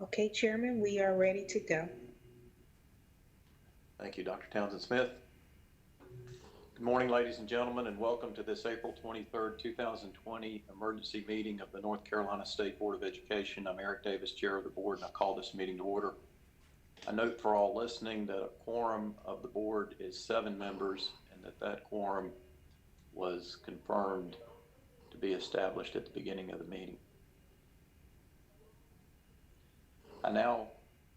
Okay, Chairman, we are ready to go. Thank you, Dr. Townsend Smith. Good morning, ladies and gentlemen, and welcome to this April 23rd, 2020 emergency meeting of the North Carolina State Board of Education. I'm Eric Davis, Chair of the Board, and I call this meeting to order. I note for all listening that a quorum of the board is 7 members and that quorum was confirmed to be established at the beginning of the meeting. I now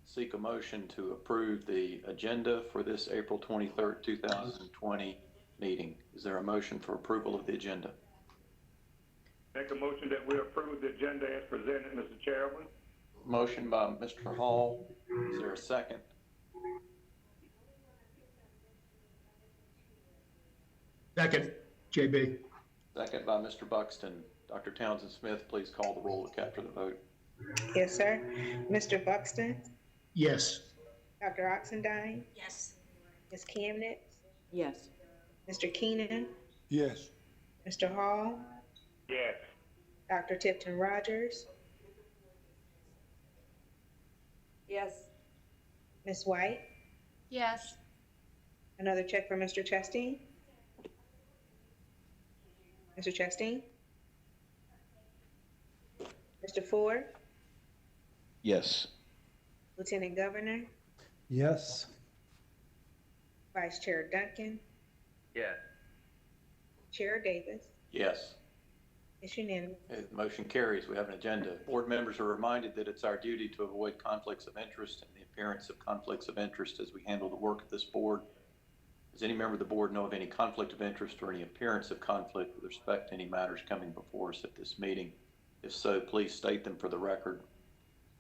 seek a motion to approve the agenda for this April 23rd, 2020 meeting. Is there a motion for approval of the agenda? Make a motion that we approve the agenda as presented, Mr. Chairman. Motion by Mr. Hall. Is there a second? Second, JB. Second by Mr. Buxton. Dr. Townsend Smith, please call the roll to capture the vote. Yes, sir. Mr. Buxton, Yes. Dr. Oxendine, Yes. Ms. Keenan, Yes. Mr. Keenan, Yes. Mr. Hall, Yes. Dr. Tipton Rogers, Yes. Ms. White. Yes. Another check for Mr. Chasteen. Mr. Chasteen? Mr. Ford, Yes. Lieutenant Governor, Yes. Vice Chair Duncan, Yes. Chair Davis. Yes. It's unanimous. The motion carries. We have an agenda. Board members are reminded that it's our duty to avoid conflicts of interest and the appearance of conflicts of interest as we handle the work of this board. Does any member of the board know of any conflict of interest or any appearance of conflict with respect to any matters coming before us at this meeting? If so, please state them for the record.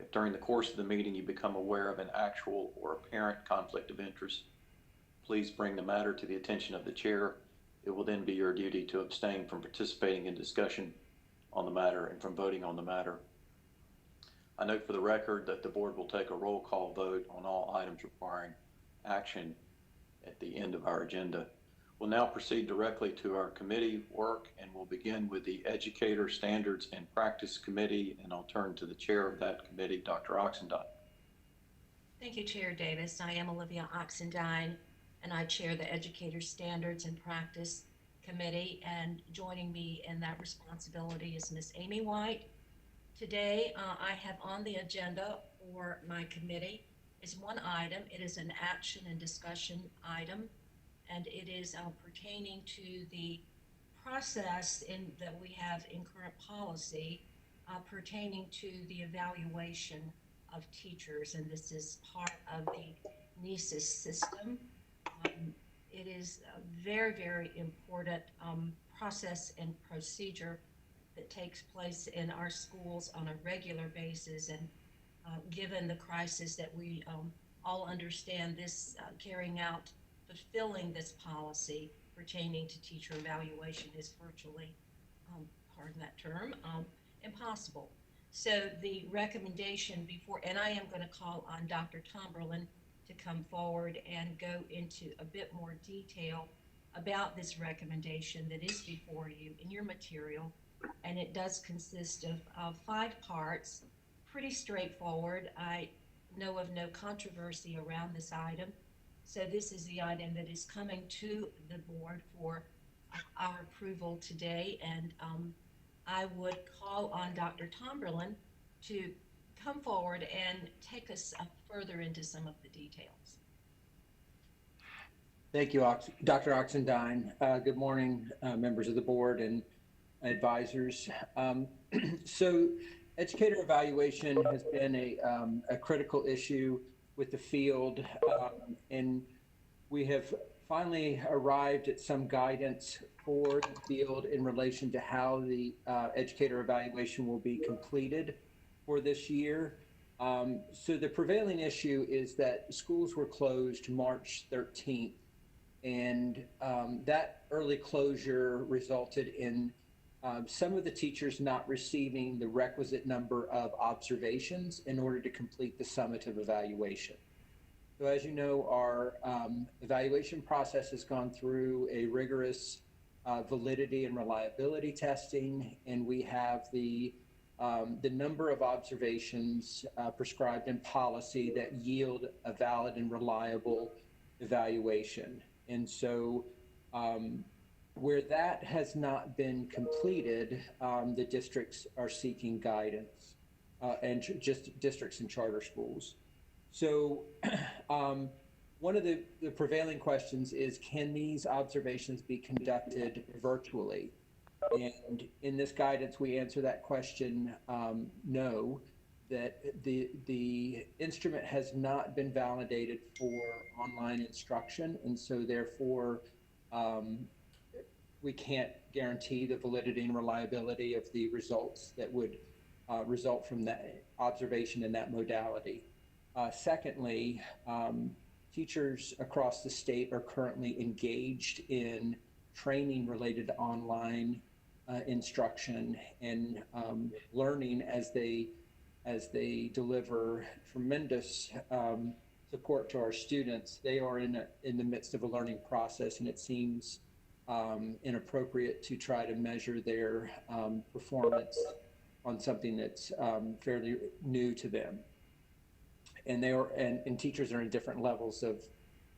If during the course of the meeting you become aware of an actual or apparent conflict of interest, please bring the matter to the attention of the chair. It will then be your duty to abstain from participating in discussion on the matter and from voting on the matter. I note for the record that the board will take a roll call vote on all items requiring action at the end of our agenda. We'll now proceed directly to our committee work, and we'll begin with the Educator Standards and Practice Committee, and I'll turn to the chair of that committee, Dr. Oxendine. Thank you, Chair Davis. I am Olivia Oxendine, and I chair the Educator Standards and Practice Committee, and joining me in that responsibility is Ms. Amy White. Today, I have on the agenda for my committee is one item. It is an action and discussion item, and it is pertaining to the process that we have in current policy pertaining to the evaluation of teachers, and this is part of the NESIS system. It is a very, very important process and procedure that takes place in our schools on a regular basis, and given the crisis that we all understand, this carrying out, fulfilling this policy pertaining to teacher evaluation is virtually, pardon that term, impossible. So the recommendation before, and I am going to call on Dr. Tomberlin to come forward and go into a bit more detail about this recommendation that is before you in your material, and it does consist of 5 parts. Pretty straightforward. I know of no controversy around this item. So this is the item that is coming to the board for our approval today, and I would call on Dr. Tomberlin to come forward and take us further into some of the details. Thank you, Dr. Oxendine. Good morning, members of the board and advisors. So educator evaluation has been a critical issue with the field, and we have finally arrived at some guidance for the field in relation to how the educator evaluation will be completed for this year. So the prevailing issue is that schools were closed March 13th, and that early closure resulted in some of the teachers not receiving the requisite number of observations in order to complete the summative evaluation. So as you know, our evaluation process has gone through a rigorous validity and reliability testing, and we have the the number of observations prescribed in policy that yield a valid and reliable evaluation. And so where that has not been completed, the districts are seeking guidance, and just districts and charter schools. So one of the prevailing questions is, can these observations be conducted virtually? And in this guidance, we answer that question, no, that the instrument has not been validated for online instruction. And so therefore, we can't guarantee the validity and reliability of the results that would result from that observation in that modality. Secondly, teachers across the state are currently engaged in training related to online instruction and learning as they deliver tremendous support to our students. They are in the midst of a learning process, and it seems inappropriate to try to measure their performance on something that's fairly new to them. And and teachers are in different levels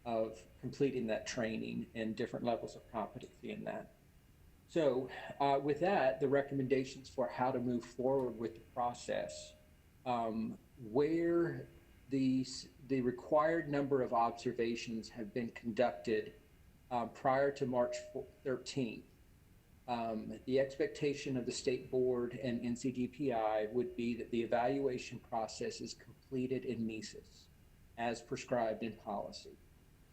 of completing that training and different levels of competency in that. So with that, the recommendations for how to move forward with the process, where the required number of observations have been conducted prior to March 13th, the expectation of the state board and NCDPI would be that the evaluation process is completed in NESIS as prescribed in policy.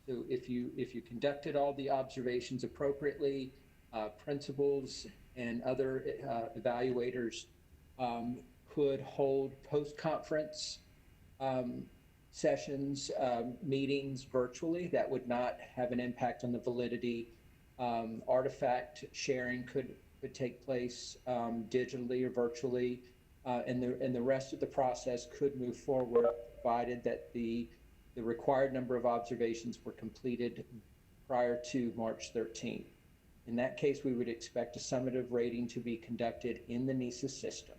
So if you conducted all the observations appropriately, principals and other evaluators could hold post-conference sessions, meetings virtually. That would not have an impact on the validity. Artifact sharing could take place digitally or virtually, and the rest of the process could move forward, provided that the required number of observations were completed prior to March 13th. In that case, we would expect a summative rating to be conducted in the NESIS system.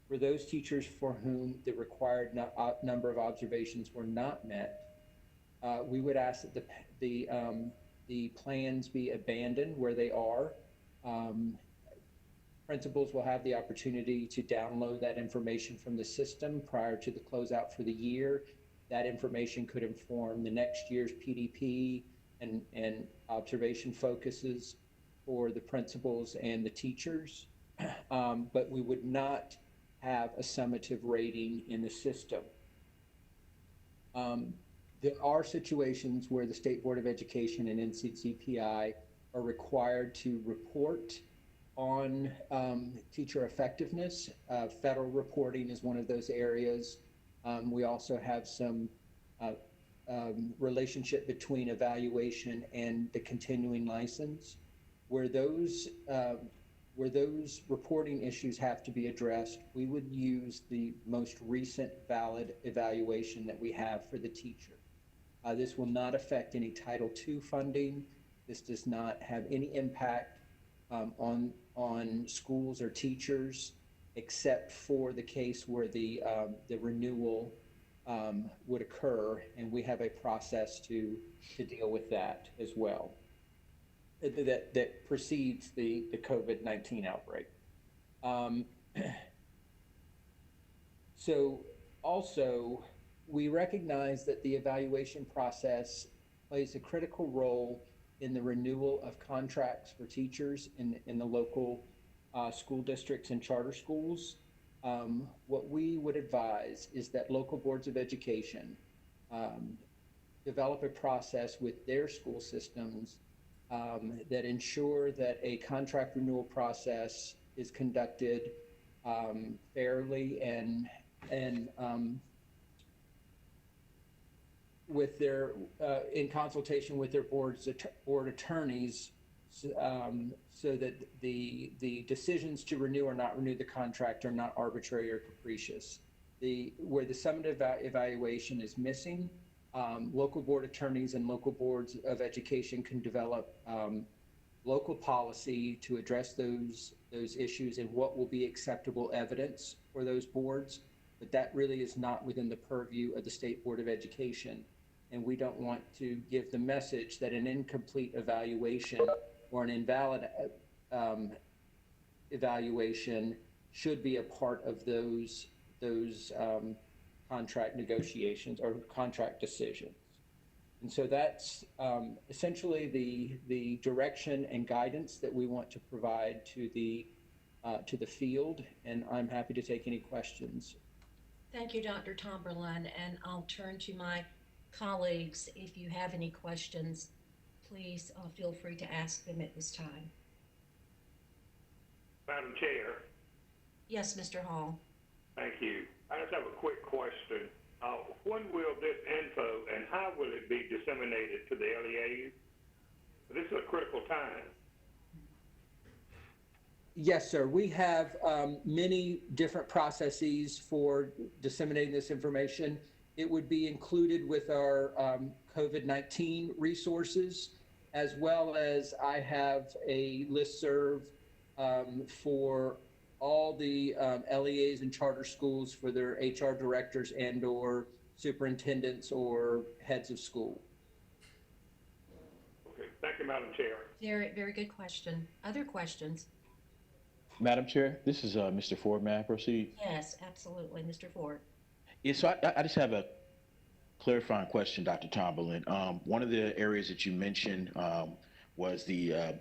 For those teachers for whom the required number of observations were not met, we would ask that the plans be abandoned where they are. Principals will have the opportunity to download that information from the system prior to the closeout for the year. That information could inform the next year's PDP and observation focuses for the principals and the teachers. But we would not have a summative rating in the system. There are situations where the State Board of Education and NCCPI are required to report on teacher effectiveness. Federal reporting is one of those areas. We also have some relationship between evaluation and the continuing license. Where those reporting issues have to be addressed, we would use the most recent valid evaluation that we have for the teacher. This will not affect any Title II funding. This does not have any impact on schools or teachers, except for the case where the renewal would occur, and we have a process to deal with that as well. That precedes the COVID-19 outbreak. So also, we recognize that the evaluation process plays a critical role in the renewal of contracts for teachers in the local school districts and charter schools. What we would advise is that local boards of education develop a process with their school systems that ensure that a contract renewal process is conducted fairly and with their in consultation with their board attorneys, so that the decisions to renew or not renew the contract are not arbitrary or capricious. Where the summative evaluation is missing, local board attorneys and local boards of education can develop local policy to address those issues and what will be acceptable evidence for those boards. But that really is not within the purview of the State Board of Education. And we don't want to give the message that an incomplete evaluation or an invalid evaluation should be a part of those contract negotiations or contract decisions. And so that's essentially the direction and guidance that we want to provide to the field. And I'm happy to take any questions. Thank you, Dr. Tomberlin, and I'll turn to my colleagues. If you have any questions, please feel free to ask them at this time. Madam Chair, Yes, Mr. Hall. thank you. I just have a quick question. When will this info and how will it be disseminated to the LEAs? This is a critical time. Yes, sir. We have many different processes for disseminating this information. It would be included with our COVID-19 resources, as well as I have a listserv for all the LEAs and charter schools for their HR directors and or superintendents or heads of school. Okay, thank you, Madam Chair. Very, very good question. Other questions? Madam Chair, this is Mr. Ford. May I proceed? Yes, absolutely, Mr. Ford. Yeah, so I just have a clarifying question, Dr. Tomberlin. One of the areas that you mentioned was the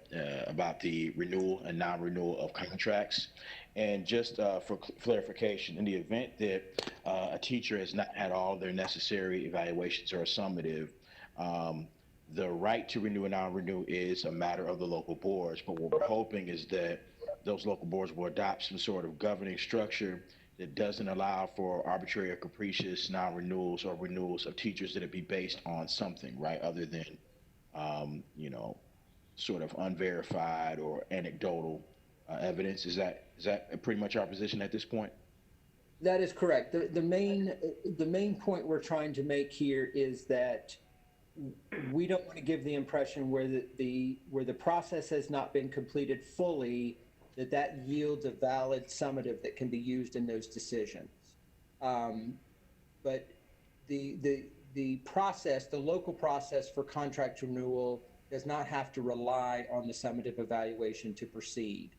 about the renewal and non-renewal of contracts. And just for clarification, in the event that a teacher has not had all their necessary evaluations or a summative, the right to renew and non-renew is a matter of the local boards. But what we're hoping is that those local boards will adopt some sort of governing structure that doesn't allow for arbitrary or capricious non-renewals or renewals of teachers that would be based on something, right, other than, you know, sort of unverified or anecdotal evidence. Is that pretty much our position at this point? That is correct. The main point we're trying to make here is that we don't want to give the impression where the process has not been completed fully, that yields a valid summative that can be used in those decisions. But the process, the local process for contract renewal does not have to rely on the summative evaluation to proceed.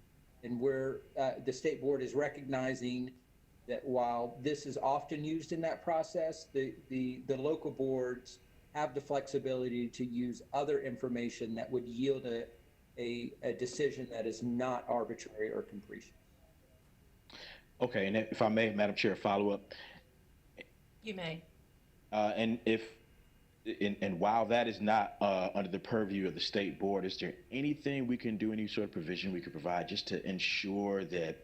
And the state board is recognizing that while this is often used in that process, the local boards have the flexibility to use other information that would yield a decision that is not arbitrary or capricious. Okay, and if I may, Madam Chair, follow up. You may. And while that is not under the purview of the state board, is there anything we can do, any sort of provision we could provide just to ensure that,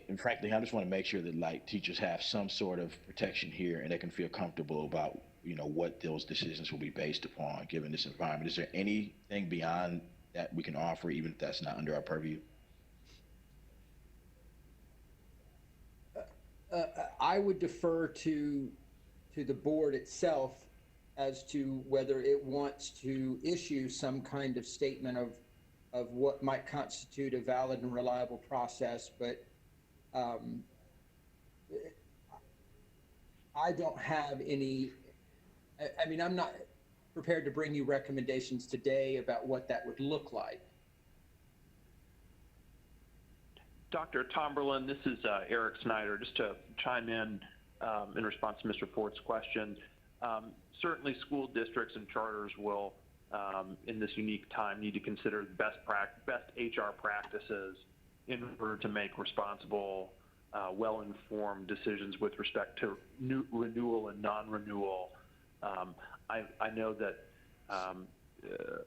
and frankly, I just want to make sure that like teachers have some sort of protection here and they can feel comfortable about, you know, what those decisions will be based upon given this environment. Is there anything beyond that we can offer, even if that's not under our purview? I would defer to the board itself as to whether it wants to issue some kind of statement of what might constitute a valid and reliable process, but I don't have any, I mean, I'm not prepared to bring you recommendations today about what that would look like. Dr. Tomberlin, this is Eric Schneider. Just to chime in response to Mr. Ford's question, certainly school districts and charters will, in this unique time, need to consider best HR practices in order to make responsible, well-informed decisions with respect to renewal and non-renewal. I know that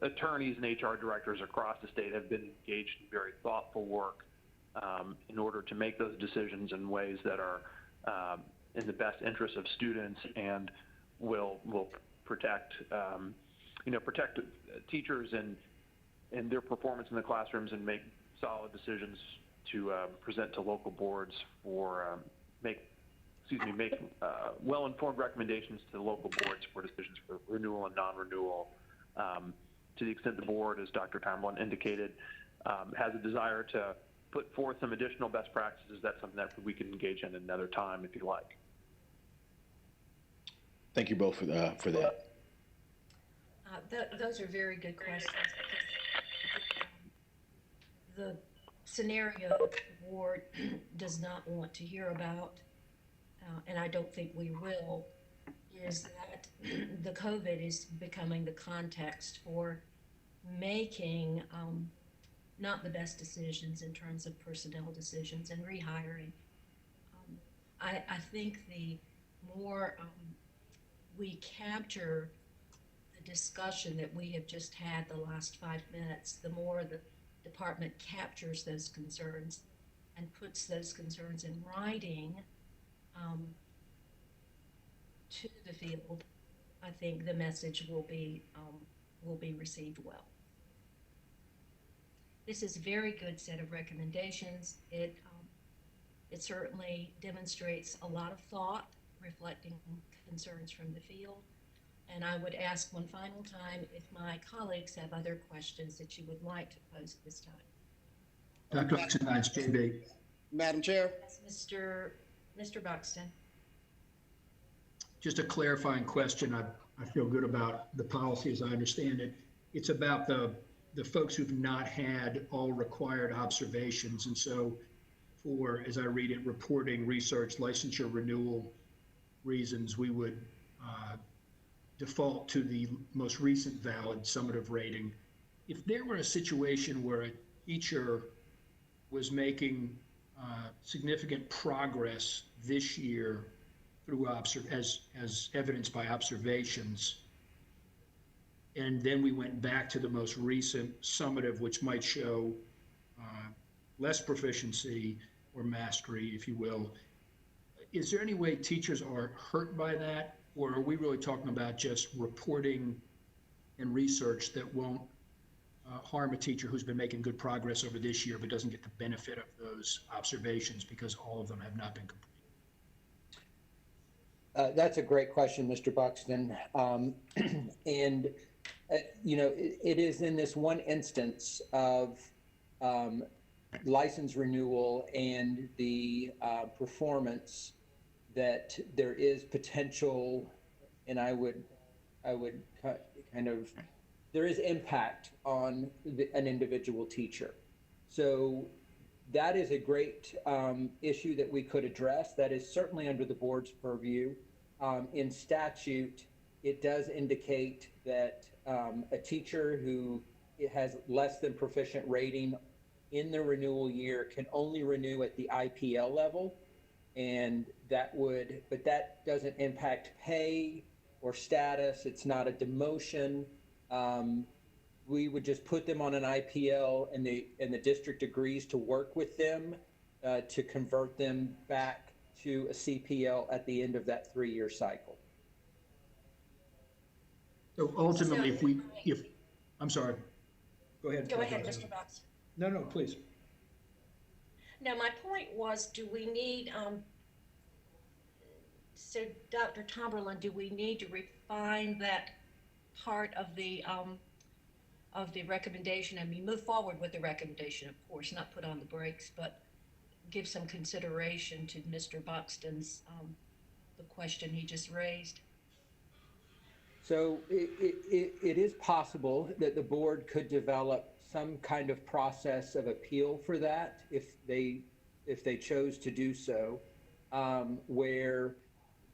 attorneys and HR directors across the state have been engaged in very thoughtful work in order to make those decisions in ways that are in the best interest of students and will protect protect teachers and their performance in the classrooms and make solid decisions to present to local boards for make well-informed recommendations to the local boards for decisions for renewal and non-renewal to the extent the board, as Dr. Tomlin indicated, has a desire to put forth some additional best practices, that's something that we can engage in another time if you like. Thank you both for that. Those are very good questions. The scenario the board does not want to hear about, and I don't think we will, is that the COVID is becoming the context for making not the best decisions in terms of personnel decisions and rehiring. I think the more we capture the discussion that we have just had the last 5 minutes, the more the department captures those concerns and puts those concerns in writing to the field, I think the message will be received well. This is a very good set of recommendations. It certainly demonstrates a lot of thought, reflecting concerns from the field. And I would ask one final time if my colleagues have other questions that you would like to pose at this time. Dr. Oxendine's JB. Madam Chair? That's Mr. Buxton. Just a clarifying question. I feel good about the policy as I understand it. It's about the folks who've not had all required observations. And so for, as I read it, reporting, research, licensure, renewal reasons, we would default to the most recent valid summative rating. If there were a situation where a teacher was making significant progress this year through as evidenced by observations, and then we went back to the most recent summative, which might show less proficiency or mastery, if you will, is there any way teachers are hurt by that? Or are we really talking about just reporting and research that won't harm a teacher who's been making good progress over this year but doesn't get the benefit of those observations because all of them have not been complete? That's a great question, Mr. Buxton. It is in this one instance of license renewal and the performance that there is potential, and I would there is impact on an individual teacher. So that is a great issue that we could address. That is certainly under the board's purview. In statute, it does indicate that a teacher who has less than proficient rating in the renewal year can only renew at the IPL level. And but that doesn't impact pay or status. It's not a demotion. We would just put them on an IPL, and the district agrees to work with them to convert them back to a CPL at the end of that 3-year cycle. So ultimately, I'm sorry, go ahead. Go ahead, Mr. Buxton. No, please. Now, my point was, do we need, so Dr. Tomberlin, do we need to refine that part of the recommendation? I mean, move forward with the recommendation, of course, not put on the brakes, but give some consideration to Mr. Buxton's, the question he just raised. So it is possible that the board could develop some kind of process of appeal for that if they chose to do so, where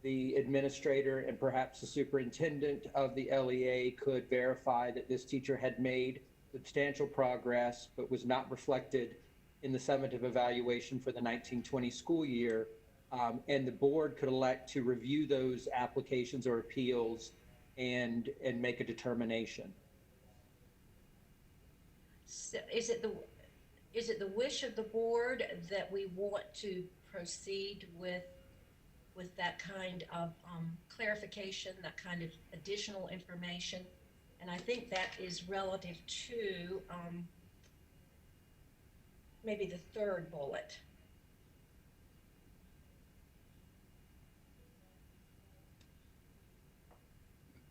the administrator and perhaps the superintendent of the LEA could verify that this teacher had made substantial progress but was not reflected in the summative evaluation for the 1920 school year, and the board could elect to review those applications or appeals and make a determination. So is it the wish of the board that we want to proceed with that kind of clarification, that kind of additional information? And I think that is relative to maybe the third bullet.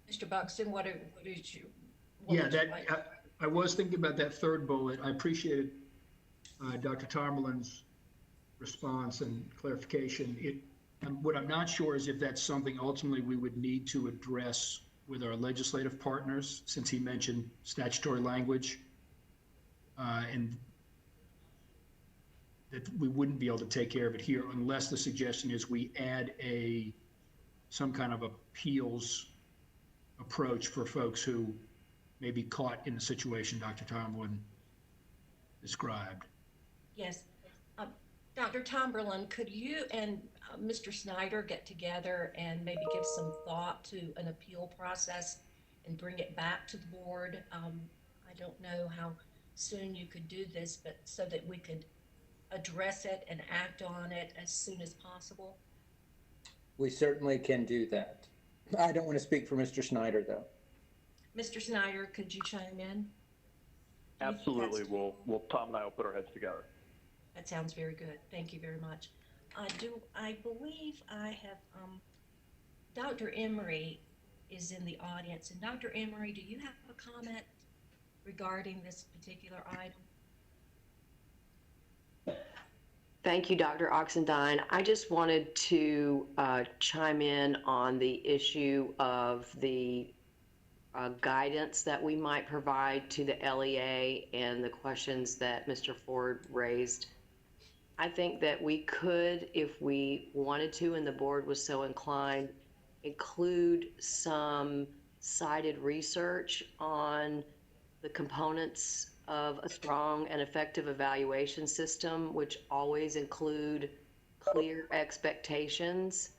Mr. Buxton, what What Yeah, would you that, like? I was thinking about that third bullet. I appreciated Dr. Tomberlin's response and clarification. What I'm not sure is if that's something ultimately we would need to address with our legislative partners, since he mentioned statutory language, and that we wouldn't be able to take care of it here unless the suggestion is we add some kind of appeals approach for folks who may be caught in the situation Dr. Tomlin described. Yes. Dr. Tomberlin, could you and Mr. Schneider get together and maybe give some thought to an appeal process and bring it back to the board? I don't know how soon you could do this, but so that we could address it and act on it as soon as possible. We certainly can do that. I don't want to speak for Mr. Schneider, though. Mr. Schneider, could you chime in? Absolutely. Tom and I will put our heads together. That sounds very good. Thank you very much. I believe I have, Dr. Emery is in the audience. And Dr. Emery, do you have a comment regarding this particular item? Thank you, Dr. Oxendine. I just wanted to chime in on the issue of the guidance that we might provide to the LEA and the questions that Mr. Ford raised. I think that we could, if we wanted to and the board was so inclined, include some cited research on the components of a strong and effective evaluation system, which always include clear expectations.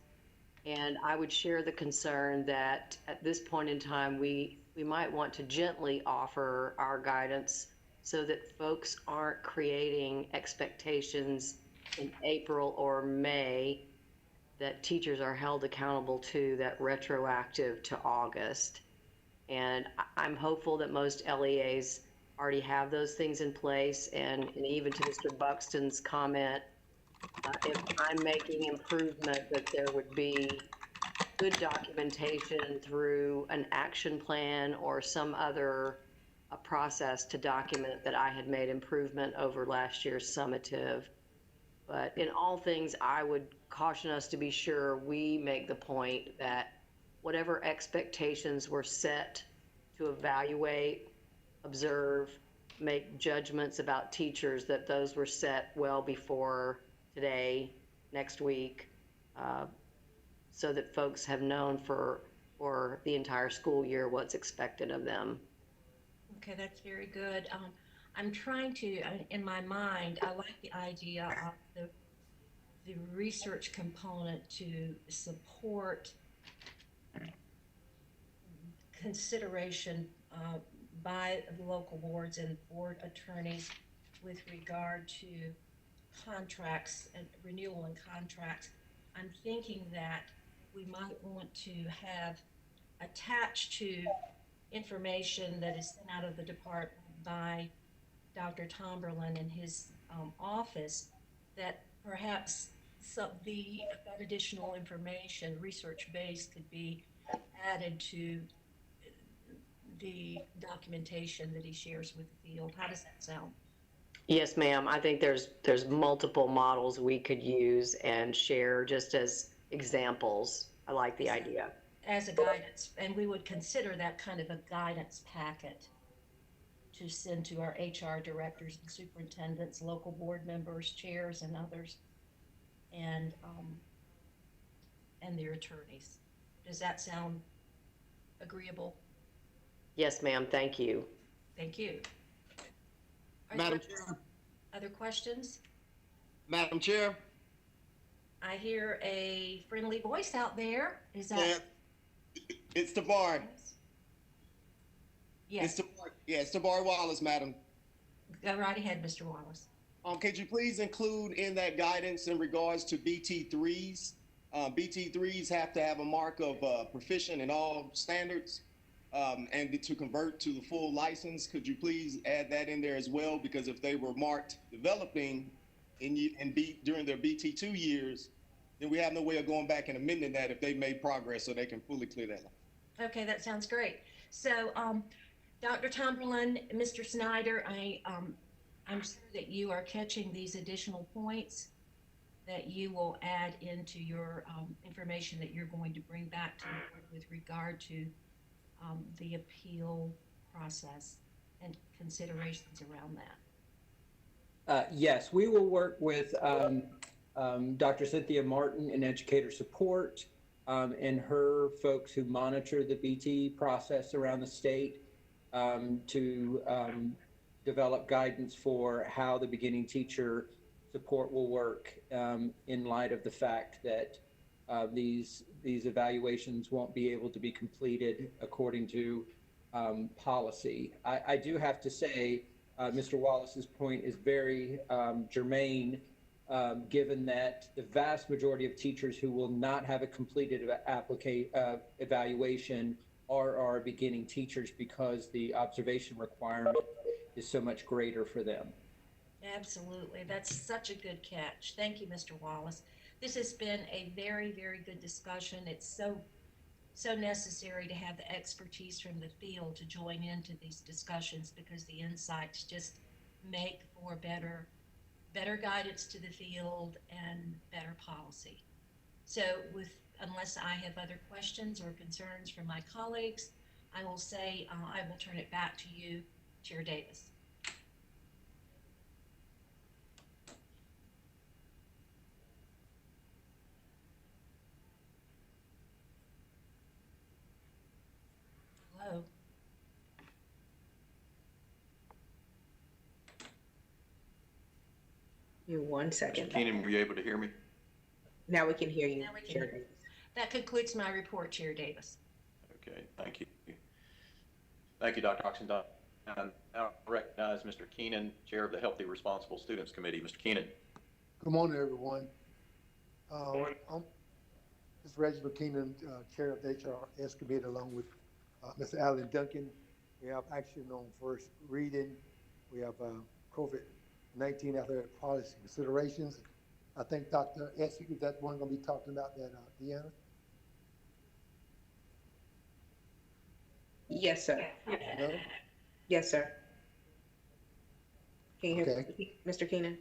And I would share the concern that at this point in time, we might want to gently offer our guidance so that folks aren't creating expectations in April or May that teachers are held accountable to, that retroactive to August. And I'm hopeful that most LEAs already have those things in place. And even to Mr. Buxton's comment, if I'm making improvement, that there would be good documentation through an action plan or some other process to document that I had made improvement over last year's summative. But in all things, I would caution us to be sure we make the point that whatever expectations were set to evaluate, observe, make judgments about teachers, that those were set well before today, next week, so that folks have known for the entire school year what's expected of them. Okay, that's very good. I'm trying to, in my mind, I like the idea of the research component to support consideration by the local boards and board attorneys with regard to contracts and renewal and contracts. I'm thinking that we might want to have attached to information that is sent out of the department by Dr. Tomberlin in his office, that perhaps that additional information, research-based, could be added to the documentation that he shares with the field. How does that sound? Yes, ma'am. I think there's multiple models we could use and share just as examples. I like the idea. As a guidance, and we would consider that kind of a guidance packet to send to our HR directors and superintendents, local board members, chairs, and others, and their attorneys. Does that sound agreeable? Yes, ma'am. Thank you. Thank you. Madam Chair. Other questions? Madam Chair. I hear a friendly voice out there. Is that? Yeah, it's Tabar. Yes. It's Tabar Wallace, madam. Go right ahead, Mr. Wallace. Could you please include in that guidance in regards to BT3s? BT3s have to have a mark of proficient in all standards, and to convert to the full license. Could you please add that in there as well? Because if they were marked developing during their BT2 years, then we have no way of going back and amending that if they made progress, so they can fully clear that. Okay, that sounds great. So Dr. Tomberlin, Mr. Schneider, I'm sure that you are catching these additional points that you will add into your information that you're going to bring back to the board with regard to the appeal process and considerations around that. Yes, we will work with Dr. Cynthia Martin in educator support and her folks who monitor the BT process around the state to develop guidance for how the beginning teacher support will work in light of the fact that these evaluations won't be able to be completed according to policy. I do have to say, Mr. Wallace's point is very germane, given that the vast majority of teachers who will not have a completed evaluation are our beginning teachers because the observation requirement is so much greater for them. Absolutely. That's such a good catch. Thank you, Mr. Wallace. This has been a very, very good discussion. It's so necessary to have the expertise from the field to join into these discussions because the insights just make for better guidance to the field and better policy. So unless I have other questions or concerns from my colleagues, I will say I will turn it back to you, Chair Davis. Hello. You 1 second. Mr. Keenan, were you able to hear me? Now we can hear you, Now we can Chair hear you. Davis. That concludes my report, Chair Davis. Okay, thank you. Thank you, Dr. Oxendine. And now I recognize Mr. Keenan, Chair of the Healthy Responsible Students Committee. Mr. Keenan. Good morning, everyone. I'm Mr. Reginald Keenan, Chair of the HRS Committee, along with Mr. Alan Duncan. We have action on first reading. We have COVID-19 athletic policy considerations. I think Dr. Essig is that one going to be talking about that, Deanna? Yes, sir. No? Yes, sir. Can you hear Okay. me, Mr. Keenan?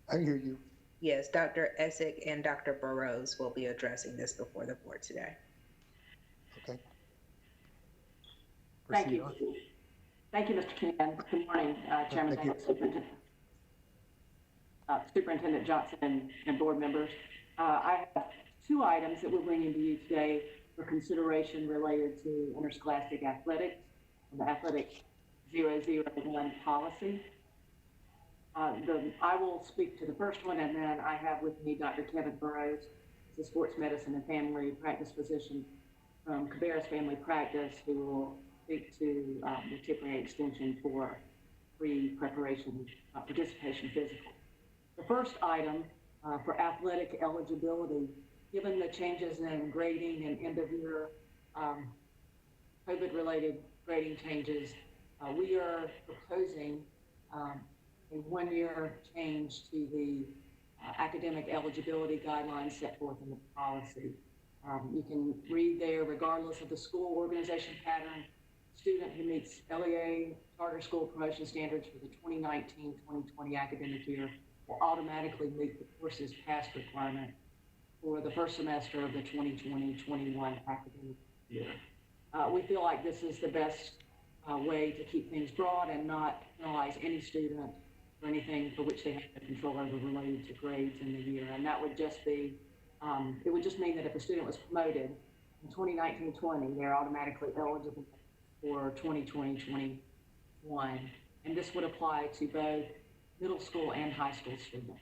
I can hear you. Yes, Dr. Essig and Dr. Burrows will be addressing this before the board today. Okay. Thank Proceed you. on. Thank you, Mr. Keenan. Good morning, Chairman Thank you. Davis, Superintendent Johnson, and board members. I have two items that we're bringing to you today for consideration related to interscholastic athletics, the Athletic 001 policy. I will speak to the first one, and then I have with me Dr. Kevin Burrows, the sports medicine and family practice physician from Cabarrus Family Practice, who will speak to the temporary extension for pre-preparation participation physical. The first item for athletic eligibility, given the changes in grading and end-of-year COVID-related grading changes, we are proposing a one-year change to the academic eligibility guidelines set forth in the policy. You can read there, regardless of the school organization pattern, student who meets LEA charter school promotion standards for the 2019-2020 academic year will automatically meet the course's pass requirement for the first semester of the 2020-21 academic year. We feel like this is the best way to keep things broad and not penalize any student for anything for which they have no control over related to grades in the year. And that would just be, it would just mean that if a student was promoted in 2019-20, they're automatically eligible for 2020-21. And this would apply to both middle school and high school students.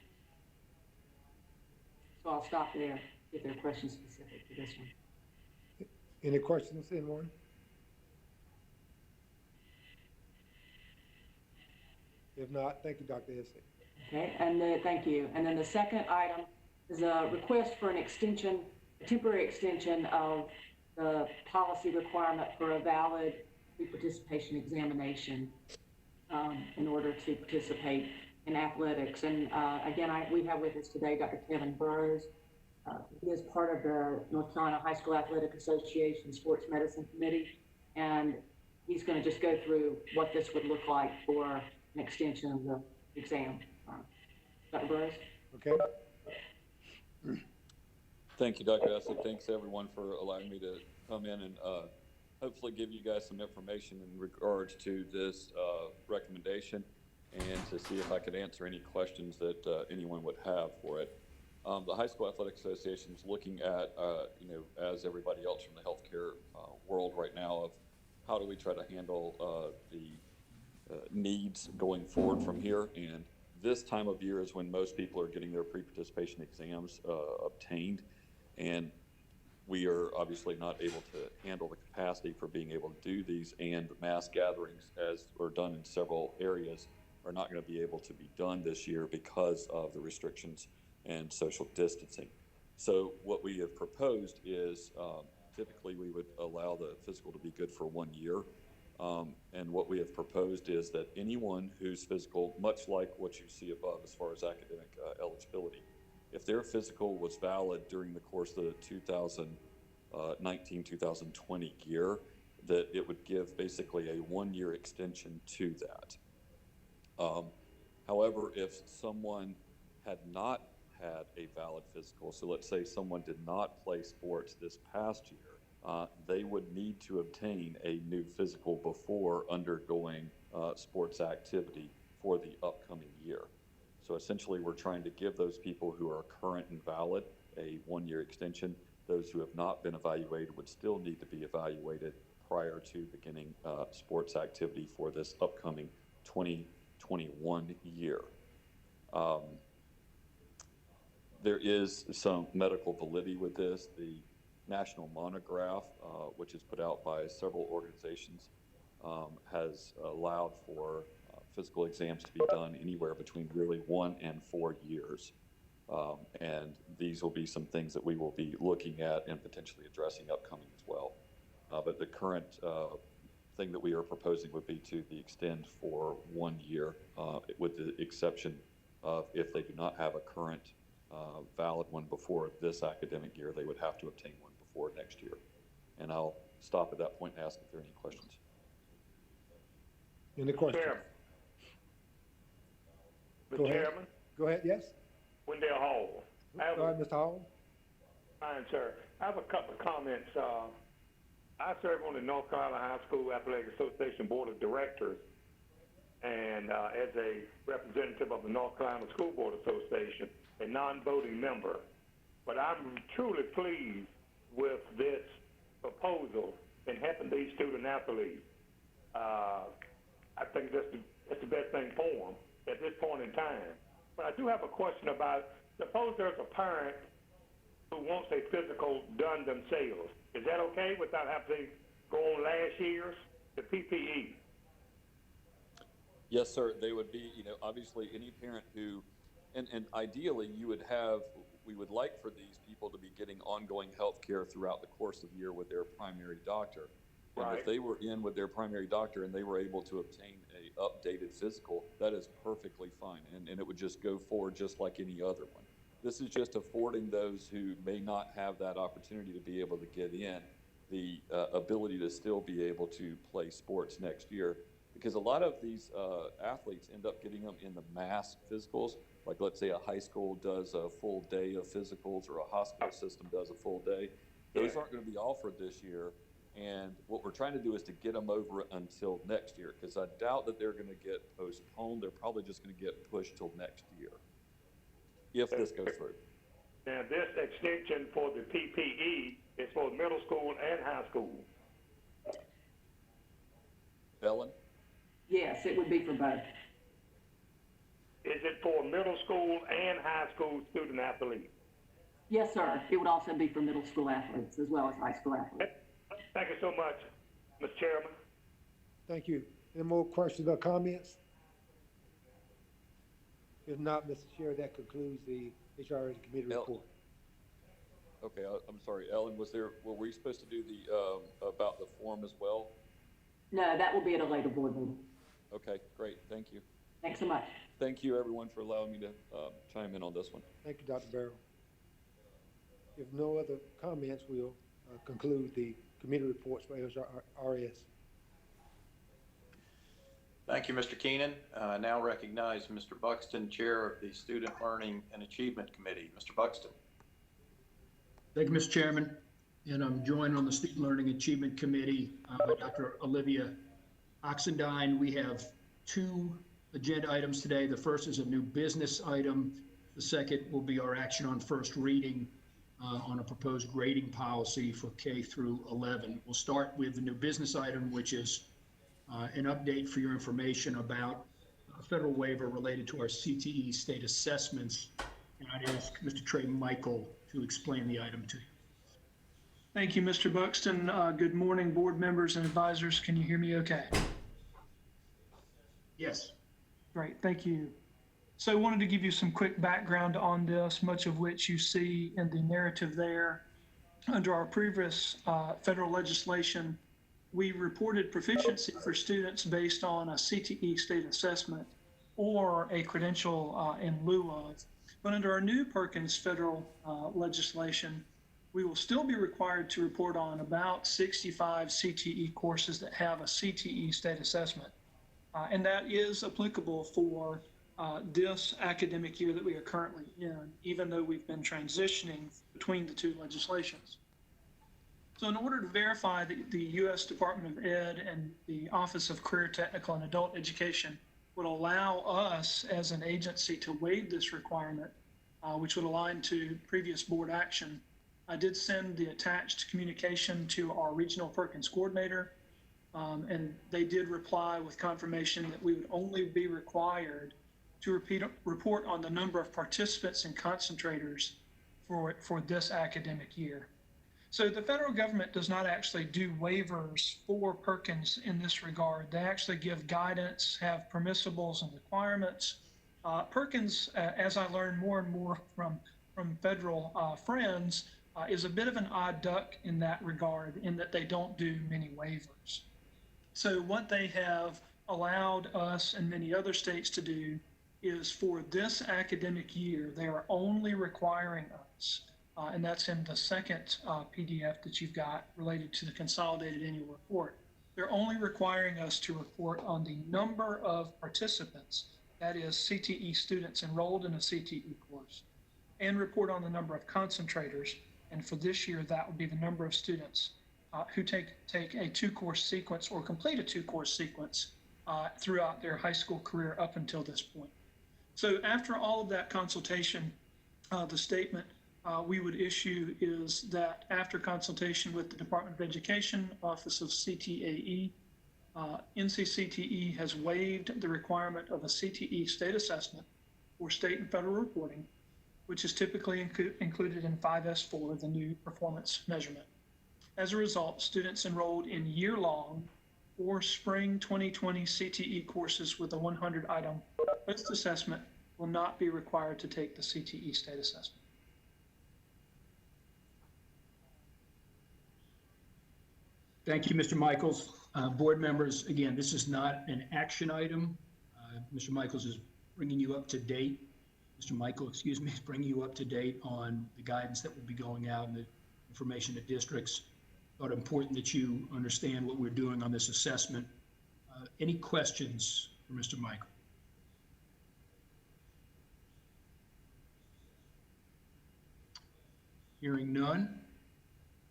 So I'll stop there if there are questions specific to this one. Any questions, anyone? If not, thank you, Dr. Essig. Okay, and thank you. And then the second item is a request for an extension, a temporary extension of the policy requirement for a valid pre-participation examination in order to participate in athletics. And again, we have with us today Dr. Kevin Burrows. He is part of the North Carolina High School Athletic Association Sports Medicine Committee, and he's going to just go through what this would look like for an extension of the exam. Dr. Burrows? Okay. Thank you, Dr. Decid. Thanks everyone for allowing me to come in and hopefully give you guys some information in regards to this recommendation and to see if I could answer any questions that anyone would have for it. The High School Athletic Association is looking at, as everybody else from the healthcare world right now, of how do we try to handle the needs going forward from here. And this time of year is when most people are getting their pre-participation exams obtained. And we are obviously not able to handle the capacity for being able to do these, and mass gatherings, as are done in several areas, are not going to be able to be done this year because of the restrictions and social distancing. So what we have proposed is typically we would allow the physical to be good for 1 year. And what we have proposed is that anyone whose physical, much like what you see above as far as academic eligibility, if their physical was valid during the course of the 2019-2020 year, that it would give basically a 1 year extension to that. However, if someone had not had a valid physical, so let's say someone did not play sports this past year, they would need to obtain a new physical before undergoing sports activity for the upcoming year. So essentially, we're trying to give those people who are current and valid a 1 year extension. Those who have not been evaluated would still need to be evaluated prior to beginning sports activity for this upcoming 2021 year. There is some medical validity with this. The National Monograph, which is put out by several organizations, has allowed for physical exams to be done anywhere between really 1 and 4 years. And these will be some things that we will be looking at and potentially addressing upcoming as well. But the current thing that we are proposing would be to extend for 1 year, with the exception of if they do not have a current valid one before this academic year, they would have to obtain one before next year. And I'll stop at that point and ask if there are any questions. Any questions? Mr. Chairman? Go ahead, yes? Wendell Hall. Go ahead, Mr. Hall. Fine, sir. I have a couple of comments. I serve on the North Carolina High School Athletic Association Board of Directors, and as a representative of the North Carolina School Board Association, a non-voting member. But I'm truly pleased with this proposal in helping these student athletes. I think that's the best thing for them at this point in time. But I do have a question about, suppose there's a parent who wants a physical done themselves. Is that okay without having to go on last year's, the PPE? Yes, sir. They would be, obviously any parent who, and ideally we would like for these people to be getting ongoing health care throughout the course of the year with their primary doctor. And right. If they were in with their primary doctor and they were able to obtain a updated physical, that is perfectly fine. And it would just go forward just like any other one. This is just affording those who may not have that opportunity to be able to get in the ability to still be able to play sports next year. Because a lot of these athletes end up getting them in the mass physicals. Like let's say a high school does a full day of physicals or a hospital system does a full day. Those aren't going to be offered this year. And what we're trying to do is to get them over until next year, because I doubt that they're going to get postponed. They're probably just going to get pushed till next year, if this goes through. Now, this extension for the PPE is for middle school and high school. Ellen? Yes, it would be for both. Is it for middle school and high school student athletes? Yes, sir. It would also be for middle school athletes as well as high school athletes. Thank you so much, Mr. Chairman. Thank you. Any more questions or comments? If not, Mr. Chair, that concludes the HRS committee report. Okay, I'm sorry, Ellen, were we supposed to do the, about the form as well? No, that will be at a later board meeting. Okay, great, thank you. Thanks so much. Thank you, everyone, for allowing me to chime in on this one. Thank you, Dr. Barrow. If no other comments, we'll conclude the committee reports for HRS. Thank you, Mr. Keenan. I now recognize Mr. Buxton, Chair of the Student Learning and Achievement Committee. Mr. Buxton. Thank you, Mr. Chairman. And I'm joined on the Student Learning Achievement Committee by Dr. Olivia Oxendine. We have two agenda items today. The first is a new business item. The second will be our action on first reading on a proposed grading policy for K through 11. We'll start with the new business item, which is an update for your information about a federal waiver related to our CTE state assessments. And I'd ask Mr. Trey Michael to explain the item to you. Thank you, Mr. Buxton. Good morning, board members and advisors. Can you hear me okay? Yes. Great, thank you. So I wanted to give you some quick background on this, much of which you see in the narrative there. Under our previous federal legislation, we reported proficiency for students based on a CTE state assessment or a credential in lieu of. But under our new Perkins federal legislation, we will still be required to report on about 65 CTE courses that have a CTE state assessment. And that is applicable for this academic year that we are currently in, even though we've been transitioning between the two legislations. So in order to verify that the U.S. Department of Ed and the Office of Career, Technical, and Adult Education would allow us as an agency to waive this requirement, which would align to previous board action, I did send the attached communication to our regional Perkins coordinator, and they did reply with confirmation that we would only be required to report on the number of participants and concentrators for this academic year. So the federal government does not actually do waivers for Perkins in this regard. They actually give guidance, have permissibles and requirements. Perkins, as I learned more and more from federal friends, is a bit of an odd duck in that regard, in that they don't do many waivers. So what they have allowed us and many other states to do is for this academic year, they are only requiring us, and that's in the second PDF that you've got related to the consolidated annual report. They're only requiring us to report on the number of participants, that is CTE students enrolled in a CTE course, and report on the number of concentrators. And for this year, that would be the number of students who take a two-course sequence or complete a two-course sequence throughout their high school career up until this point. So after all of that consultation, the statement we would issue is that after consultation with the Department of Education, Office of CTAE, NCCTE has waived the requirement of a CTE state assessment for state and federal reporting, which is typically included in 5S4, the new performance measurement. As a result, students enrolled in year-long or spring 2020 CTE courses with a 100-item post-assessment will not be required to take the CTE state assessment. Thank you, Mr. Michaels. Board members, again, this is not an action item. Mr. Michaels is bringing you up to date. Mr. Michael, excuse me, is bringing you up to date on the guidance that will be going out and the information to districts. But important that you understand what we're doing on this assessment. Any questions for Mr. Michael? Hearing none.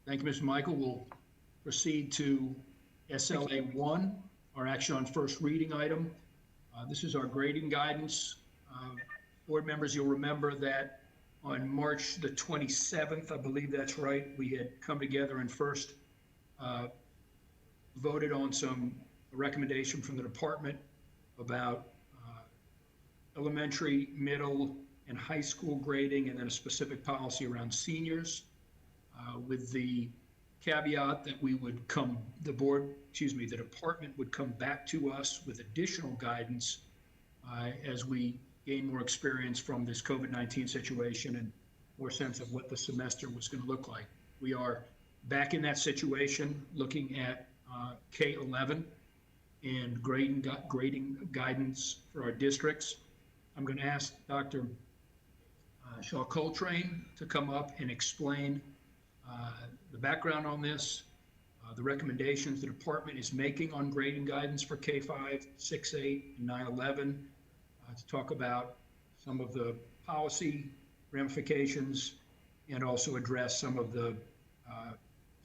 Thank you, Mr. Michael. We'll proceed to SLA 1, our action on first reading item. This is our grading guidance. Board members, you'll remember that on March the 27th, I believe that's right, we had come together and first voted on a recommendation from the department about elementary, middle, and high school grading, and then a specific policy around seniors, with the caveat that the department would come back to us with additional guidance as we gain more experience from this COVID-19 situation and more sense of what the semester was going to look like. We are back in that situation, looking at K-11 and grading guidance for our districts. I'm going to ask Dr. Shaw Coltrane to come up and explain the background on this, the recommendations the department is making on grading guidance for K-5, 6-8, and 9-11, to talk about some of the policy ramifications and also address some of the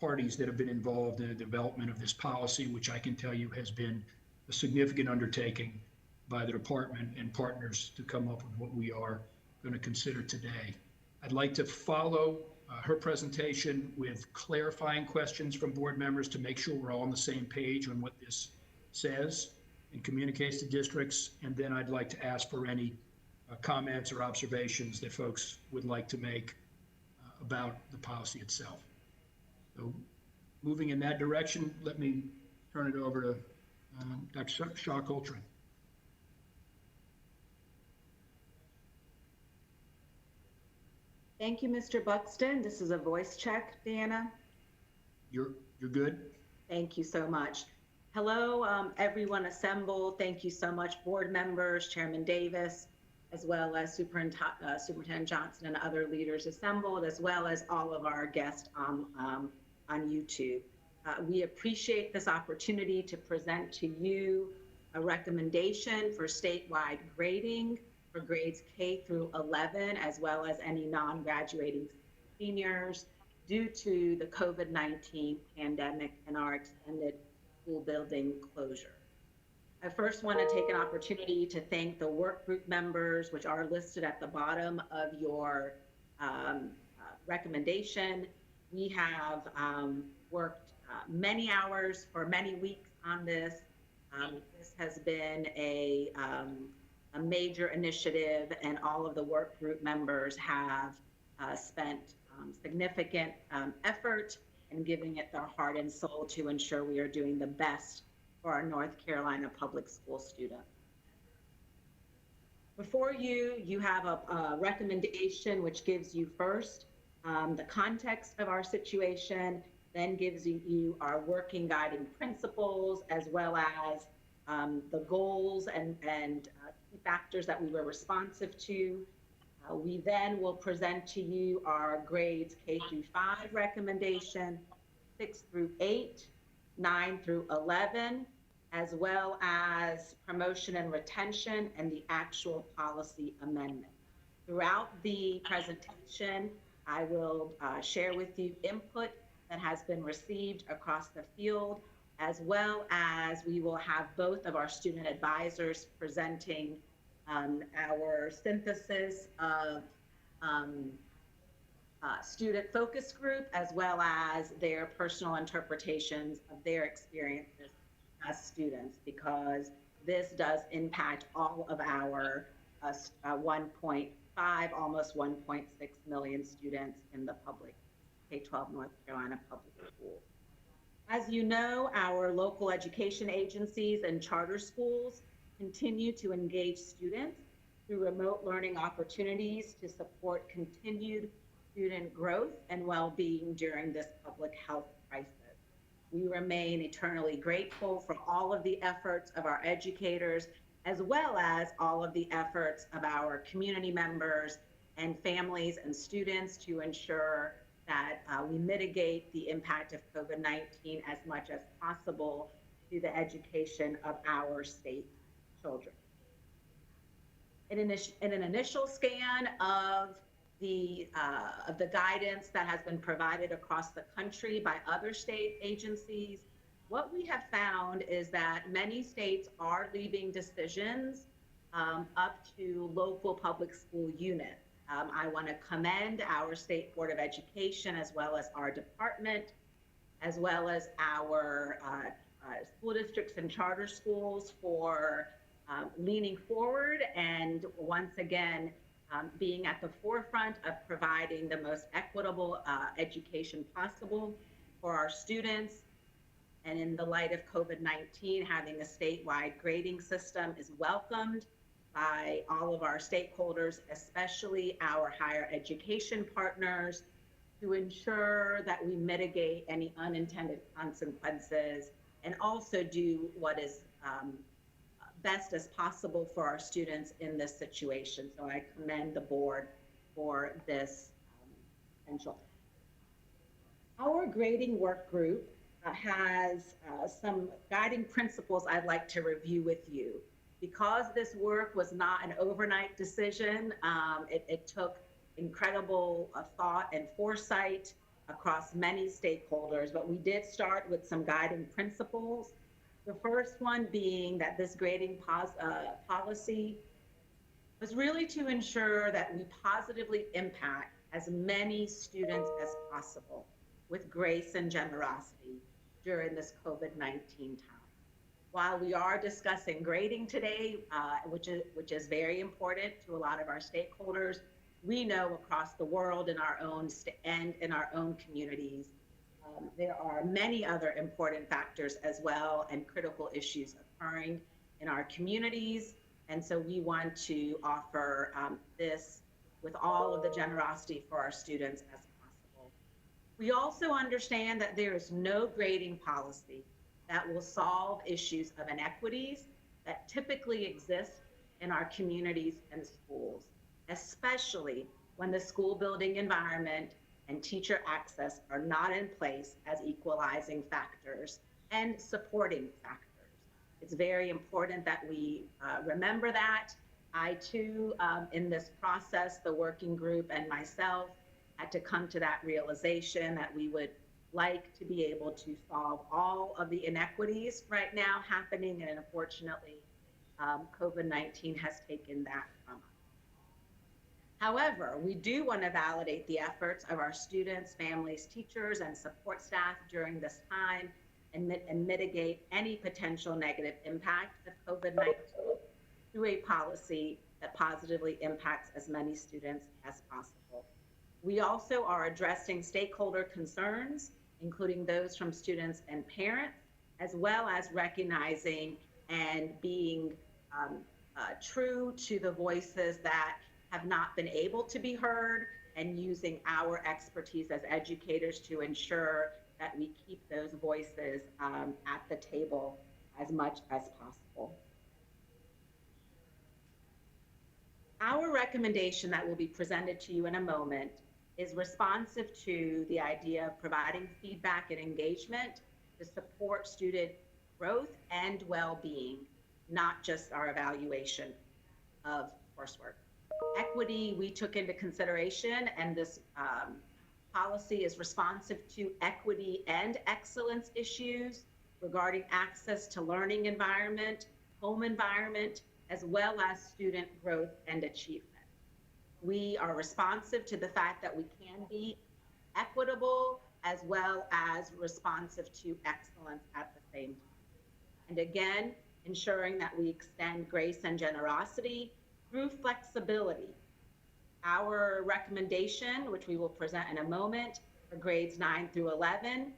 parties that have been involved in the development of this policy, which I can tell you has been a significant undertaking by the department and partners to come up with what we are going to consider today. I'd like to follow her presentation with clarifying questions from board members to make sure we're all on the same page on what this says and communicates to districts. And then I'd like to ask for any comments or observations that folks would like to make about the policy itself. So moving in that direction, let me turn it over to Dr. Shaw-Coltrane. Thank you, Mr. Buxton. This is a voice check, Deanna. You're good? Thank you so much. Hello, everyone assembled. Thank you so much, board members, Chairman Davis, as well as Superintendent Johnson and other leaders assembled, as well as all of our guests on YouTube. We appreciate this opportunity to present to you a recommendation for statewide grading for grades K through 11, as well as any non-graduating seniors due to the COVID-19 pandemic and our extended school building closure. I first want to take an opportunity to thank the work group members, which are listed at the bottom of your recommendation. We have worked many hours for many weeks on this. This has been a major initiative, and all of the work group members have spent significant effort in giving it their heart and soul to ensure we are doing the best for our North Carolina public school students. Before you, you have a recommendation which gives you first the context of our situation, then gives you our working guiding principles, as well as the goals and key factors that we were responsive to. We then will present to you our grades K through 5 recommendation, 6 through 8, 9 through 11, as well as promotion and retention and the actual policy amendment. Throughout the presentation, I will share with you input that has been received across the field, as well as we will have both of our student advisors presenting our synthesis of student focus group, as well as their personal interpretations of their experiences as students, because this does impact all of our 1.5, almost 1.6 million students in the public K-12 North Carolina public schools. As you know, our local education agencies and charter schools continue to engage students through remote learning opportunities to support continued student growth and well-being during this public health crisis. We remain eternally grateful for all of the efforts of our educators, as well as all of the efforts of our community members and families and students to ensure that we mitigate the impact of COVID-19 as much as possible to the education of our state children. In an initial scan of the guidance that has been provided across the country by other state agencies, what we have found is that many states are leaving decisions up to local public school units. I want to commend our State Board of Education, as well as our department, as well as our school districts and charter schools for leaning forward and once again being at the forefront of providing the most equitable education possible for our students. And in the light of COVID-19, having a statewide grading system is welcomed by all of our stakeholders, especially our higher education partners, to ensure that we mitigate any unintended consequences and also do what is best as possible for our students in this situation. So I commend the board for this potential. Our grading work group has some guiding principles I'd like to review with you. Because this work was not an overnight decision, it took incredible thought and foresight across many stakeholders, but we did start with some guiding principles. The first one being that this grading policy was really to ensure that we positively impact as many students as possible with grace and generosity during this COVID-19 time. While we are discussing grading today, which is very important to a lot of our stakeholders, we know across the world in our own and in our own communities, there are many other important factors as well and critical issues occurring in our communities. And so we want to offer this with all of the generosity for our students as possible. We also understand that there is no grading policy that will solve issues of inequities that typically exist in our communities and schools, especially when the school building environment and teacher access are not in place as equalizing factors and supporting factors. It's very important that we remember that. I too, in this process, the working group and myself had to come to that realization that we would like to be able to solve all of the inequities right now happening, and unfortunately, COVID-19 has taken that from us. However, we do want to validate the efforts of our students, families, teachers, and support staff during this time and mitigate any potential negative impact of COVID-19 through a policy that positively impacts as many students as possible. We also are addressing stakeholder concerns, including those from students and parents, as well as recognizing and being true to the voices that have not been able to be heard, and using our expertise as educators to ensure that we keep those voices at the table as much as possible. Our recommendation that will be presented to you in a moment is responsive to the idea of providing feedback and engagement to support student growth and well-being, not just our evaluation of coursework. Equity we took into consideration, and this policy is responsive to equity and excellence issues regarding access to learning environment, home environment, as well as student growth and achievement. We are responsive to the fact that we can be equitable as well as responsive to excellence at the same time. And again, ensuring that we extend grace and generosity through flexibility. Our recommendation, which we will present in a moment, for grades 9 through 11,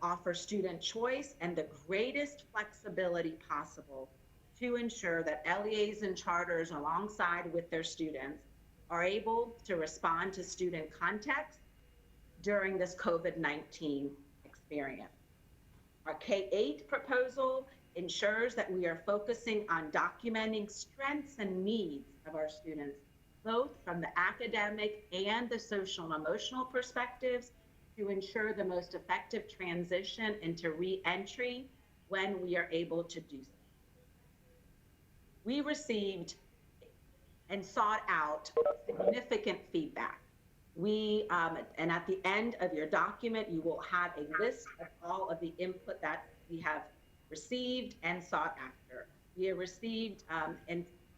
offer student choice and the greatest flexibility possible to ensure that LEAs and charters alongside with their students are able to respond to student context during this COVID-19 experience. Our K-8 proposal ensures that we are focusing on documenting strengths and needs of our students, both from the academic and the social and emotional perspectives, to ensure the most effective transition into re-entry when we are able to do so. We received and sought out significant feedback. And at the end of your document, you will have a list of all of the input that we have received and sought after. We have received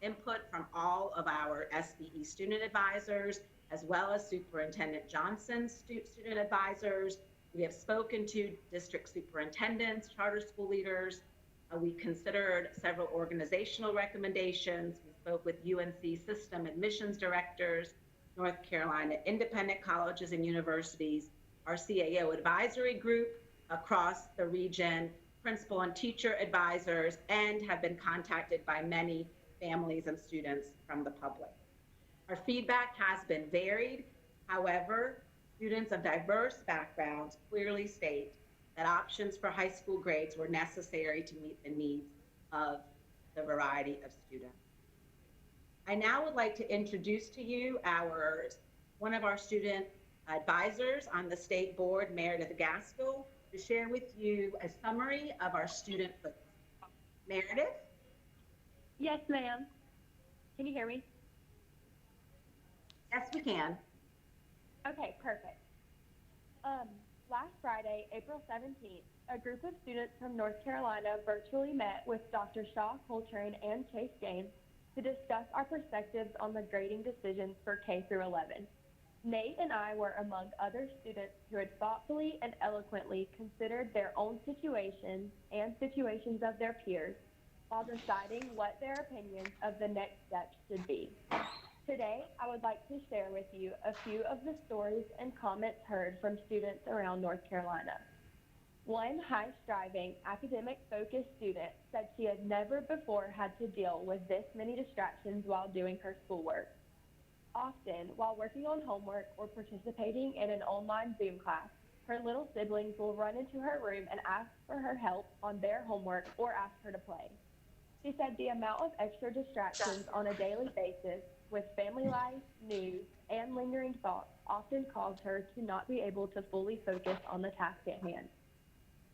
input from all of our SBE student advisors, as well as Superintendent Johnson's student advisors. We have spoken to district superintendents, charter school leaders. We considered several organizational recommendations. We spoke with UNC system admissions directors, North Carolina independent colleges and universities, our CAO advisory group across the region, principal and teacher advisors, and have been contacted by many families and students from the public. Our feedback has been varied. However, students of diverse backgrounds clearly state that options for high school grades were necessary to meet the needs of the variety of students. I now would like to introduce to you one of our student advisors on the state board, Meredith Gaskell, to share with you a summary of our student focus. Meredith? Yes, ma'am. Can you hear me? Yes, we can. Okay, perfect. Last Friday, April 17th, a group of students from North Carolina virtually met with Dr. Shaw Coltrane and Chase James to discuss our perspectives on the grading decisions for K through 11. Nate and I were among other students who had thoughtfully and eloquently considered their own situations and situations of their peers while deciding what their opinions of the next steps should be. Today, I would like to share with you a few of the stories and comments heard from students around North Carolina. One high-striving, academic-focused student said she had never before had to deal with this many distractions while doing her schoolwork. Often, while working on homework or participating in an online Zoom class, her little siblings will run into her room and ask for her help on their homework or ask her to play. She said the amount of extra distractions on a daily basis with family life, news, and lingering thoughts often caused her to not be able to fully focus on the task at hand.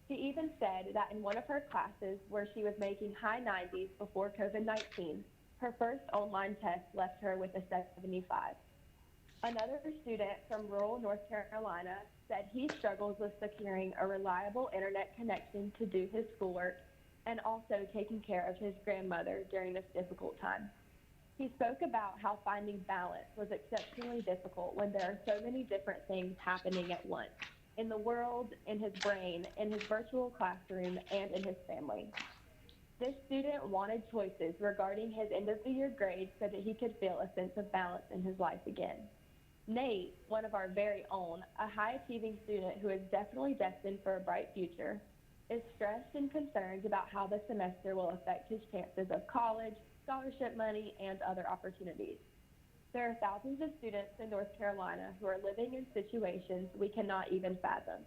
She even said that in one of her classes where she was making high 90s before COVID-19, her first online test left her with a 75. Another student from rural North Carolina said he struggles with securing a reliable internet connection to do his schoolwork and also taking care of his grandmother during this difficult time. He spoke about how finding balance was exceptionally difficult when there are so many different things happening at once, in the world, in his brain, in his virtual classroom, and in his family. This student wanted choices regarding his end-of-the-year grades so that he could feel a sense of balance in his life again. Nate, one of our very own, a high-achieving student who is definitely destined for a bright future, is stressed and concerned about how the semester will affect his chances of college, scholarship money, and other opportunities. There are thousands of students in North Carolina who are living in situations we cannot even fathom,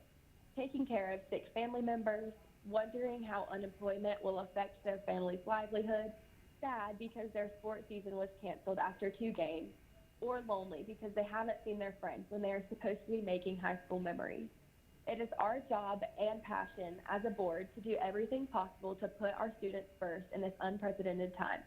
taking care of sick family members, wondering how unemployment will affect their family's livelihood, sad because their sports season was canceled after 2 games, or lonely because they haven't seen their friends when they are supposed to be making high school memories. It is our job and passion as a board to do everything possible to put our students first in this unprecedented time.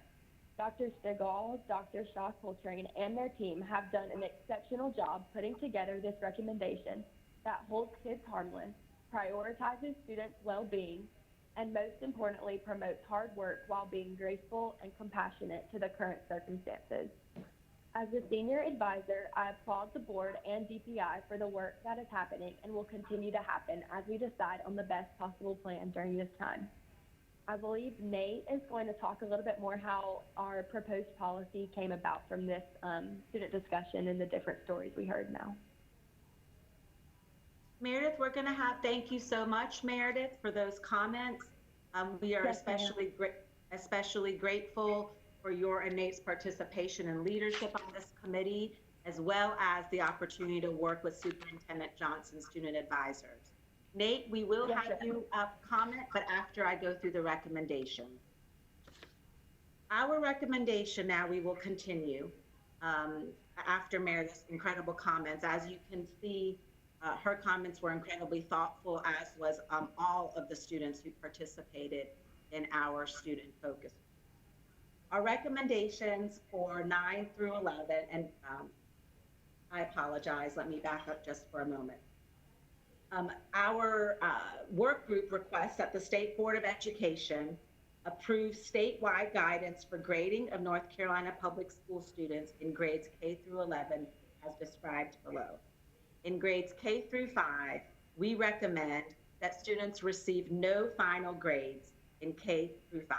Dr. Stegall, Dr. Shaw Coltrane, and their team have done an exceptional job putting together this recommendation that holds kids harmless, prioritizes students' well-being, and most importantly, promotes hard work while being graceful and compassionate to the current circumstances. As a senior advisor, I applaud the board and DPI for the work that is happening and will continue to happen as we decide on the best possible plan during this time. I believe Nate is going to talk a little bit more how our proposed policy came about from this student discussion and the different stories we heard now. Meredith, we're going to have, thank you so much, Meredith, for those comments. We are especially grateful for your and Nate's participation and leadership on this committee, as well as the opportunity to work with Superintendent Johnson, student advisors. Nate, we will have you comment, but after I go through the recommendation. Our recommendation now, we will continue after Meredith's incredible comments. As you can see, her comments were incredibly thoughtful, as was all of the students who participated in our student focus. Our recommendations for 9 through 11, and I apologize, let me back up just for a moment. Our work group requests that the State Board of Education approve statewide guidance for grading of North Carolina public school students in grades K through 11 as described below. In grades K through 5, we recommend that students receive no final grades in K through 5.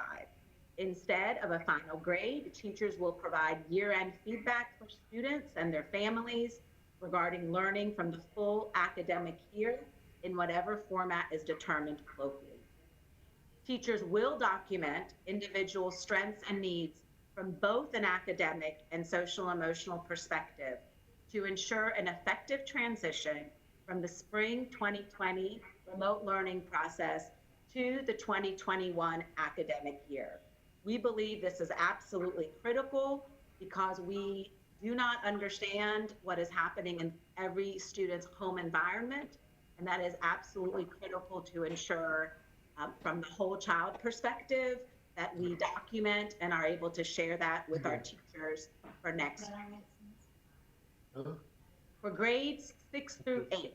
Instead of a final grade, teachers will provide year-end feedback for students and their families regarding learning from the full academic year in whatever format is determined locally. Teachers will document individual strengths and needs from both an academic and social emotional perspective to ensure an effective transition from the spring 2020 remote learning process to the 2021 academic year. We believe this is absolutely critical because we do not understand what is happening in every student's home environment. And that is absolutely critical to ensure, from the whole child perspective, that we document and are able to share that with our teachers for next year. For grades 6 through 8,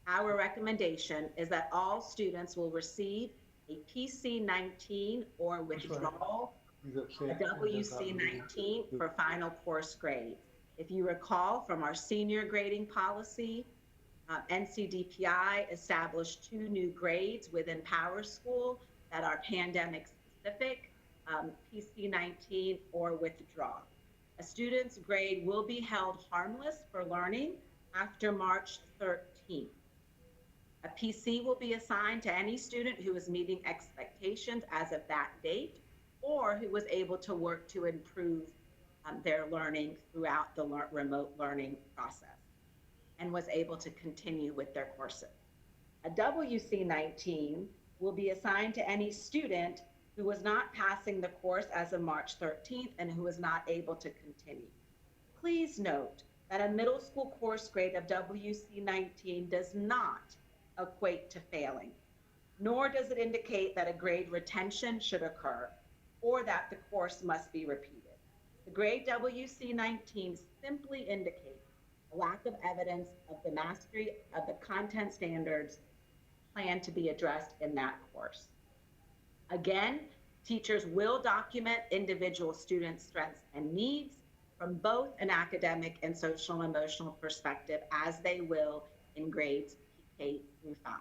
our recommendation is that all students will receive a PC-19 or withdrawal, a WC-19 for final course grades. If you recall from our senior grading policy, NCDPI established 2 new grades within PowerSchool that are pandemic specific, PC-19 or withdrawal. A student's grade will be held harmless for learning after March 13th. A PC will be assigned to any student who is meeting expectations as of that date, or who was able to work to improve their learning throughout the remote learning process and was able to continue with their courses. A WC-19 will be assigned to any student who was not passing the course as of March 13th and who was not able to continue. Please note that a middle school course grade of WC-19 does not equate to failing, nor does it indicate that a grade retention should occur or that the course must be repeated. The grade WC-19 simply indicates a lack of evidence of the mastery of the content standards planned to be addressed in that course. Again, teachers will document individual students' strengths and needs from both an academic and social and emotional perspective, as they will in grades K through 5,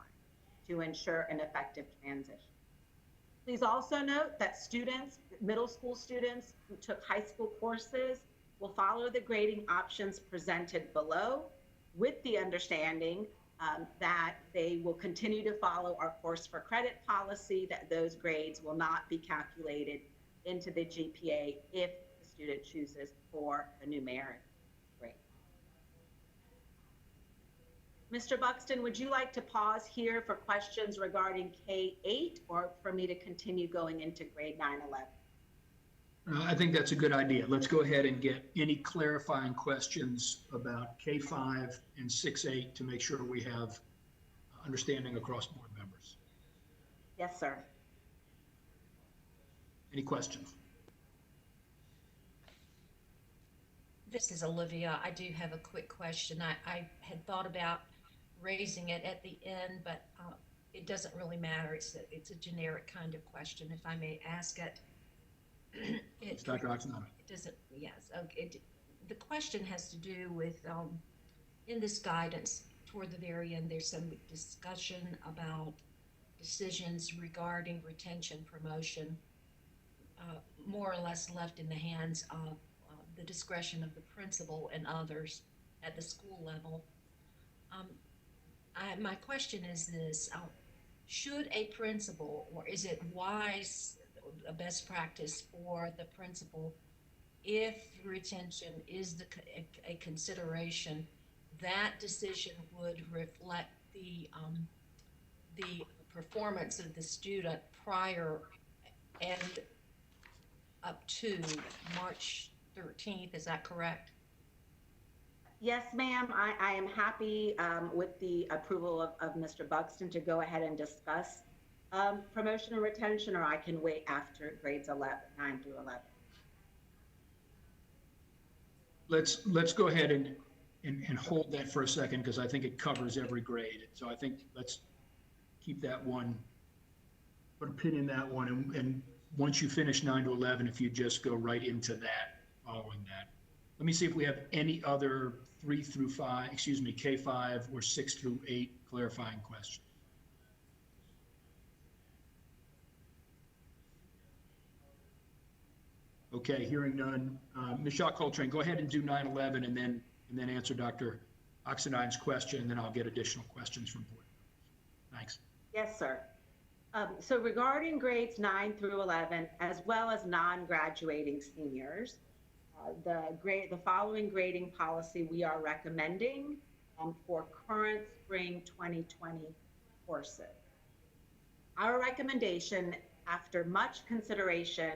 to ensure an effective transition. Please also note that students, middle school students who took high school courses will follow the grading options presented below, with the understanding that they will continue to follow our course for credit policy, that those grades will not be calculated into the GPA if the student chooses for a numeric grade. Mr. Buxton, would you like to pause here for questions regarding K-8 or for me to continue going into grade 9-11? I think that's a good idea. Let's go ahead and get any clarifying questions about K-5 and 6-8 to make sure we have understanding across board members. Yes, sir. Any questions? This is Olivia. I do have a quick question. I had thought about raising it at the end, but it doesn't really matter. It's a generic kind of question, if I may ask it. It's Dr. Oxendine. It doesn't, yes. Okay. The question has to do with, in this guidance, toward the very end, there's some discussion about decisions regarding retention, promotion, more or less left in the hands of the discretion of the principal and others at the school level. My question is this, should a principal, or is it wise, a best practice for the principal, if retention is a consideration, that decision would reflect the performance of the student prior and up to March 13th, is that correct? Yes, ma'am. I am happy with the approval of Mr. Buxton to go ahead and discuss promotion and retention, or I can wait after grades 9 through 11. Let's go ahead and hold that for a second, because I think it covers every grade. So I think let's keep that one, put a pin in that one, and once you finish 9 to 11, if you just go right into that, following that. Let me see if we have any other K-5 or 6 through 8 clarifying questions. Okay, hearing none. Ms. Shaw-Coltrane, go ahead and do 9-11 and then answer Dr. Oxendine's question, and then I'll get additional questions from board members. Thanks. Yes, sir. So regarding grades 9 through 11, as well as non-graduating seniors, the following grading policy we are recommending for current spring 2020 courses. Our recommendation, after much consideration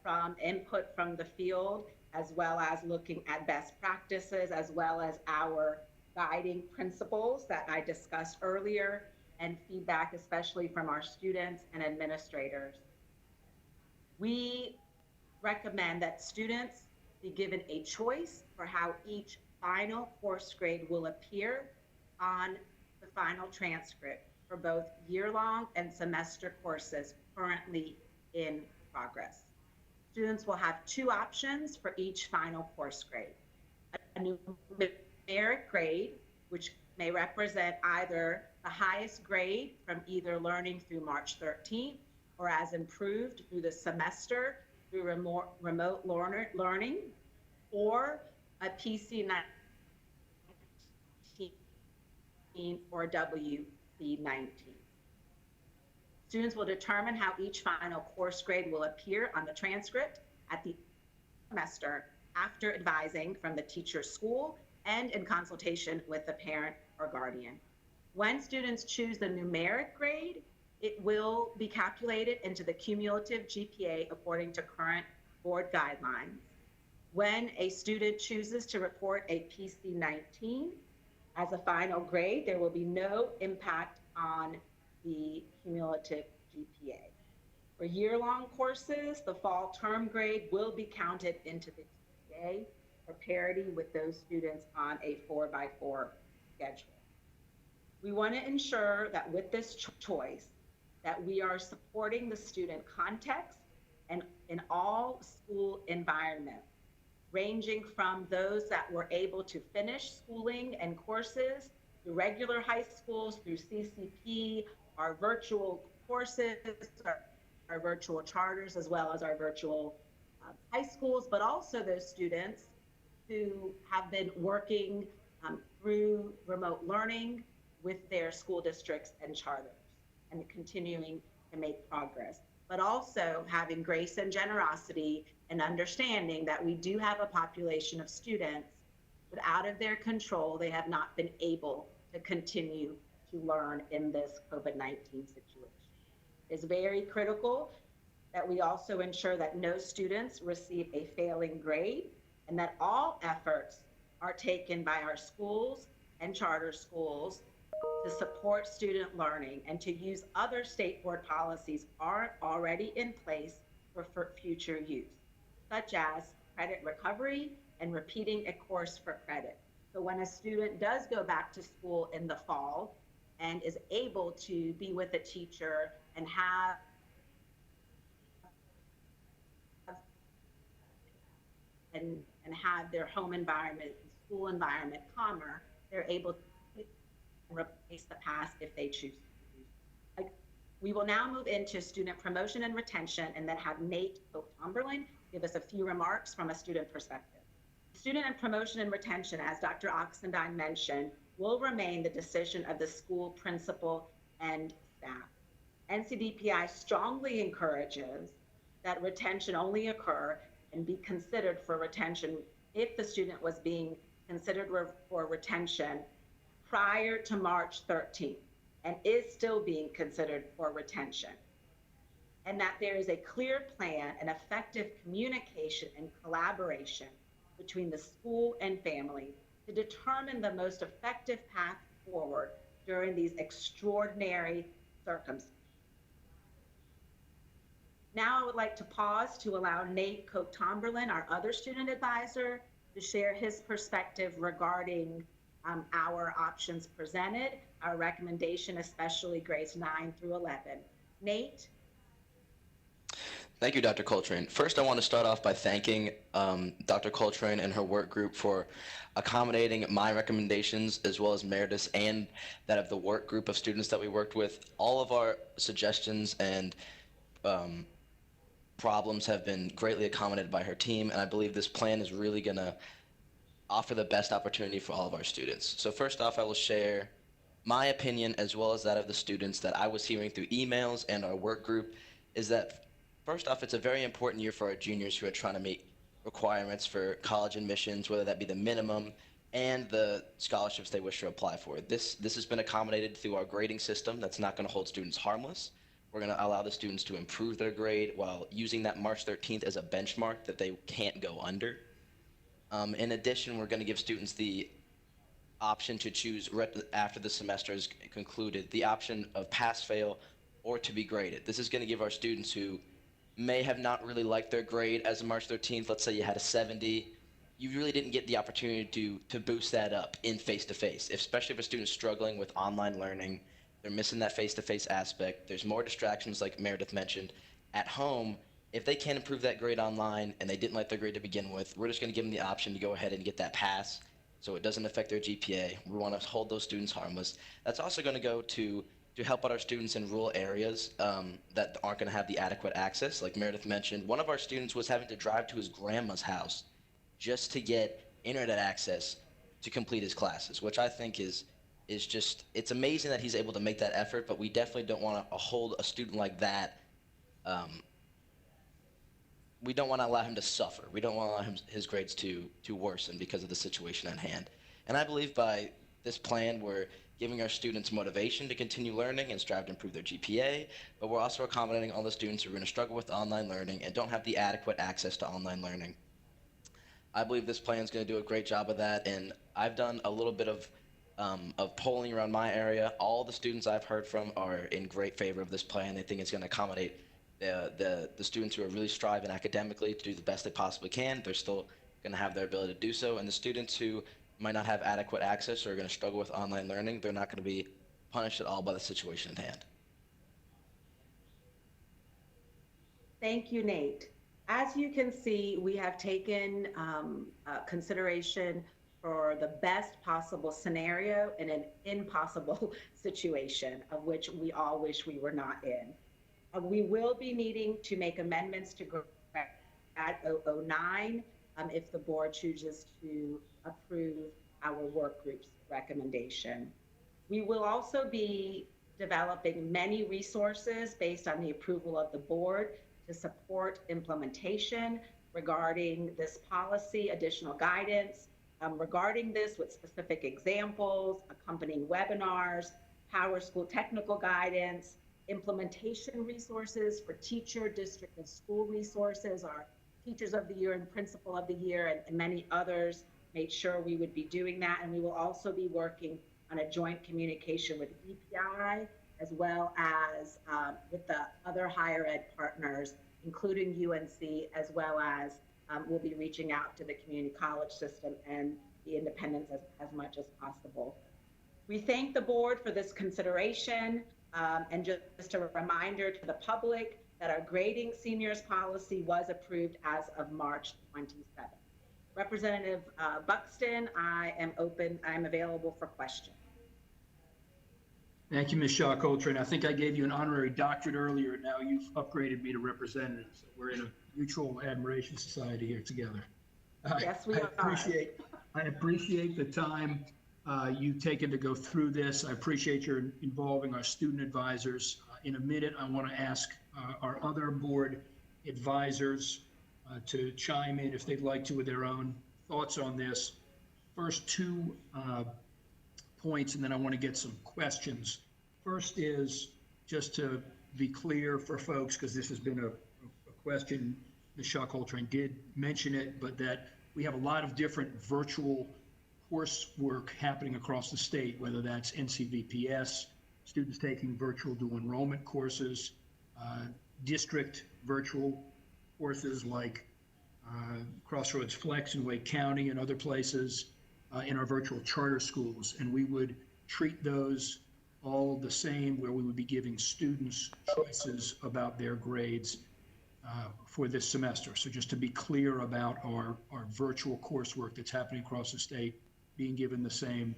from input from the field, as well as looking at best practices, as well as our guiding principles that I discussed earlier, and feedback, especially from our students and administrators. We recommend that students be given a choice for how each final course grade will appear on the final transcript for both year-long and semester courses currently in progress. Students will have two options for each final course grade. A numeric grade, which may represent either the highest grade from either learning through March 13th or as improved through the semester through remote learning, or a PC 19 or WC 19. Students will determine how each final course grade will appear on the transcript at the semester after advising from the teacher's school and in consultation with the parent or guardian. When students choose the numeric grade, it will be calculated into the cumulative GPA according to current board guidelines. When a student chooses to report a PC 19 as a final grade, there will be no impact on the cumulative GPA. For year-long courses, the fall term grade will be counted into the GPA for parity with those students on a 4x4 schedule. We want to ensure that with this choice, that we are supporting the student context and in all school environments, ranging from those that were able to finish schooling and courses through regular high schools, through CCP, our virtual courses, our virtual charters, as well as our virtual high schools, but also those students who have been working through remote learning with their school districts and charters and continuing to make progress, but also having grace and generosity and understanding that we do have a population of students that out of their control, they have not been able to continue to learn in this COVID-19 situation. It's very critical that we also ensure that no students receive a failing grade and that all efforts are taken by our schools and charter schools to support student learning and to use other state board policies are already in place for future use, such as credit recovery and repeating a course for credit. So when a student does go back to school in the fall and is able to be with a teacher and have their home environment, school environment calmer, they're able to replace the past if they choose to. We will now move into student promotion and retention and then have Nate Oaktomberlin give us a few remarks from a student perspective. Student and promotion and retention, as Dr. Oxendine mentioned, will remain the decision of the school principal and staff. NCDPI strongly encourages that retention only occur and be considered for retention if the student was being considered for retention prior to March 13th and is still being considered for retention. And that there is a clear plan and effective communication and collaboration between the school and family to determine the most effective path forward during these extraordinary circumstances. Now I would like to pause to allow Nate Koch-Tomberlin, our other student advisor, to share his perspective regarding our options presented, our recommendation, especially grades 9 through 11. Nate? Thank you, Dr. Coltrane. First, I want to start off by thanking Dr. Coltrane and her work group for accommodating my recommendations as well as Meredith's and that of the work group of students that we worked with. All of our suggestions and problems have been greatly accommodated by her team, and I believe this plan is really going to offer the best opportunity for all of our students. So first off, I will share my opinion as well as that of the students that I was hearing through emails and our work group is that first off, it's a very important year for our juniors who are trying to meet requirements for college admissions, whether that be the minimum and the scholarships they wish to apply for. This has been accommodated through our grading system that's not going to hold students harmless. We're going to allow the students to improve their grade while using that March 13th as a benchmark that they can't go under. In addition, we're going to give students the option to choose after the semester is concluded, the option of pass, fail, or to be graded. This is going to give our students who may have not really liked their grade as of March 13th, let's say you had a 70, you really didn't get the opportunity to boost that up in face-to-face, especially if a student's struggling with online learning. They're missing that face-to-face aspect. There's more distractions, like Meredith mentioned. At home, if they can't improve that grade online and they didn't like their grade to begin with, we're just going to give them the option to go ahead and get that pass so it doesn't affect their GPA. We want to hold those students harmless. That's also going to go to help out our students in rural areas that aren't going to have the adequate access. Like Meredith mentioned, one of our students was having to drive to his grandma's house just to get internet access to complete his classes, which I think is just, it's amazing that he's able to make that effort, but we definitely don't want to hold a student like that. We don't want to allow him to suffer. We don't want to allow his grades to worsen because of the situation at hand. And I believe by this plan, we're giving our students motivation to continue learning and strive to improve their GPA, but we're also accommodating all the students who are going to struggle with online learning and don't have the adequate access to online learning. I believe this plan is going to do a great job of that, and I've done a little bit of polling around my area. All the students I've heard from are in great favor of this plan. They think it's going to accommodate the students who are really striving academically to do the best they possibly can. They're still going to have their ability to do so, and the students who might not have adequate access or are going to struggle with online learning, they're not going to be punished at all by the situation at hand. Thank you, Nate. As you can see, we have taken consideration for the best possible scenario in an impossible situation of which we all wish we were not in. We will be needing to make amendments to at 009 if the board chooses to approve our work group's recommendation. We will also be developing many resources based on the approval of the board to support implementation regarding this policy, additional guidance regarding this with specific examples, accompanying webinars, Power School technical guidance, implementation resources for teacher, district, and school resources, our Teachers of the Year and Principal of the Year, and many others made sure we would be doing that. And we will also be working on a joint communication with EPI as well as with the other higher ed partners, including UNC, as well as we'll be reaching out to the community college system and the independents as much as possible. We thank the board for this consideration. And just a reminder to the public that our grading seniors policy was approved as of March 27th. Representative Buxton, I'm available for questions. Thank you, Ms. Shaw-Coltrane. I think I gave you an honorary doctorate earlier. Now you've upgraded me to representative. So we're in a mutual admiration society here together. Yes, we are. I appreciate the time you've taken to go through this. I appreciate your involving our student advisors. In a minute, I want to ask our other board advisors to chime in if they'd like to with their own thoughts on this. First two points, and then I want to get some questions. First is just to be clear for folks, because this has been a question, Ms. Shaw-Coltrane did mention it, but that we have a lot of different virtual coursework happening across the state, whether that's NCVPS, students taking virtual dual enrollment courses, district virtual courses like Crossroads Flex in Wake County and other places, in our virtual charter schools. And we would treat those all the same, where we would be giving students choices about their grades for this semester. So just to be clear about our virtual coursework that's happening across the state, being given the same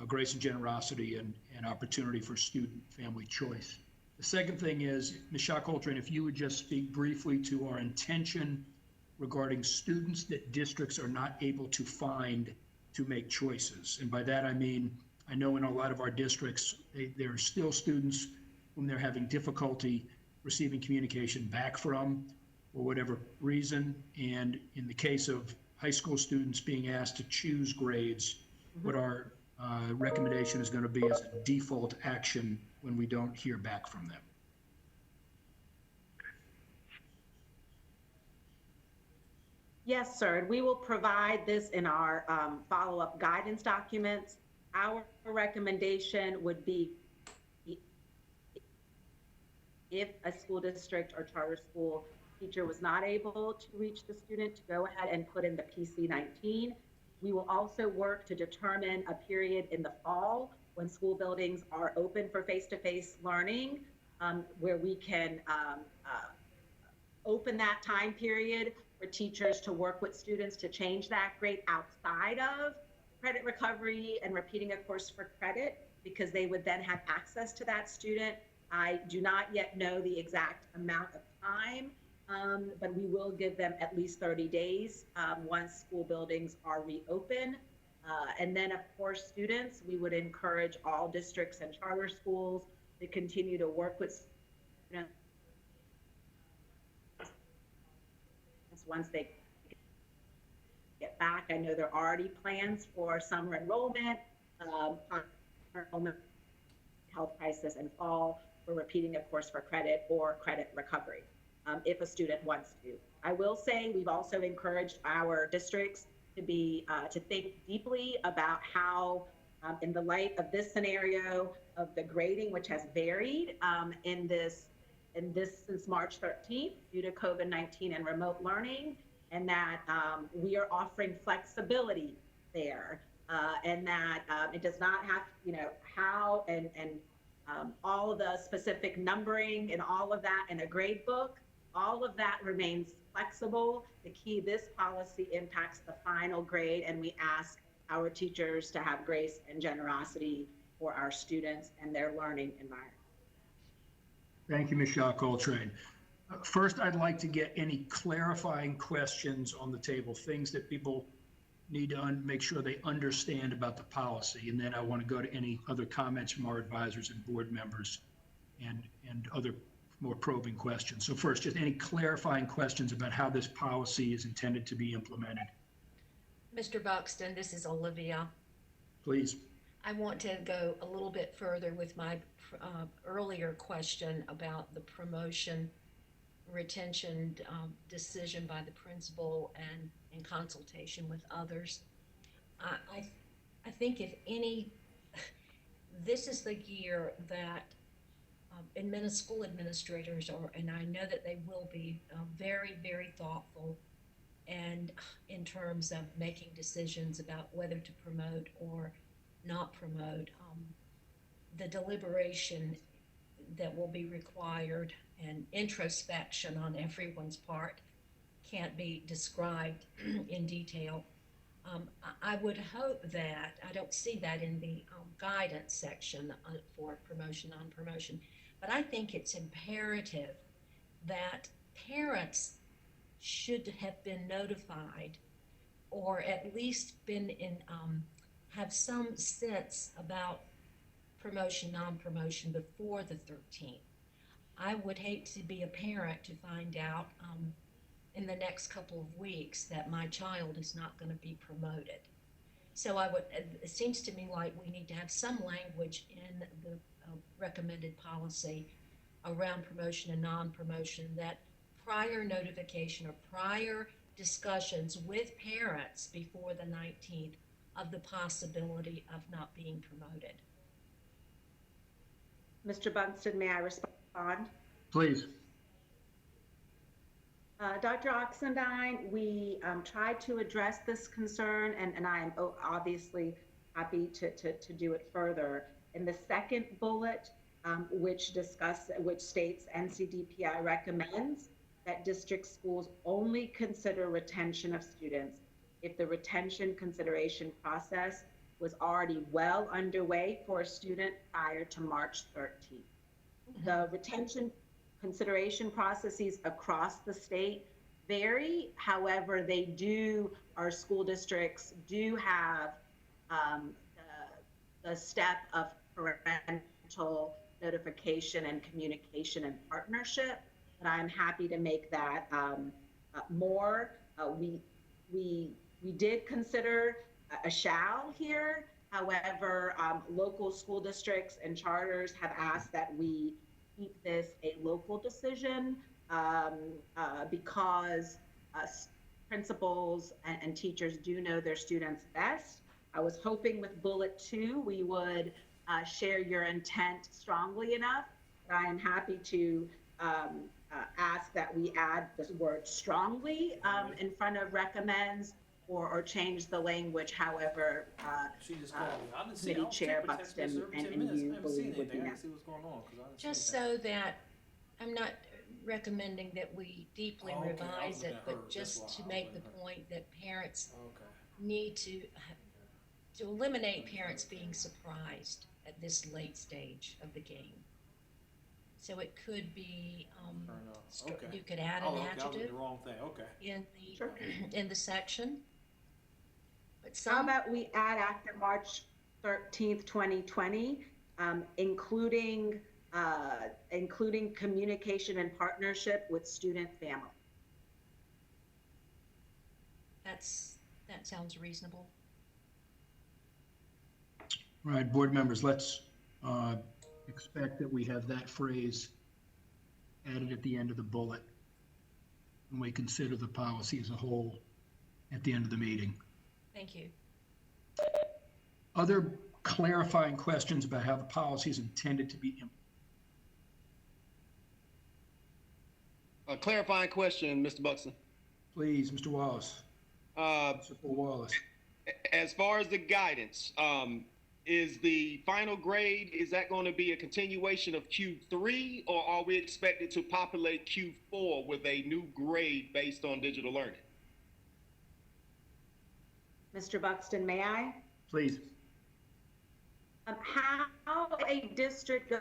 grace and generosity and opportunity for student family choice. The second thing is, Ms. Shaw-Coltrane, if you would just speak briefly to our intention regarding students that districts are not able to find to make choices. And by that I mean, I know in a lot of our districts, there are still students whom they're having difficulty receiving communication back from for whatever reason. And in the case of high school students being asked to choose grades, what our recommendation is going to be as a default action when we don't hear back from them. Yes, sir. We will provide this in our follow-up guidance documents. Our recommendation would be if a school district or charter school teacher was not able to reach the student, to go ahead and put in the PC-19. We will also work to determine a period in the fall when school buildings are open for face-to-face learning, where we can open that time period for teachers to work with students to change that grade outside of credit recovery and repeating a course for credit, because they would then have access to that student. I do not yet know the exact amount of time, but we will give them at least 30 days once school buildings are reopened. And then, of course, students, we would encourage all districts and charter schools to continue to work with students once they get back. I know there are already plans for summer enrollment, health crisis, and fall for repeating a course for credit or credit recovery, if a student wants to. I will say we've also encouraged our districts to be to think deeply about how, in the light of this scenario of the grading, which has varied in this since March 13th due to COVID-19 and remote learning, and that we are offering flexibility there, and that it does not have, how and all of the specific numbering and all of that in a grade book, all of that remains flexible. The key, this policy impacts the final grade, and we ask our teachers to have grace and generosity for our students and their learning environment. Thank you, Ms. Shaw-Coltrane. First, I'd like to get any clarifying questions on the table, things that people need to make sure they understand about the policy. And then I want to go to any other comments from our advisors and board members and other more probing questions. So first, just any clarifying questions about how this policy is intended to be implemented. Mr. Buxton, this is Olivia. Please. I want to go a little bit further with my earlier question about the promotion retention decision by the principal and in consultation with others. I think if any, this is the year that school administrators are, and I know that they will be very, very thoughtful and in terms of making decisions about whether to promote or not promote. The deliberation that will be required and introspection on everyone's part can't be described in detail. I would hope that, I don't see that in the guidance section for promotion, non-promotion, but I think it's imperative that parents should have been notified or at least been in, have some sense about promotion, non-promotion before the 13th. I would hate to be a parent to find out in the next couple of weeks that my child is not going to be promoted. So it seems to me like we need to have some language in the recommended policy around promotion and non-promotion, that prior notification or prior discussions with parents before the 19th of the possibility of not being promoted. Mr. Buxton, may I respond? Please. Dr. Oxendine, we tried to address this concern, and I am obviously happy to do it further. In the second bullet, which states NCDPI recommends that district schools only consider retention of students if the retention consideration process was already well underway for a student prior to March 13th. The retention consideration processes across the state vary. However, our school districts do have the step of parental notification and communication and partnership, but I'm happy to make that more. We did consider a shall here. However, local school districts and charters have asked that we keep this a local decision because principals and teachers do know their students best. I was hoping with bullet 2, we would share your intent strongly enough. But I am happy to ask that we add the word strongly in front of recommends or change the language, however, Committee Chair Buxton and you believe would be necessary. Just so that, I'm not recommending that we deeply revise it, but just to make the point that parents need to eliminate parents being surprised at this late stage of the game. So it could be, you could add an adjective in the section. But How about we add after March 13th, 2020, including communication and partnership with student family. That sounds reasonable. All right, board members, let's expect that we have that phrase added at the end of the bullet when we consider the policy as a whole at the end of the meeting. Thank you. Other clarifying questions about how the policy is intended to be implemented? A clarifying question, Mr. Buxton. Please, Mr. Wallace. Mr. Wallace. As far as the guidance, is the final grade, is that going to be a continuation of Q3, or are we expected to populate Q4 with a new grade based on digital learning? Mr. Buxton, may I? Please. How a district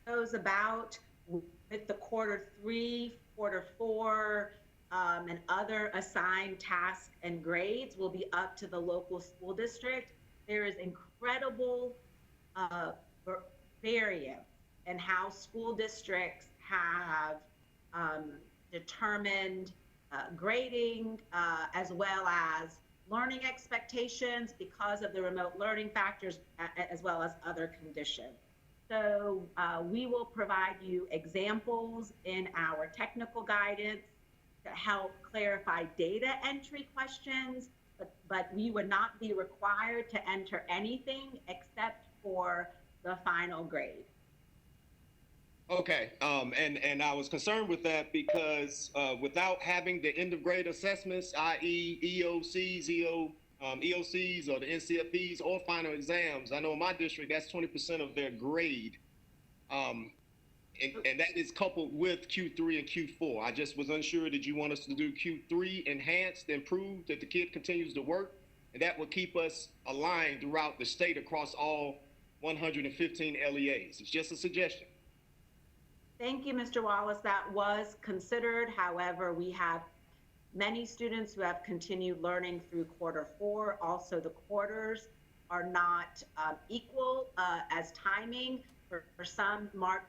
goes about with the Q3, Q4, and other assigned tasks and grades will be up to the local school district. There is incredible variance in how school districts have determined grading as well as learning expectations because of the remote learning factors as well as other conditions. So we will provide you examples in our technical guidance to help clarify data entry questions, but we would not be required to enter anything except for the final grade. Okay, and I was concerned with that because without having the end of grade assessments, i.e. EOCs or the NCFEs or final exams, I know in my district that's 20% of their grade. And that is coupled with Q3 and Q4. I just was unsure, did you want us to do Q3 enhanced and prove that the kid continues to work? And that will keep us aligned throughout the state across all 115 LEAs. It's just a suggestion. Thank you, Mr. Wallace. That was considered. However, we have many students who have continued learning through Q4. Also, the quarters are not equal as timing. For some, March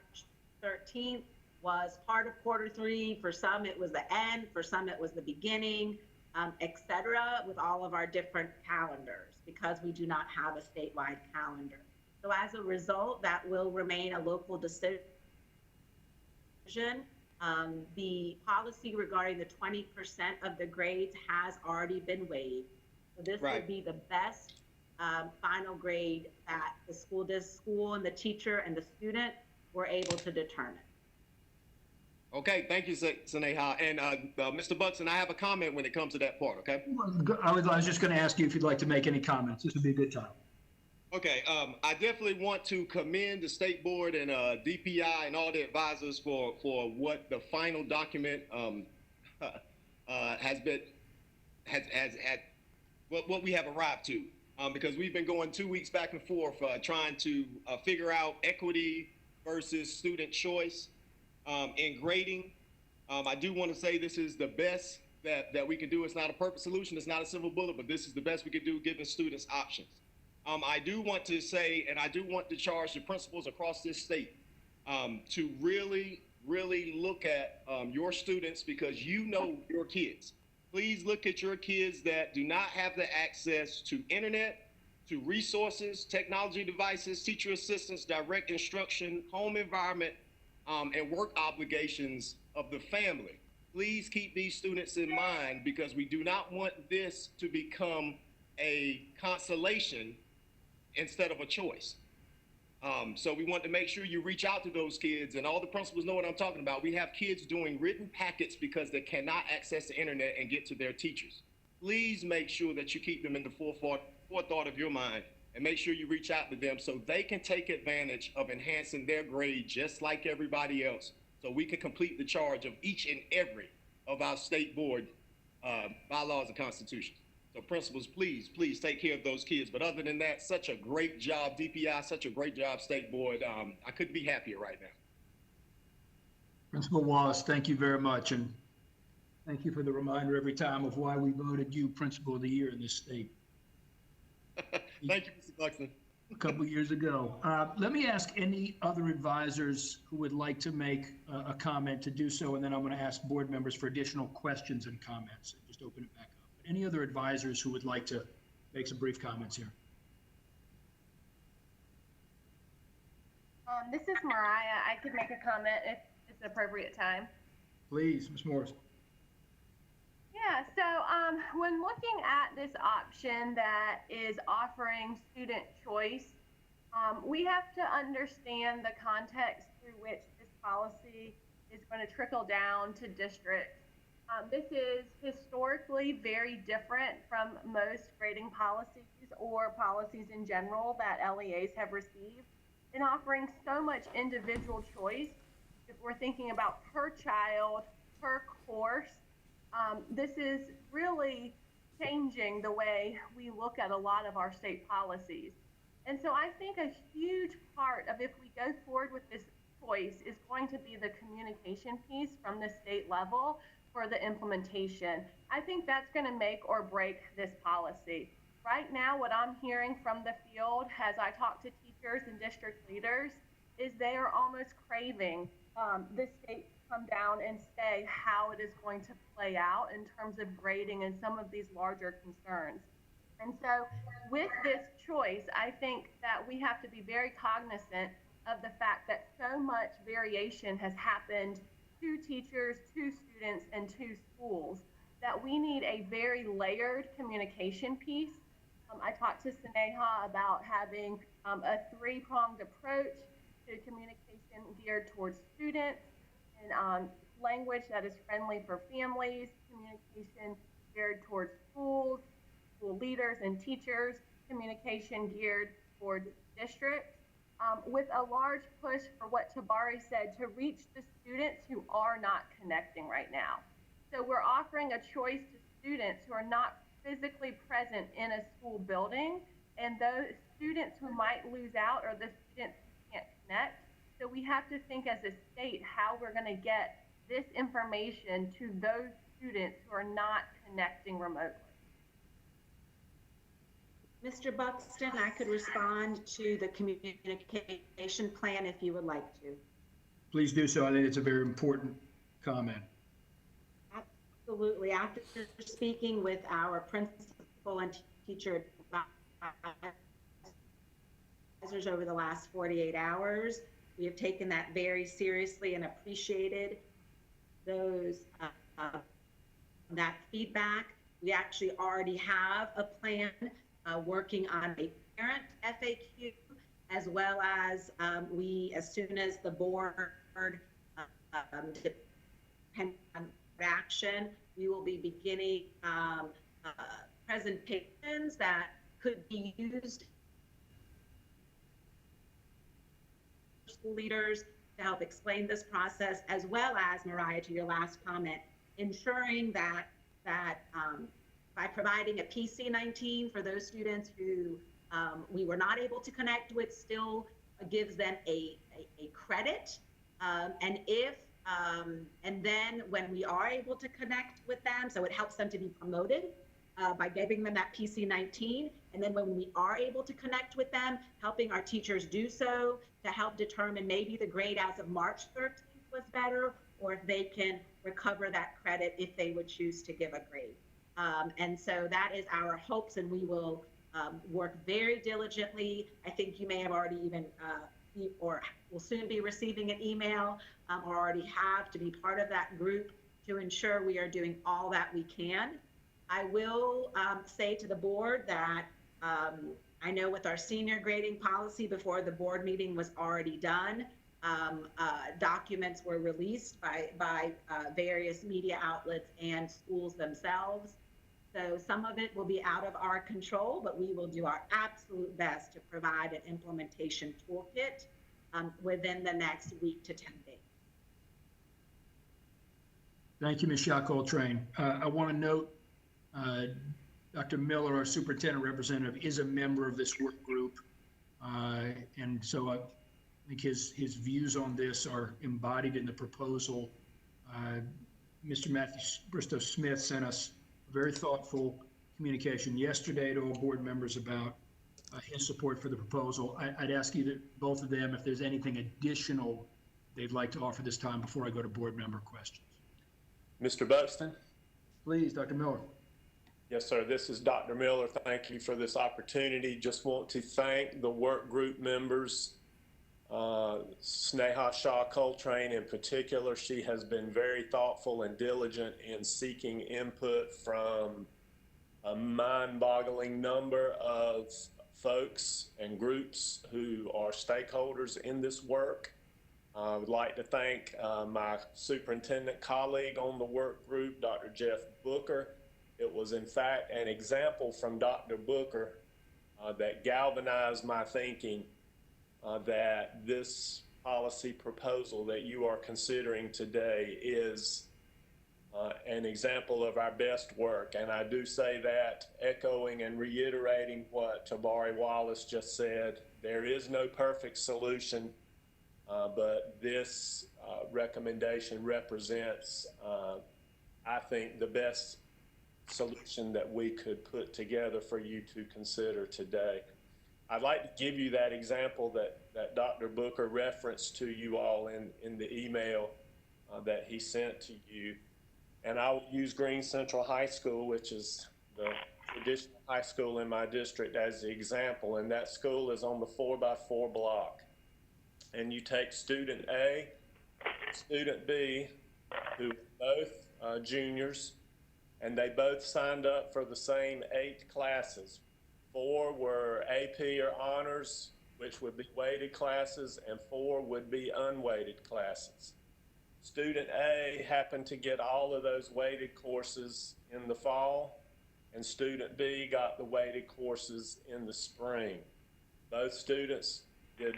13th was part of Q3. For some, it was the end. For some, it was the beginning, et cetera, with all of our different calendars because we do not have a statewide calendar. So as a result, that will remain a local decision. The policy regarding the 20% of the grades has already been waived. So this would be the best final grade that the school and the teacher and the student were able to determine. Okay, thank you, Saneha. And Mr. Buxton, I have a comment when it comes to that part, okay? I was just going to ask you if you'd like to make any comments. This would be a good time. Okay, I definitely want to commend the state board and DPI and all the advisors for what the final document what we have arrived to. Because we've been going 2 weeks back and forth trying to figure out equity versus student choice in grading. I do want to say this is the best that we can do. It's not a perfect solution. It's not a silver bullet, but this is the best we can do giving students options. I do want to say, and I do want to charge the principals across this state to really, really look at your students because you know your kids. Please look at your kids that do not have the access to internet, to resources, technology devices, teacher assistance, direct instruction, home environment, and work obligations of the family. please keep these students in mind, because we do not want this to become a consolation instead of a choice. So we want to make sure you reach out to those kids, and all the principals know what I'm talking about. We have kids doing written packets because they cannot access the internet and get to their teachers. Please make sure that you keep them in the forethought of your mind, and make sure you reach out to them so they can take advantage of enhancing their grade just like everybody else, so we can complete the charge of each and every of our state board bylaws and constitutions. So principals, please take care of those kids. But other than that, such a great job, DPI, such a great job, State Board. I couldn't be happier right now. Principal Wallace, thank you very much. And thank you for the reminder every time of why we voted you Principal of the Year in this state. Thank you, Mr. Buxton. A couple years ago. Let me ask any other advisors who would like to make a comment to do so, and then I'm going to ask board members for additional questions and comments. Just open it back up. Any other advisors who would like to make some brief comments here? This is Mariah. I could make a comment if it's an appropriate time. Please, Ms. Morris. Yeah, so when looking at this option that is offering student choice, we have to understand the context through which this policy is going to trickle down to districts. This is historically very different from most grading policies or policies in general that LEAs have received, in offering so much individual choice. If we're thinking about per child, per course, this is really changing the way we look at a lot of our state policies. And so I think a huge part of if we go forward with this choice is going to be the communication piece from the state level for the implementation. I think that's going to make or break this policy. Right now, what I'm hearing from the field as I talk to teachers and district leaders is they are almost craving the state to come down and say how it is going to play out in terms of grading and some of these larger concerns. And so with this choice, I think that we have to be very cognizant of the fact that so much variation has happened to teachers, to students, and to schools, that we need a very layered communication piece. I talked to Sneha about having a three-pronged approach to communication geared towards students, and language that is friendly for families, communication geared towards schools, school leaders and teachers, communication geared towards districts, with a large push for what Tabari said, to reach the students who are not connecting right now. So we're offering a choice to students who are not physically present in a school building, and those students who might lose out are the students who can't connect. So we have to think as a state how we're going to get this information to those students who are not connecting remotely. Mr. Buxton, I could respond to the communication plan if you would like to. Please do so. I think it's a very important comment. Absolutely. After speaking with our principal and teacher advisors over the last 48 hours, we have taken that very seriously and appreciated those that feedback. We actually already have a plan working on a parent FAQ, as well as we, as soon as the board depends on action, we will be beginning presentations that could be used for school leaders to help explain this process, as well as, Mariah, to your last comment, ensuring that by providing a PC-19 for those students who we were not able to connect with, still gives them a credit. And then when we are able to connect with them, so it helps them to be promoted by giving them that PC-19. And then when we are able to connect with them, helping our teachers do so to help determine maybe the grade as of March 13th was better, or if they can recover that credit if they would choose to give a grade. And so that is our hopes, and we will work very diligently. I think you may have already even, or will soon be receiving an email, or already have, to be part of that group to ensure we are doing all that we can. I will say to the board that I know with our senior grading policy before the board meeting was already done, documents were released by various media outlets and schools themselves. So some of it will be out of our control, but we will do our absolute best to provide an implementation toolkit within the next week to 10 days. Thank you, Ms. Shaw-Coltrane. I want to note Dr. Miller, our superintendent representative, is a member of this work group. And so I think his views on this are embodied in the proposal. Mr. Matthew Bristow Smith sent us a very thoughtful communication yesterday to all board members about his support for the proposal. I'd ask both of them if there's anything additional they'd like to offer this time before I go to board member questions. Mr. Buxton? Please, Dr. Miller. Yes, sir. This is Dr. Miller. Thank you for this opportunity. Just want to thank the work group members, Sneha Shaw-Coltrane in particular. She has been very thoughtful and diligent in seeking input from a mind-boggling number of folks and groups who are stakeholders in this work. I would like to thank my superintendent colleague on the work group, Dr. Jeff Booker. It was in fact an example from Dr. Booker that galvanized my thinking that this policy proposal that you are considering today is an example of our best work. And I do say that echoing and reiterating what Tabari Wallace just said. There is no perfect solution, but this recommendation represents, I think, the best solution that we could put together for you to consider today. I'd like to give you that example that Dr. Booker referenced to you all in the email that he sent to you. And I'll use Green Central High School, which is the traditional high school in my district, as the example. And that school is on the 4x4 block. And you take student A, student B, who are both juniors, and they both signed up for the same 8 classes. 4 were AP or honors, which would be weighted classes, and 4 would be unweighted classes. Student A happened to get all of those weighted courses in the fall, and student B got the weighted courses in the spring. Both students did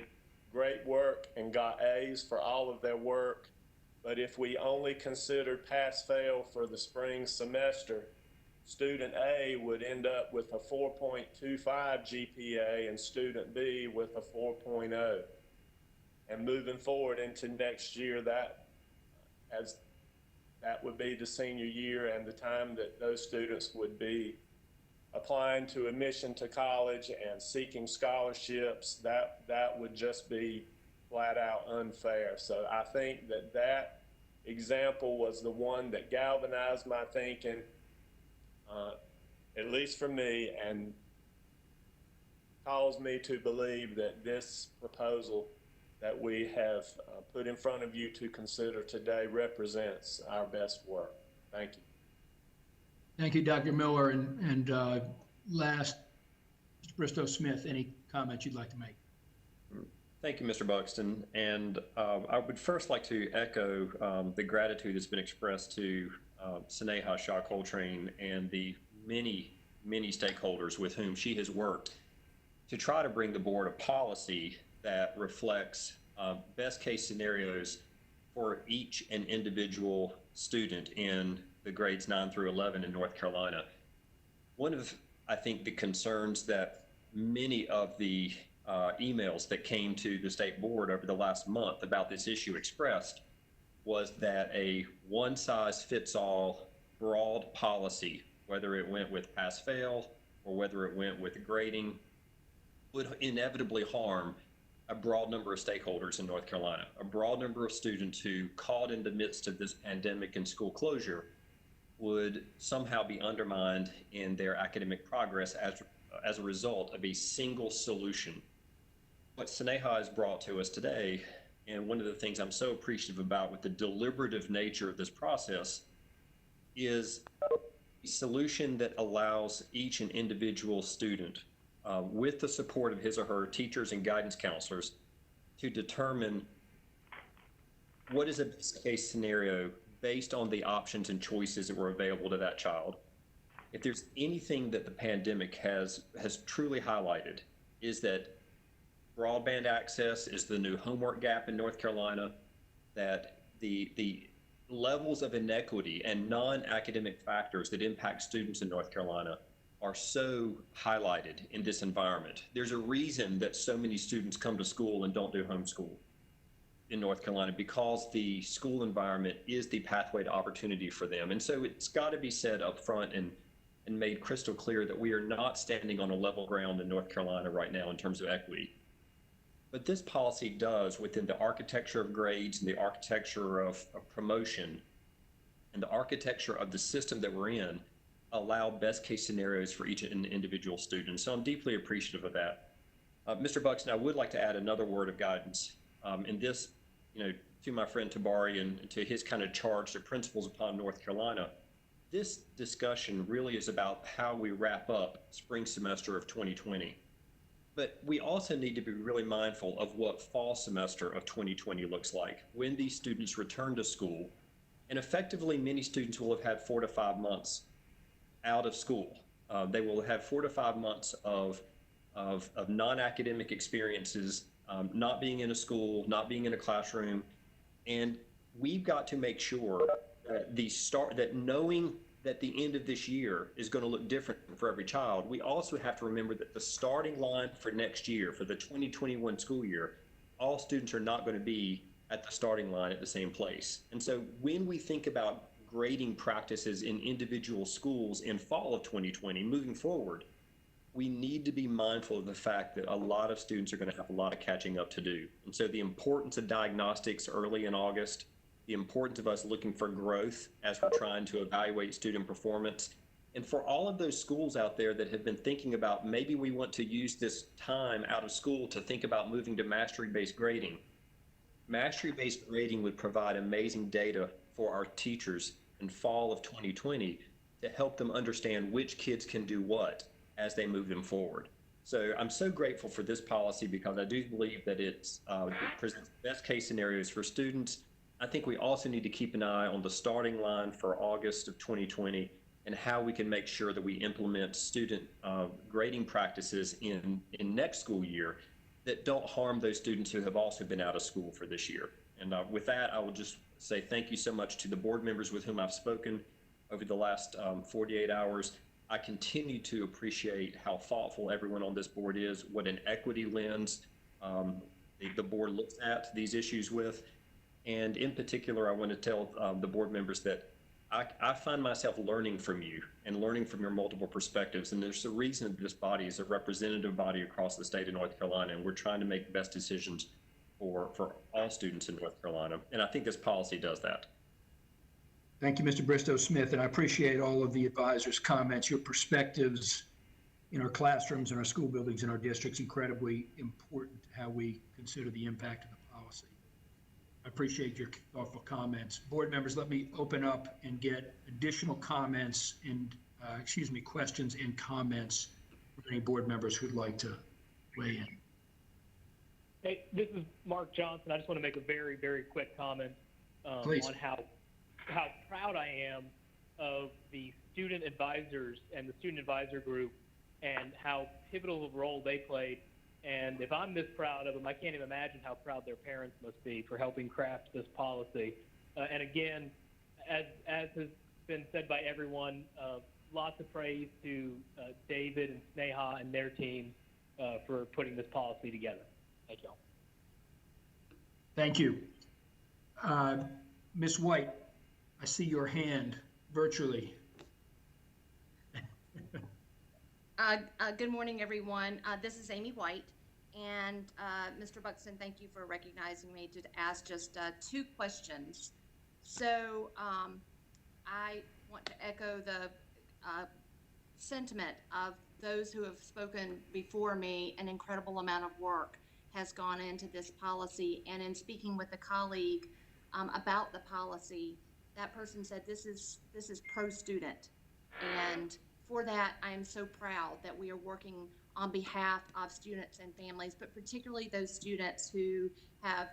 great work and got A's for all of their work. But if we only considered pass-fail for the spring semester, student A would end up with a 4.25 GPA and student B with a 4.0. And moving forward into next year, that would be the senior year and the time that those students would be applying to admission to college and seeking scholarships. That would just be flat out unfair. So I think that example was the one that galvanized my thinking, at least for me, and caused me to believe that this proposal that we have put in front of you to consider today represents our best work. Thank you. Thank you, Dr. Miller. And last, Mr. Bristow Smith, any comments you'd like to make? Thank you, Mr. Buxton. And I would first like to echo the gratitude that's been expressed to Sneha Shaw-Coltrane and the many stakeholders with whom she has worked to try to bring the board a policy that reflects best case scenarios for each and individual student in the grades 9 through 11 in North Carolina. One of, I think, the concerns that many of the emails that came to the state board over the last month about this issue expressed was that a one-size-fits-all broad policy, whether it went with pass-fail or whether it went with grading, would inevitably harm a broad number of stakeholders in North Carolina, a broad number of students who, caught in the midst of this pandemic and school closure, would somehow be undermined in their academic progress as a result of a single solution. What Sneha has brought to us today, and one of the things I'm so appreciative about with the deliberative nature of this process, is a solution that allows each and individual student, with the support of his or her teachers and guidance counselors, to determine what is a best case scenario based on the options and choices that were available to that child. If there's anything that the pandemic has truly highlighted, is that broadband access is the new homework gap in North Carolina, that the levels of inequity and non-academic factors that impact students in North Carolina are so highlighted in this environment. There's a reason that so many students come to school and don't do homeschool in North Carolina, because the school environment is the pathway to opportunity for them. And so it's got to be said up front and made crystal clear that we are not standing on a level ground in North Carolina right now in terms of equity. But this policy does, within the architecture of grades and the architecture of promotion and the architecture of the system that we're in, allow best case scenarios for each individual student. So I'm deeply appreciative of that. Mr. Buxton, I would like to add another word of guidance. In this, to my friend Tabari and to his kind of charge to principals upon North Carolina, this discussion really is about how we wrap up spring semester of 2020. But we also need to be really mindful of what fall semester of 2020 looks like when these students return to school. And effectively, many students will have had 4 to 5 months out of school. They will have 4 to 5 months of non-academic experiences, not being in a school, not being in a classroom. And we've got to make sure that knowing that the end of this year is going to look different for every child, we also have to remember that the starting line for next year, for the 2021 school year, all students are not going to be at the starting line at the same place. And so when we think about grading practices in individual schools in fall of 2020 moving forward, we need to be mindful of the fact that a lot of students are going to have a lot of catching up to do. And so the importance of diagnostics early in August, the importance of us looking for growth as we're trying to evaluate student performance, and for all of those schools out there that have been thinking about maybe we want to use this time out of school to think about moving to mastery-based grading. Mastery-based grading would provide amazing data for our teachers in fall of 2020 to help them understand which kids can do what as they move them forward. So I'm so grateful for this policy because I do believe that it presents best case scenarios for students. I think we also need to keep an eye on the starting line for August of 2020 and how we can make sure that we implement student grading practices in next school year that don't harm those students who have also been out of school for this year. And with that, I will just say thank you so much to the board members with whom I've spoken over the last 48 hours. I continue to appreciate how thoughtful everyone on this board is, what an equity lens the board looks at these issues with. And in particular, I want to tell the board members that I find myself learning from you and learning from your multiple perspectives. And there's a reason this body is a representative body across the state of North Carolina, and we're trying to make the best decisions for all students in North Carolina. And I think this policy does that. Thank you, Mr. Bristow-Smith, and I appreciate all of the advisors' comments. Your perspectives in our classrooms, in our school buildings, in our districts, incredibly important to how we consider the impact of the policy. I appreciate your thoughtful comments. Board members, let me open up and get additional comments and, questions and comments from any board members who'd like to weigh in. Hey, this is Mark Johnson. I just want to make a very, very quick comment on how proud I am of the student advisors and the student advisor group and how pivotal of a role they played. And if I'm this proud of them, I can't even imagine how proud their parents must be for helping craft this policy. And again, as has been said by everyone, lots of praise to David and Sneha and their team for putting this policy together. Thank you all. Thank you. Ms. White, I see your hand virtually. Good morning, everyone. This is Amy White. And Mr. Buxton, thank you for recognizing me to ask just 2 questions. So I want to echo the sentiment of those who have spoken before me. An incredible amount of work has gone into this policy. And in speaking with a colleague about the policy, that person said, this is pro-student. And for that, I am so proud that we are working on behalf of students and families, but particularly those students who have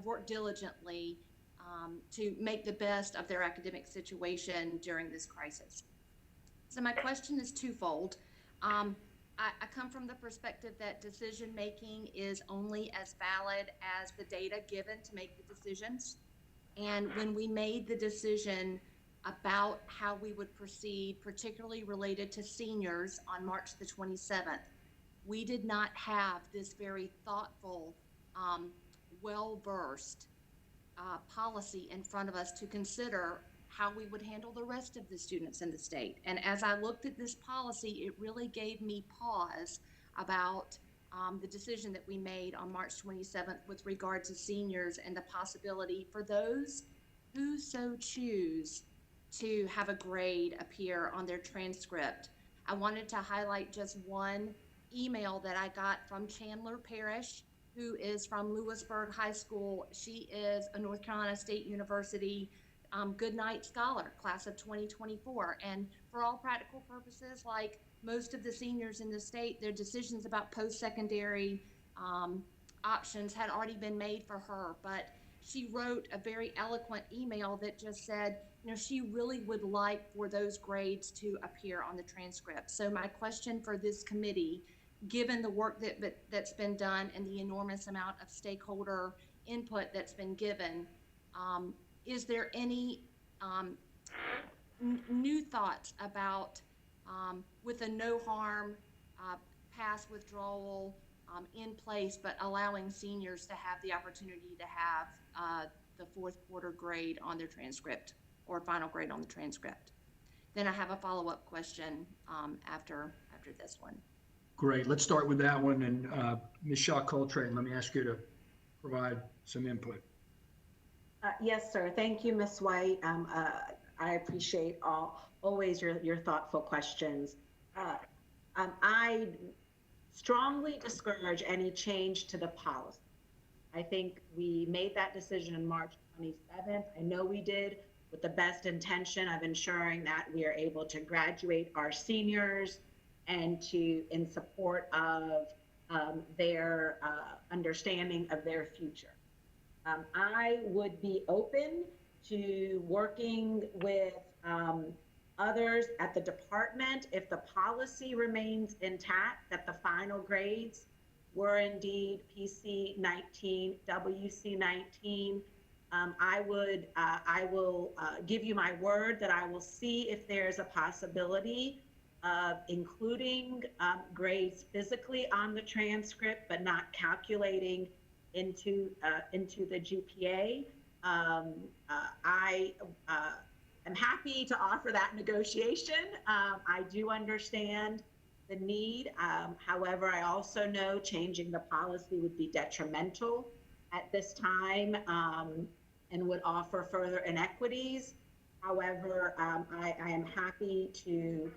worked diligently to make the best of their academic situation during this crisis. So my question is twofold. I come from the perspective that decision-making is only as valid as the data given to make the decisions. And when we made the decision about how we would proceed, particularly related to seniors on March the 27th, we did not have this very thoughtful, well-versed policy in front of us to consider how we would handle the rest of the students in the state. And as I looked at this policy, it really gave me pause about the decision that we made on March 27th with regard to seniors and the possibility for those who so choose to have a grade appear on their transcript. I wanted to highlight just one email that I got from Chandler Parrish, who is from Lewisburg High School. She is a North Carolina State University Goodnight Scholar, class of 2024. And for all practical purposes, like most of the seniors in the state, their decisions about post-secondary options had already been made for her. But she wrote a very eloquent email that just said, you know, she really would like for those grades to appear on the transcript. So my question for this committee, given the work that's been done and the enormous amount of stakeholder input that's been given, is there any new thoughts about, with a no harm pass withdrawal in place, but allowing seniors to have the opportunity to have the fourth quarter grade on their transcript or final grade on the transcript? Then I have a follow-up question after this one. Great. Let's start with that one. And Ms. Shaw-Coltrane, let me ask you to provide some input. Yes, sir. Thank you, Ms. White. I appreciate always your thoughtful questions. I strongly discourage any change to the policy. I think we made that decision on March 27th. I know we did with the best intention of ensuring that we are able to graduate our seniors and to in support of their understanding of their future. I would be open to working with others at the department if the policy remains intact, that the final grades were indeed PC 19, WC 19. I will give you my word that I will see if there's a possibility of including grades physically on the transcript, but not calculating into the GPA. I am happy to offer that negotiation. I do understand the need. However, I also know changing the policy would be detrimental at this time and would offer further inequities. However, I am happy to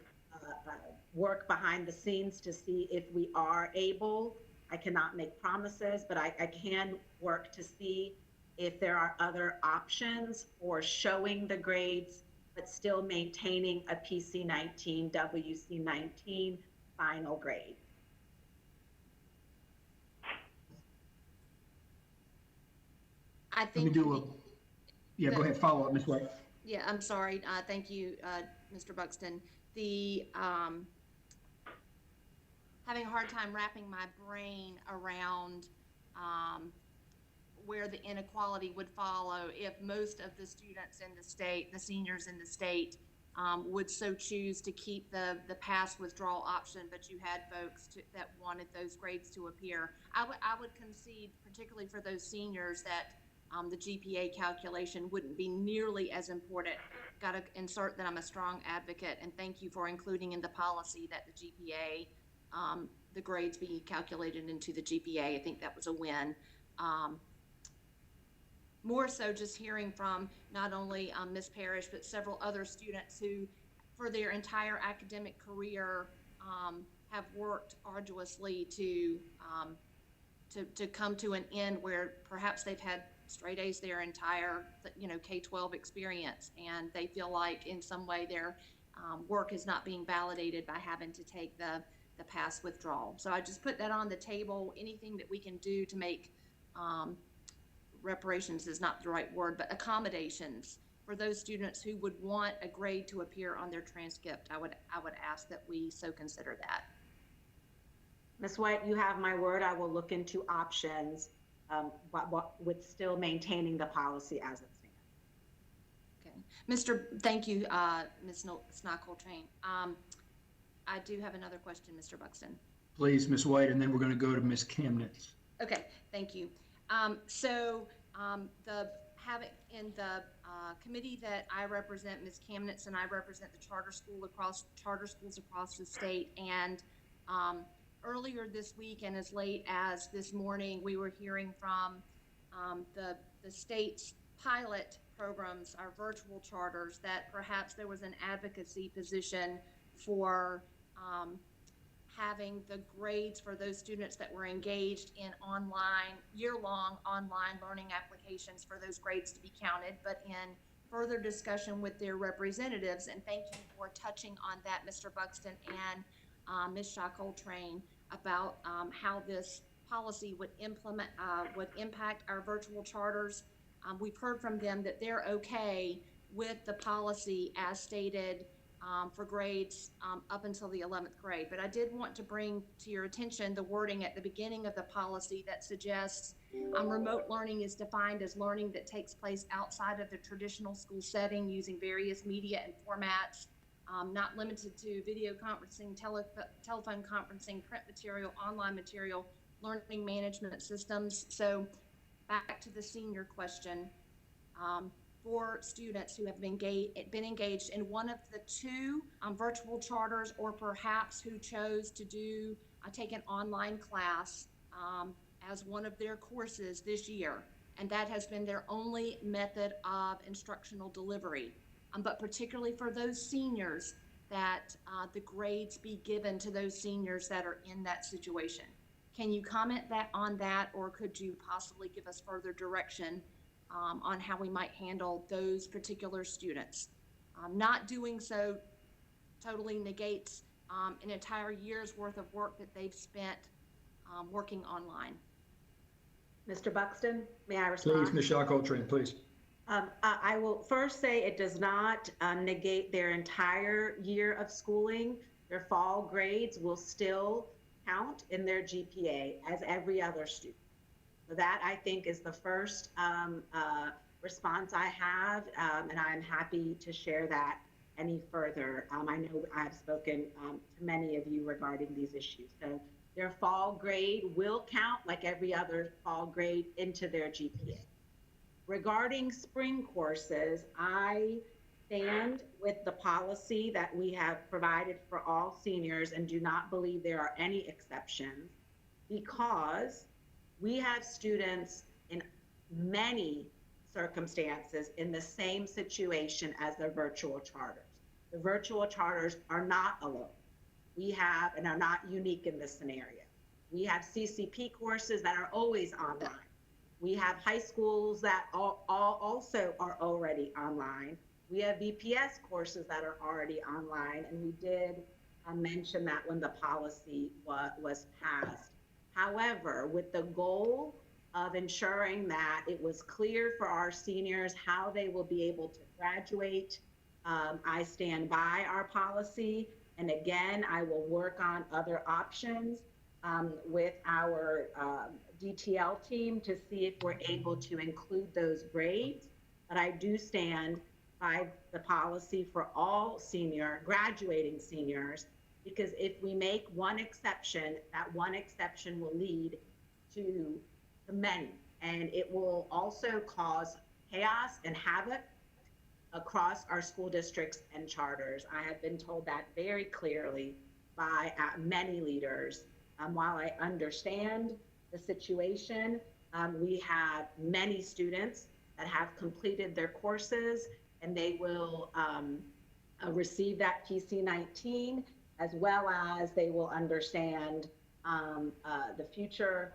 work behind the scenes to see if we are able. I cannot make promises, but I can work to see if there are other options for showing the grades, but still maintaining a PC 19, WC 19 final grade. I think. Yeah, go ahead, follow up, Ms. White. Yeah, I'm sorry. Thank you, Mr. Buxton. Having a hard time wrapping my brain around where the inequality would follow if most of the students in the state, the seniors in the state, would so choose to keep the pass withdrawal option, but you had folks that wanted those grades to appear. I would concede, particularly for those seniors, that the GPA calculation wouldn't be nearly as important. Got to insert that I'm a strong advocate, and thank you for including in the policy that the GPA, the grades be calculated into the GPA. I think that was a win. More so just hearing from not only Ms. Parrish, but several other students who, for their entire academic career, have worked arduously to come to an end where perhaps they've had straight A's their entire, K-12 experience, and they feel like in some way their work is not being validated by having to take the pass withdrawal. So I just put that on the table. Anything that we can do to make reparations is not the right word, but accommodations for those students who would want a grade to appear on their transcript, I would ask that we so consider that. Ms. White, you have my word. I will look into options, but with still maintaining the policy as it stands. Okay, thank you, Ms. Snock-Coltrane. I do have another question, Mr. Buxton. Please, Ms. White, and then we're going to go to Ms. Chemnitz. Okay, thank you. In the committee that I represent, Ms. Chemnitz and I represent the charter schools across the state, and earlier this week and as late as this morning, we were hearing from the state's pilot programs, our virtual charters, that perhaps there was an advocacy position for having the grades for those students that were engaged in year-long online learning applications for those grades to be counted, but in further discussion with their representatives, and thank you for touching on that, Mr. Buxton and Ms. Shaw-Coltrane, about how this policy would impact our virtual charters. We've heard from them that they're okay with the policy as stated for grades up until the 11th grade. But I did want to bring to your attention the wording at the beginning of the policy that suggests remote learning is defined as learning that takes place outside of the traditional school setting using various media and formats, not limited to video conferencing, telephone conferencing, print material, online material, learning management systems. So back to the senior question. For students who have been engaged in one of the two virtual charters, or perhaps who chose to take an online class as one of their courses this year, and that has been their only method of instructional delivery. But particularly for those seniors, that the grades be given to those seniors that are in that situation. Can you comment on that, or could you possibly give us further direction on how we might handle those particular students? Not doing so totally negates an entire year's worth of work that they've spent working online. Mr. Buxton, may I respond? Please, Ms. Shaw-Coltrane, please. I will first say it does not negate their entire year of schooling. Their fall grades will still count in their GPA as every other student. So that, I think, is the first response I have, and I'm happy to share that any further. I know I've spoken to many of you regarding these issues. So their fall grade will count like every other fall grade into their GPA. Regarding spring courses, I stand with the policy that we have provided for all seniors and do not believe there are any exceptions, because we have students in many circumstances in the same situation as their virtual charters. The virtual charters are not alone. We have, and are not unique in this scenario. We have CCP courses that are always online. We have high schools that also are already online. We have VPS courses that are already online, and we did mention that when the policy was passed. However, with the goal of ensuring that it was clear for our seniors how they will be able to graduate, I stand by our policy. And again, I will work on other options with our DTL team to see if we're able to include those grades. But I do stand by the policy for all graduating seniors, because if we make one exception, that one exception will lead to many, and it will also cause chaos and havoc across our school districts and charters. I have been told that very clearly by many leaders. While I understand the situation, we have many students that have completed their courses, and they will receive that PC-19, as well as they will understand the future,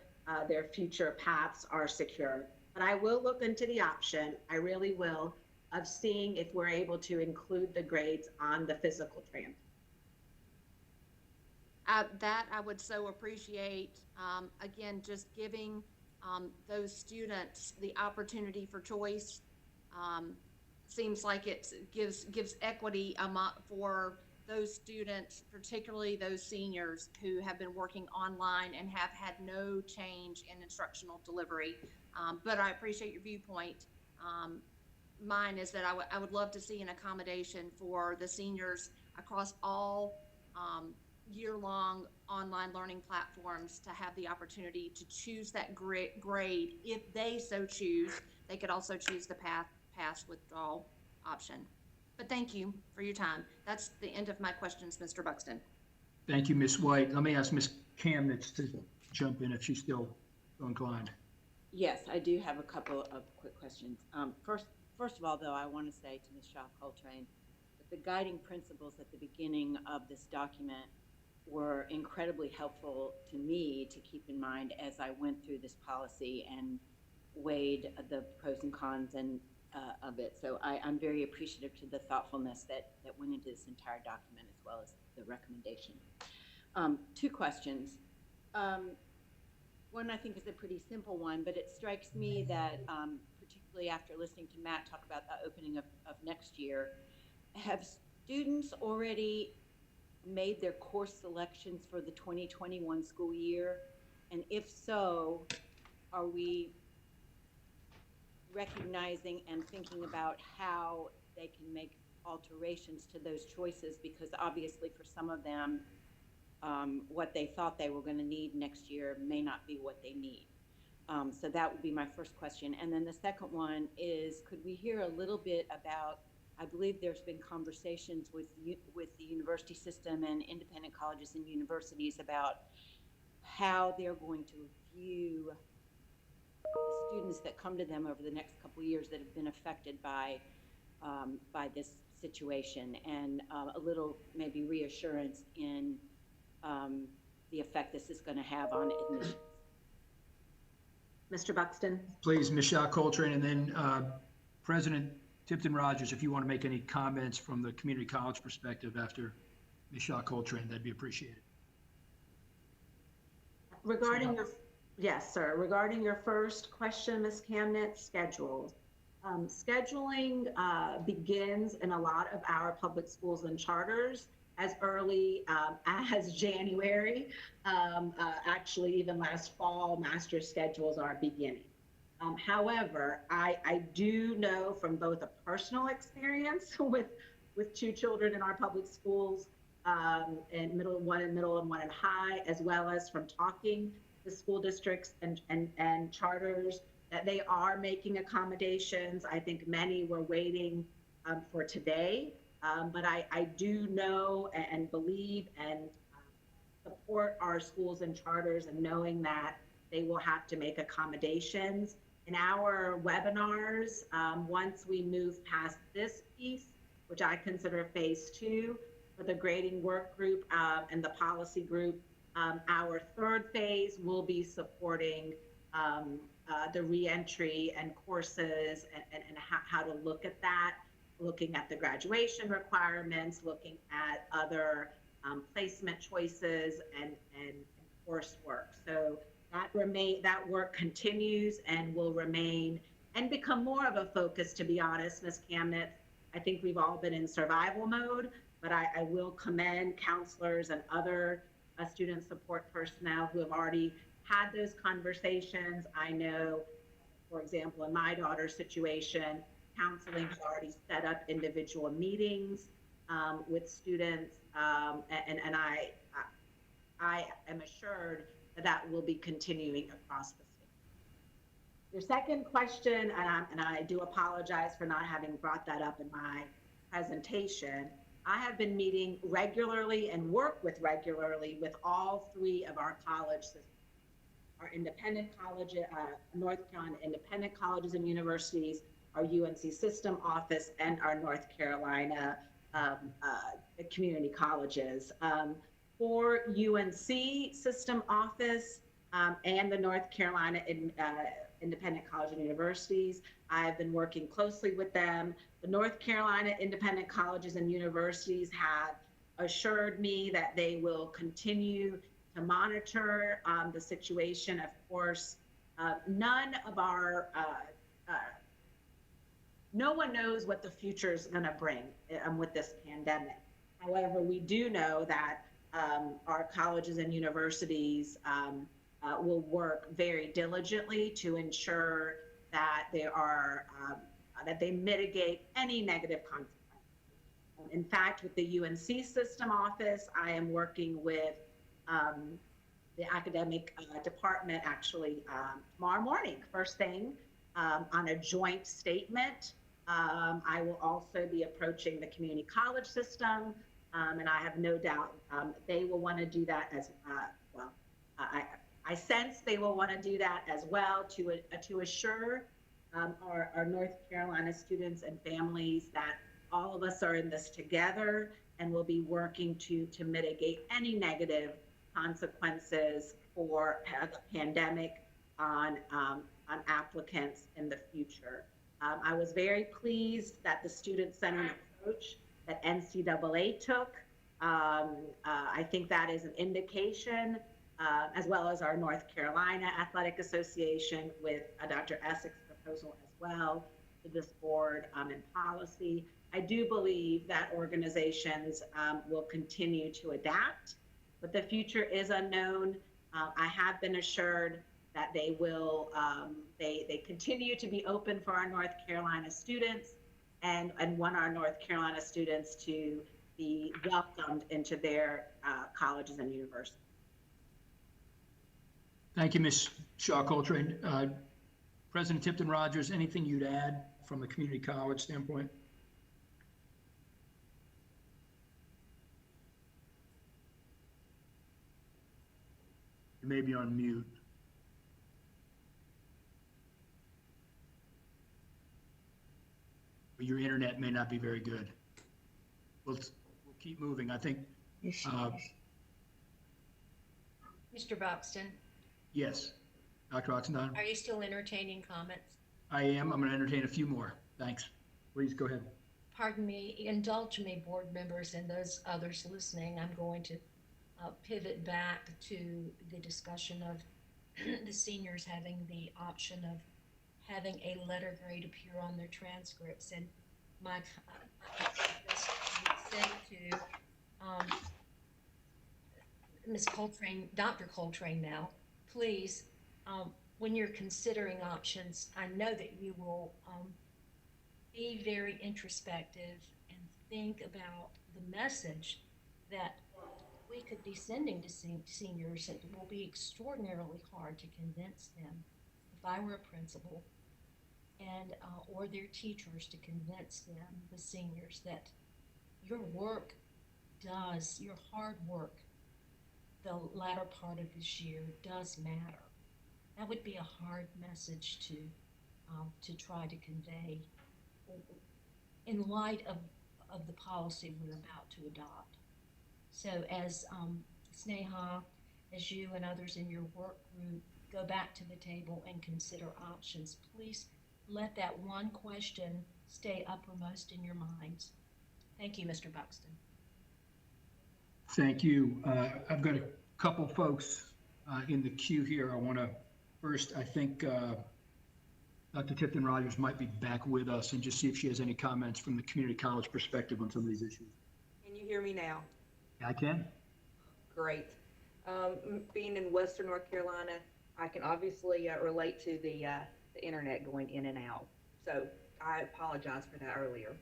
their future paths are secure. But But I will look into the option, I really will, of seeing if we're able to include the grades on the physical transcript. That I would so appreciate. Again, just giving those students the opportunity for choice seems like it gives equity for those students, particularly those seniors who have been working online and have had no change in instructional delivery. But I appreciate your viewpoint. Mine is that I would love to see an accommodation for the seniors across all year-long online learning platforms to have the opportunity to choose that grade. If they so choose, they could also choose the pass withdrawal option. But thank you for your time. That's the end of my questions, Mr. Buxton. Thank you, Ms. White. Let me ask Ms. Kamnitz to jump in if she's still inclined. Yes, I do have a couple of quick questions. First of all, though, I want to say to Ms. Shaw Coltrane that the guiding principles at the beginning of this document were incredibly helpful to me to keep in mind as I went through this policy and weighed the pros and cons of it. So I'm very appreciative to the thoughtfulness that went into this entire document as well as the recommendation. Two questions. One I think is a pretty simple one, but it strikes me that particularly after listening to Matt talk about the opening of next year, have students already made their course selections for the 2021 school year? And if so, are we recognizing and thinking about how they can make alterations to those choices? Because obviously for some of them, what they thought they were going to need next year may not be what they need. So that would be my first question. And then the second one is, could we hear a little bit about, I believe there's been conversations with the university system and independent colleges and universities about how they're going to view the students that come to them over the next couple of years that have been affected by this situation, and a little maybe reassurance in the effect this is going to have on admissions. Mr. Buxton? Please, Ms. Shaw Coltrane, and then President Tipton Rogers, if you want to make any comments from the community college perspective after Ms. Shaw Coltrane, that'd be appreciated. Regarding your, yes, sir. Regarding your first question, Ms. Kamnitz, schedules. Scheduling begins in a lot of our public schools and charters as early as January. Actually, even last fall, master schedules are beginning. However, I do know from both a personal experience with two children in our public schools, and one in middle and one in high, as well as from talking to school districts and charters, that they are making accommodations. I think many were waiting for today, but I do know and believe and support our schools and charters in knowing that they will have to make accommodations. In our webinars, once we move past this piece, which I consider phase 2, for the grading work group and the policy group, our third phase will be supporting the reentry and courses and how to look at that, looking at the graduation requirements, looking at other placement choices and coursework. So that work continues and will remain and become more of a focus, to be honest, Ms. Kamnitz. I think we've all been in survival mode, but I will commend counselors and other student support personnel who have already had those conversations. I know, for example, in my daughter's situation, counseling has already set up individual meetings with students, and I am assured that will be continuing across the state. Your second question, and I do apologize for not having brought that up in my presentation. I have been meeting regularly and work regularly with all 3 of our college systems, our independent college, North Carolina independent colleges and universities, our UNC system office, and our North Carolina community colleges. For UNC system office and the North Carolina independent colleges and universities. I've been working closely with them. The North Carolina independent colleges and universities have assured me that they will continue to monitor the situation. Of course, no one knows what the future is going to bring with this pandemic. However, we do know that our colleges and universities will work very diligently to ensure that they mitigate any negative consequences. In fact, with the UNC system office, I am working with the academic department actually tomorrow morning, first thing, on a joint statement. I will also be approaching the community college system, and I have no doubt they will want to do that as well. I sense they will want to do that as well to assure our North Carolina students and families that all of us are in this together and will be working to mitigate any negative consequences for the pandemic on applicants in the future. I was very pleased that the student-centered approach that NCAA took. I think that is an indication, as well as our North Carolina Athletic Association with Dr. Essex's proposal as well to this board in policy. I do believe that organizations will continue to adapt, but the future is unknown. I have been assured that they will, they continue to be open for our North Carolina students and want our North Carolina students to be welcomed into their colleges and universities. Thank you, Ms. Shaw-Coltrane. President Tipton Rogers, anything you'd add from a community college standpoint? You may be on mute. But your internet may not be very good. We'll keep moving. I think. Mr. Buxton, Yes. Dr. Oxendine? are you still entertaining comments? I am. I'm going to entertain a few more. Thanks. Please go ahead. Pardon me, indulge me, board members and those others listening. I'm going to pivot back to the discussion of the seniors having the option of having a letter grade appear on their transcripts. And my said to Ms. Coltrane, Dr. Coltrane now, please, when you're considering options, I know that you will be very introspective and think about the message that we could be sending to seniors. It will be extraordinarily hard to convince them, if I were a principal, and or their teachers, to convince them, the seniors, that your work your hard work the latter part of this year does matter. That would be a hard message to try to convey in light of the policy we're about to adopt. So as Sneha, as you and others in your work group go back to the table and consider options, please let that one question stay uppermost in your minds. Thank you, Mr. Buxton. Thank you. I've got a couple folks in the queue here. I want to first, I think Dr. Tipton Rogers might be back with us, and just see if she has any comments from the community college perspective on some of these issues. Can you hear me now? I can. Great. Being in Western North Carolina, I can obviously relate to the internet going in and out. So I apologize for that earlier.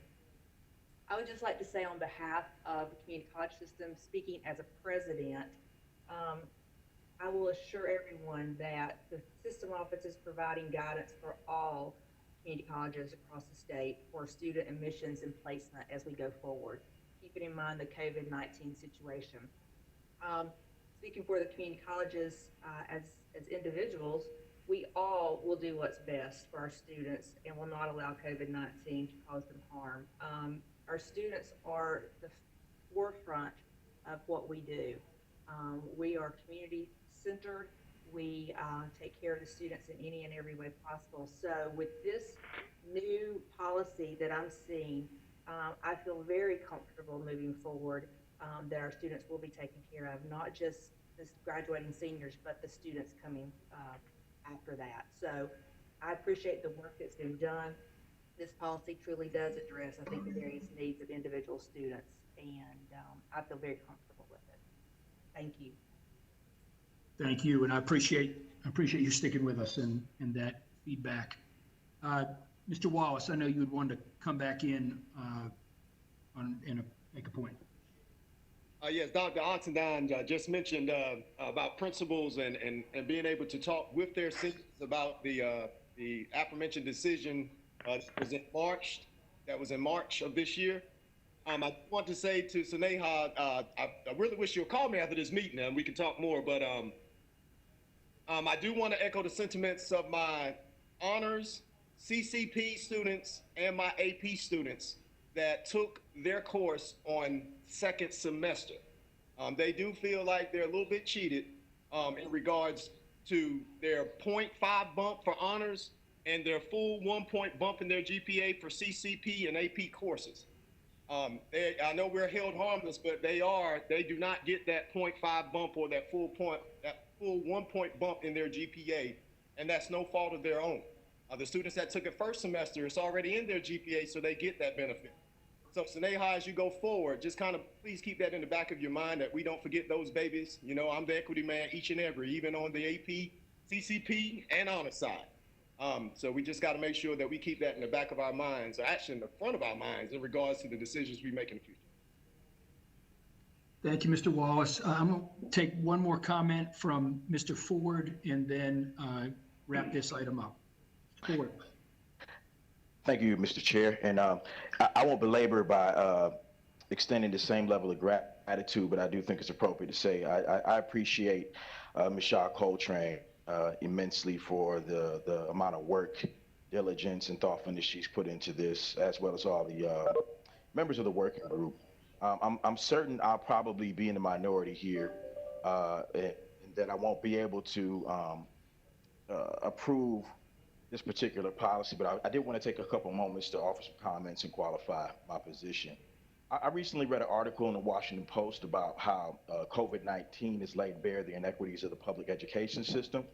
I would just like to say, on behalf of the community college system, speaking as a president, I will assure everyone that the system office is providing guidance for all community colleges across the state for student admissions and placement as we go forward, keeping in mind the COVID-19 situation. Speaking for the community colleges, as individuals, we all will do what's best for our students and will not allow COVID-19 to cause them harm. Our students are the forefront of what we do. We are community-centered. we take care of the students in any and every way possible. So with this new policy that I'm seeing, I feel very comfortable moving forward that our students will be taken care of, not just the graduating seniors, but the students coming after that. So I appreciate the work that's been done. This policy truly does address, I think, the various needs of individual students, and I feel very comfortable with it. Thank you. Thank you, and I appreciate you sticking with us and that feedback. Mr. Wallace, I know you would want to come back in make a point. Yes, Dr. Oxendine just mentioned about principals and being able to talk with their seniors about the aforementioned decision that was in March of this year. I want to say to Sneha, I really wish you'll call me after this meeting and we can talk more, but I do want to echo the sentiments of my honors, CCP students, and my AP students that took their course on second semester. They do feel like they're a little bit cheated in regards to their 0.5 bump for honors and their full 1 point bump in their GPA for CCP and AP courses. I know we're held harmless, but they do not get that 0.5 bump or that full 1 point bump in their GPA, and that's no fault of their own. The students that took it first semester, it's already in their GPA, so they get that benefit. So Sneha, as you go forward, just kind of please keep that in the back of your mind that we don't forget those babies. You know, I'm the equity man each and every, even on the AP, CCP, and honor side. So we just got to make sure that we keep that in the back of our minds, or actually in the front of our minds, in regards to the decisions we make in the future. Thank you, Mr. Wallace. I'm going to take one more comment from Mr. Ford and then wrap this item up. Ford. Thank you, Mr. Chair. And I won't belabor by extending the same level of gratitude, but I do think it's appropriate to say I appreciate Ms. Shaw Coltrane immensely for the amount of work, diligence, and thoughtfulness she's put into this, as well as all the members of the working group. I'm certain I'll probably be in the minority here, and that I won't be able to approve this particular policy, but I did want to take a couple moments to offer some comments and qualify my position. I recently read an article in the Washington Post about how COVID-19 has laid bare the inequities of the public education system,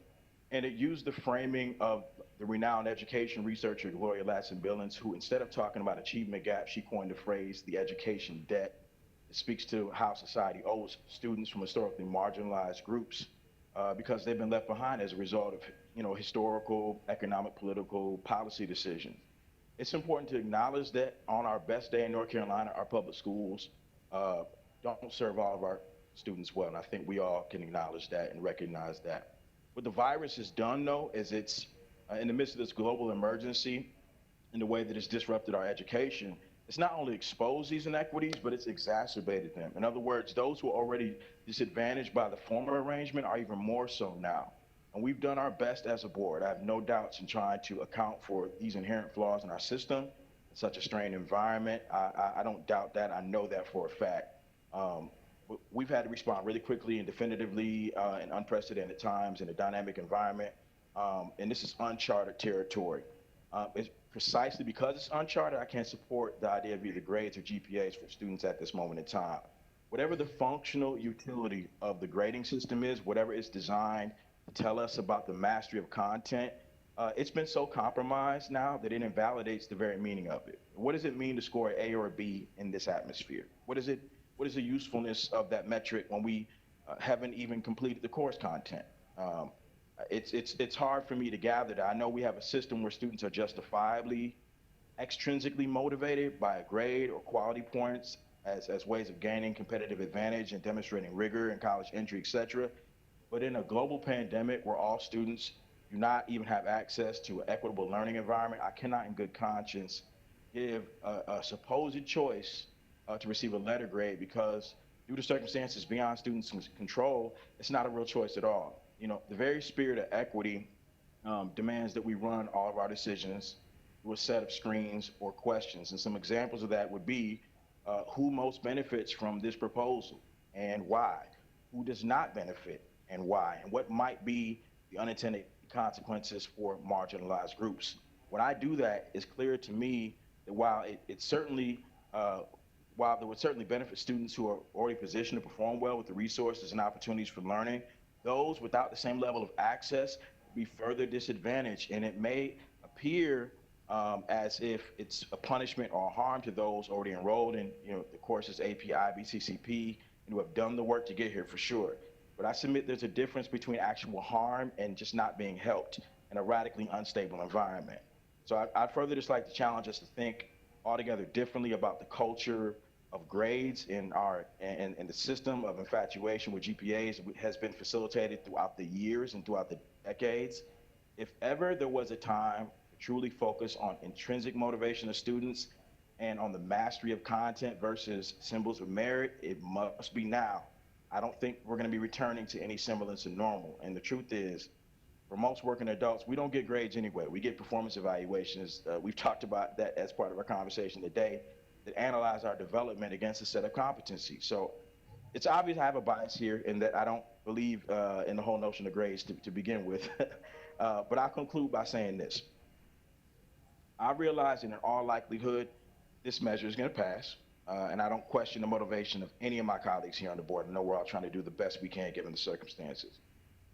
and it used the framing of the renowned education researcher Gloria Ladson-Billings, who, instead of talking about achievement gap, she coined the phrase the education debt. It speaks to how society owes students from historically marginalized groups because they've been left behind as a result of historical, economic, political, policy decisions. It's important to acknowledge that on our best day in North Carolina, our public schools don't serve all of our students well, and I think we all can acknowledge that and recognize that. What the virus has done, though, is it's in the midst of this global emergency, in the way that it's disrupted our education, it's not only exposed these inequities, but it's exacerbated them. In other words, those who are already disadvantaged by the former arrangement are even more so now. And we've done our best as a board. I have no doubts in trying to account for these inherent flaws in our system, in such a strained environment. I don't doubt that. I know that for a fact. We've had to respond really quickly and definitively in unprecedented times in a dynamic environment. And this is uncharted territory. It's precisely because it's uncharted, I can't support the idea of either grades or GPAs for students at this moment in time. Whatever the functional utility of the grading system is, whatever it's designed to tell us about the mastery of content, it's been so compromised now that it invalidates the very meaning of it. What does it mean to score an A or a B in this atmosphere? What is the usefulness of that metric when we haven't even completed the course content? It's hard for me to gather that. I know we have a system where students are justifiably extrinsically motivated by a grade or quality points as ways of gaining competitive advantage and demonstrating rigor in college entry, et cetera. But in a global pandemic where all students do not even have access to an equitable learning environment, I cannot in good conscience give a supposed choice to receive a letter grade because due to circumstances beyond students' control, it's not a real choice at all. The very spirit of equity demands that we run all of our decisions through a set of screens or questions. And some examples of that would be who most benefits from this proposal and why, who does not benefit and why, and what might be the unintended consequences for marginalized groups. When I do that, it's clear to me that while while there would certainly benefit students who are already positioned to perform well with the resources and opportunities for learning, those without the same level of access will be further disadvantaged, and it may appear as if it's a punishment or harm to those already enrolled in the courses API, BCCP, and who have done the work to get here for sure. But I submit there's a difference between actual harm and just not being helped in a radically unstable environment. So I'd further just like to challenge us to think altogether differently about the culture of grades in the system of infatuation with GPAs has been facilitated throughout the years and throughout the decades. If ever there was a time to truly focus on intrinsic motivation of students and on the mastery of content versus symbols of merit, it must be now. I don't think we're going to be returning to any semblance of normal. And the truth is, for most working adults, we don't get grades anyway. We get performance evaluations. We've talked about that as part of our conversation today, that analyze our development against a set of competencies. So it's obvious I have a bias here in that I don't believe in the whole notion of grades to begin with. But I'll conclude by saying this. I realize that in all likelihood, this measure is going to pass. And I don't question the motivation of any of my colleagues here on the board. I know we're all trying to do the best we can given the circumstances.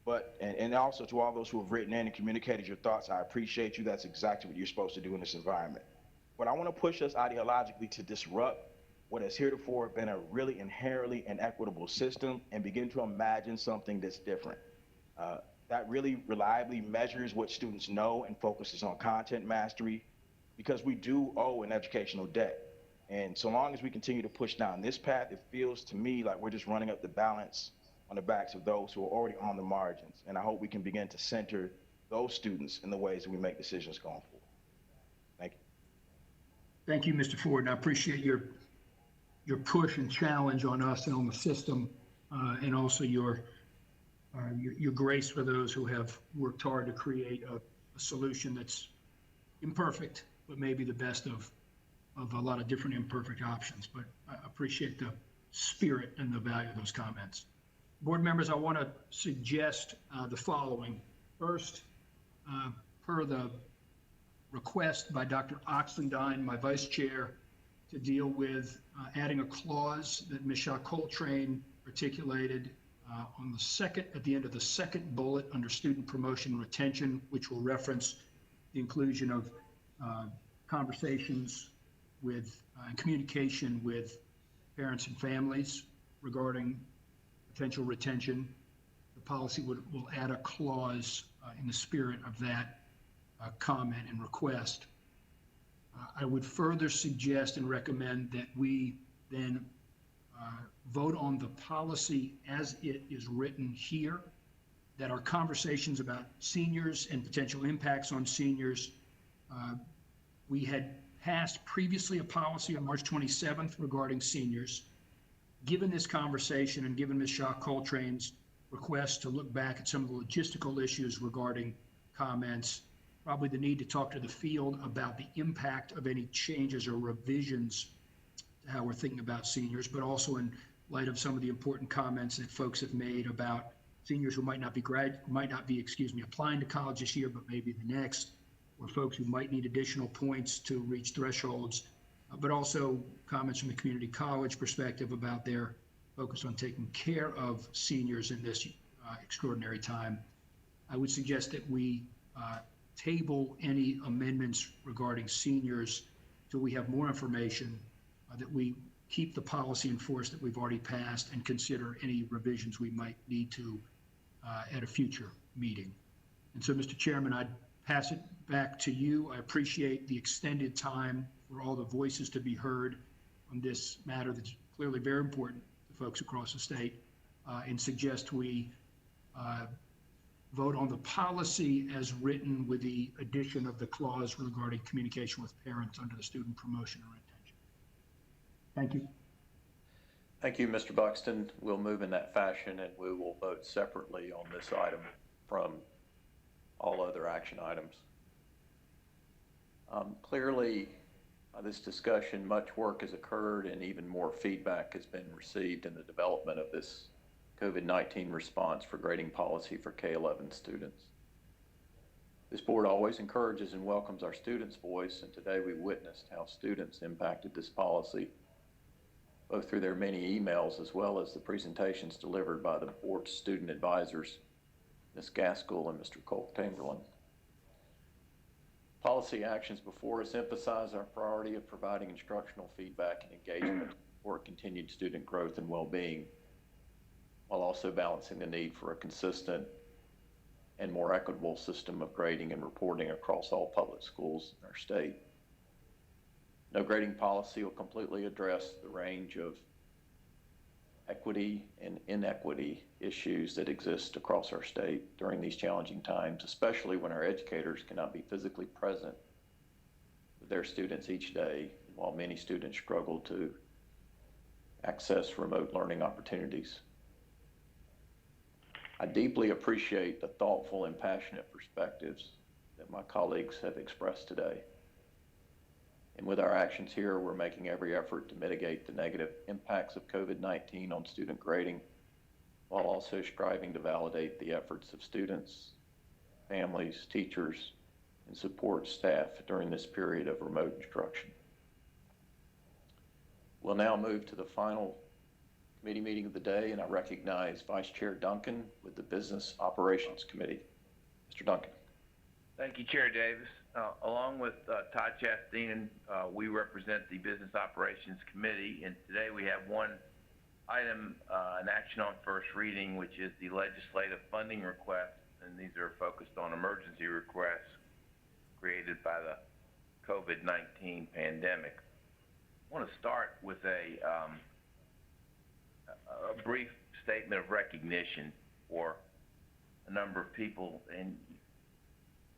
But, and also to all those who have written in and communicated your thoughts, I appreciate you. That's exactly what you're supposed to do in this environment. But I want to push us ideologically to disrupt what has heretofore been a really inherently inequitable system and begin to imagine something that's different. That really reliably measures what students know and focuses on content mastery, because we do owe an educational debt. And so long as we continue to push down this path, it feels to me like we're just running up the balance on the backs of those who are already on the margins. And I hope we can begin to center those students in the ways that we make decisions going forward. Thank you. Thank you, Mr. Ford. And I appreciate your push and challenge on us and on the system, and also your grace for those who have worked hard to create a solution that's imperfect, but maybe the best of a lot of different imperfect options. But I appreciate the spirit and the value of those comments. Board members, I want to suggest the following. First, per the request by Dr. Oxendine, my vice chair, to deal with adding a clause that Ms. Shaw Coltrane articulated on the second, at the end of the second bullet under student promotion and retention, which will reference the inclusion of conversations with and communication with parents and families regarding potential retention. The policy will add a clause in the spirit of that comment and request. I would further suggest and recommend that we then vote on the policy as it is written here, that our conversations about seniors and potential impacts on seniors, we had passed previously a policy on March 27th regarding seniors. Given this conversation and given Ms. Shaw Coltrane's request to look back at some of the logistical issues regarding comments, probably the need to talk to the field about the impact of any changes or revisions to how we're thinking about seniors, but also in light of some of the important comments that folks have made about seniors who might not be applying to college this year, but maybe the next, or folks who might need additional points to reach thresholds, but also comments from the community college perspective about their focus on taking care of seniors in this extraordinary time. I would suggest that we table any amendments regarding seniors till we have more information, that we keep the policy in force that we've already passed and consider any revisions we might need to at a future meeting. And so, Mr. Chairman, I'd pass it back to you. I appreciate the extended time for all the voices to be heard on this matter that's clearly very important to folks across the state, and suggest we vote on the policy as written with the addition of the clause regarding communication with parents under the student promotion and retention. Thank you. Thank you, Mr. Buxton. We'll move in that fashion, and we will vote separately on this item from all other action items. Clearly, this discussion, much work has occurred and even more feedback has been received in the development of this COVID-19 response for grading policy for K-11 students. This board always encourages and welcomes our students' voice, and today we witnessed how students impacted this policy, both through their many emails as well as the presentations delivered by the board's student advisors, Ms. Gaskell and Mr. Colt Chamberlain. Policy actions before us emphasize our priority of providing instructional feedback and engagement for continued student growth and well-being, while also balancing the need for a consistent and more equitable system of grading and reporting across all public schools in our state. No grading policy will completely address the range of equity and inequity issues that exist across our state during these challenging times, especially when our educators cannot be physically present with their students each day, while many students struggle to access remote learning opportunities. I deeply appreciate the thoughtful and passionate perspectives that my colleagues have expressed today. And with our actions here, we're making every effort to mitigate the negative impacts of COVID-19 on student grading, while also striving to validate the efforts of students, families, teachers, and support staff during this period of remote instruction. We'll now move to the final committee meeting of the day, and I recognize Vice Chair Duncan with the Business Operations Committee. Mr. Duncan. Thank you, Chair Davis. Along with Todd Chastain, we represent the Business Operations Committee, and today we have one item, an action on first reading, which is the legislative funding requests, and these are focused on emergency requests created by the COVID-19 pandemic. I want to start with a brief statement of recognition for a number of people, and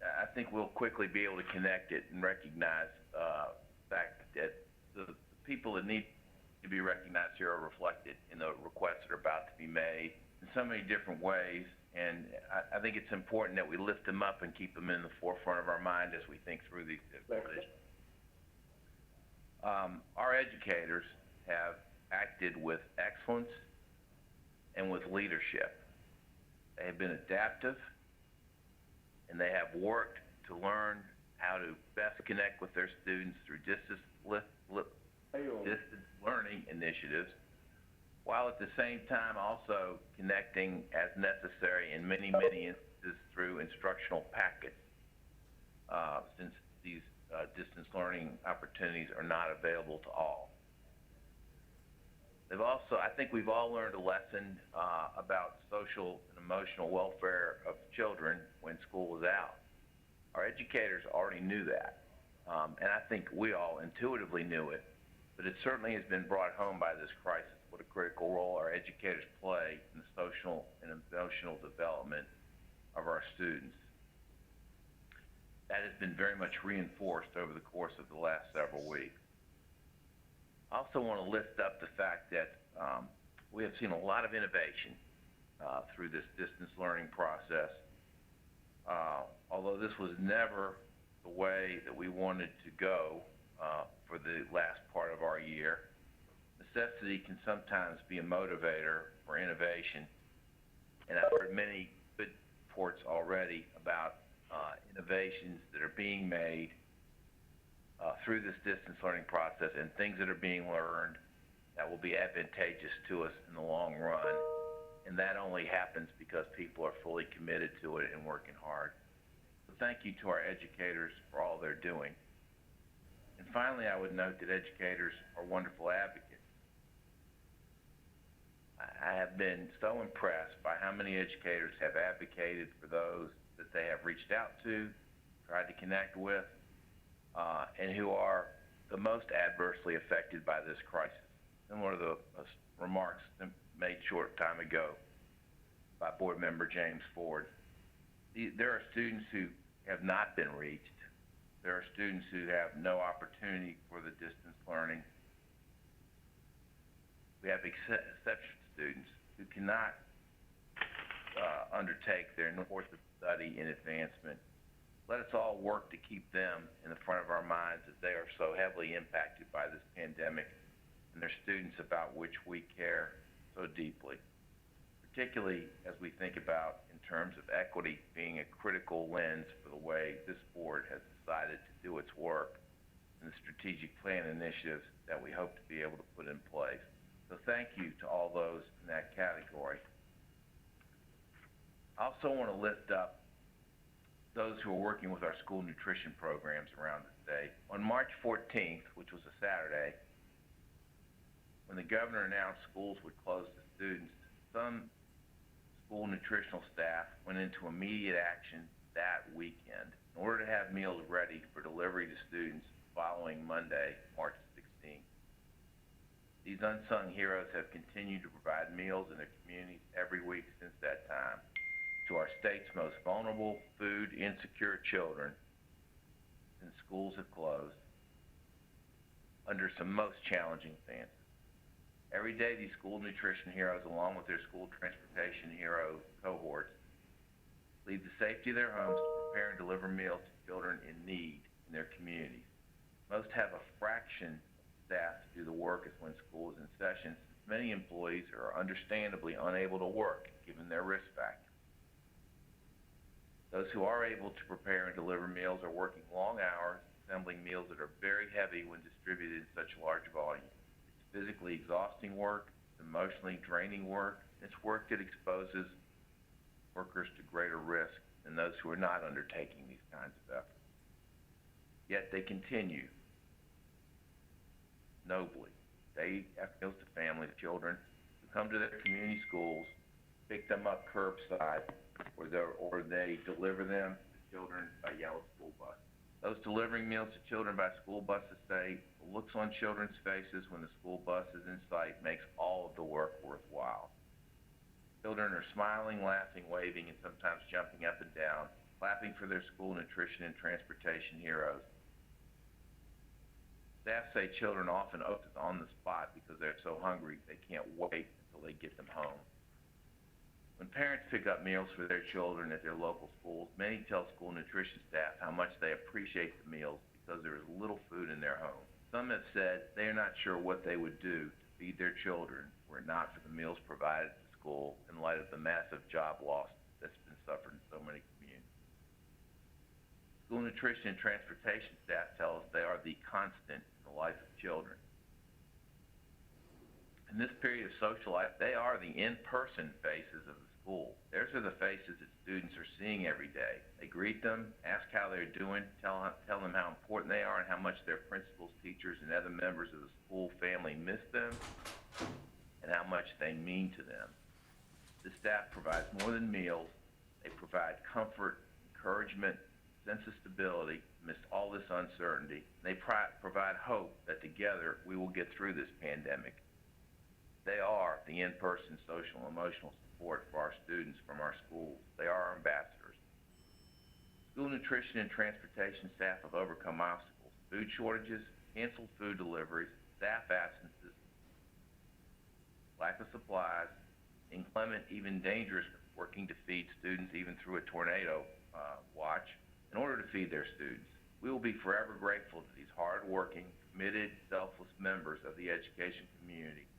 I think we'll quickly be able to connect it and recognize the fact that the people that need to be recognized here are reflected in the requests that are about to be made in so many different ways. And I think it's important that we lift them up and keep them in the forefront of our mind as we think through these issues. Our educators have acted with excellence and with leadership. They have been adaptive, and they have worked to learn how to best connect with their students through distance learning initiatives, while at the same time also connecting as necessary in many instances through instructional packets, since these distance learning opportunities are not available to all. They've also, I think we've all learned a lesson about social and emotional welfare of children when school is out. Our educators already knew that, and I think we all intuitively knew it, but it certainly has been brought home by this crisis what a critical role our educators play in the social and emotional development of our students. That has been very much reinforced over the course of the last several weeks. I also want to lift up the fact that we have seen a lot of innovation through this distance learning process. Although this was never the way that we wanted to go for the last part of our year, necessity can sometimes be a motivator for innovation. And I've heard many good reports already about innovations that are being made through this distance learning process, and things that are being learned that will be advantageous to us in the long run. And that only happens because people are fully committed to it and working hard. So thank you to our educators for all they're doing. And finally, I would note that educators are wonderful advocates. I have been so impressed by how many educators have advocated for those that they have reached out to, tried to connect with, and who are the most adversely affected by this crisis. Similar to the remarks made short time ago by Board Member James Ford. There are students who have not been reached. There are students who have no opportunity for the distance learning. We have exception students who cannot undertake their north of study in advancement. Let us all work to keep them in the front of our minds, as they are so heavily impacted by this pandemic, and they're students about which we care so deeply. particularly as we think about in terms of equity being a critical lens for the way this board has decided to do its work and the strategic plan initiatives that we hope to be able to put in place. So thank you to all those in that category. I also want to lift up those who are working with our school nutrition programs around the state. On March 14th, which was a Saturday, when the governor announced schools would close to students, some school nutritional staff went into immediate action that weekend in order to have meals ready for delivery to students following Monday, March 16th. These unsung heroes have continued to provide meals in their communities every week since that time to our state's most vulnerable, food insecure children since schools have closed under some most challenging circumstances. Every day, these school nutrition heroes, along with their school transportation hero cohorts, leave the safety of their homes to prepare and deliver meals to children in need in their communities. Most have a fraction of staff to do the work as when school is in session, since many employees are understandably unable to work given their risk factor. Those who are able to prepare and deliver meals are working long hours, assembling meals that are very heavy when distributed in such large volumes. It's physically exhausting work, it's emotionally draining work, it's work that exposes workers to greater risk than those who are not undertaking these kinds of efforts. Yet they continue nobly, day after day, to families, children who come to their community schools, pick them up curbside, or they deliver them to children by yellow school bus. Those delivering meals to children by school buses say the looks on children's faces when the school bus is in sight makes all of the work worthwhile. Children are smiling, laughing, waving, and sometimes jumping up and down, clapping for their school nutrition and transportation heroes. Staff say children often opt on the spot because they're so hungry they can't wait until they get them home. When parents pick up meals for their children at their local schools, many tell school nutrition staff how much they appreciate the meals because there is little food in their home. Some have said they are not sure what they would do to feed their children were it not for the meals provided to school in light of the massive job loss that's been suffered in so many communities. School nutrition and transportation staff tell us they are the constant in the life of children. In this period of social life, they are the in-person faces of the school. Theirs are the faces that students are seeing every day. They greet them, ask how they're doing, tell them how important they are and how much their principals, teachers, and other members of the school family miss them and how much they mean to them. The staff provides more than meals. They provide comfort, encouragement, sense of stability amidst all this uncertainty. They provide hope that together we will get through this pandemic. They are the in-person social and emotional support for our students from our schools. They are our ambassadors. School nutrition and transportation staff have overcome obstacles, food shortages, canceled food deliveries, staff absences, lack of supplies, inclement, even dangerous working to feed students even through a tornado watch in order to feed their students. We will be forever grateful to these hard-working, committed, selfless members of the education community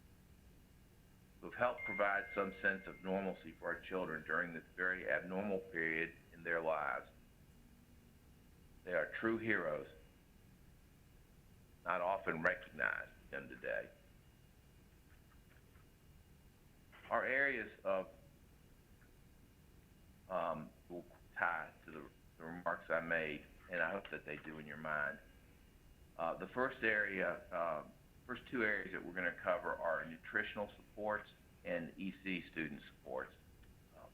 who have helped provide some sense of normalcy for our children during this very abnormal period in their lives. They are true heroes, not often recognized in today. Our areas of will tie to the remarks I made, and I hope that they do in your mind. The first two areas that we're going to cover are nutritional supports and EC student supports.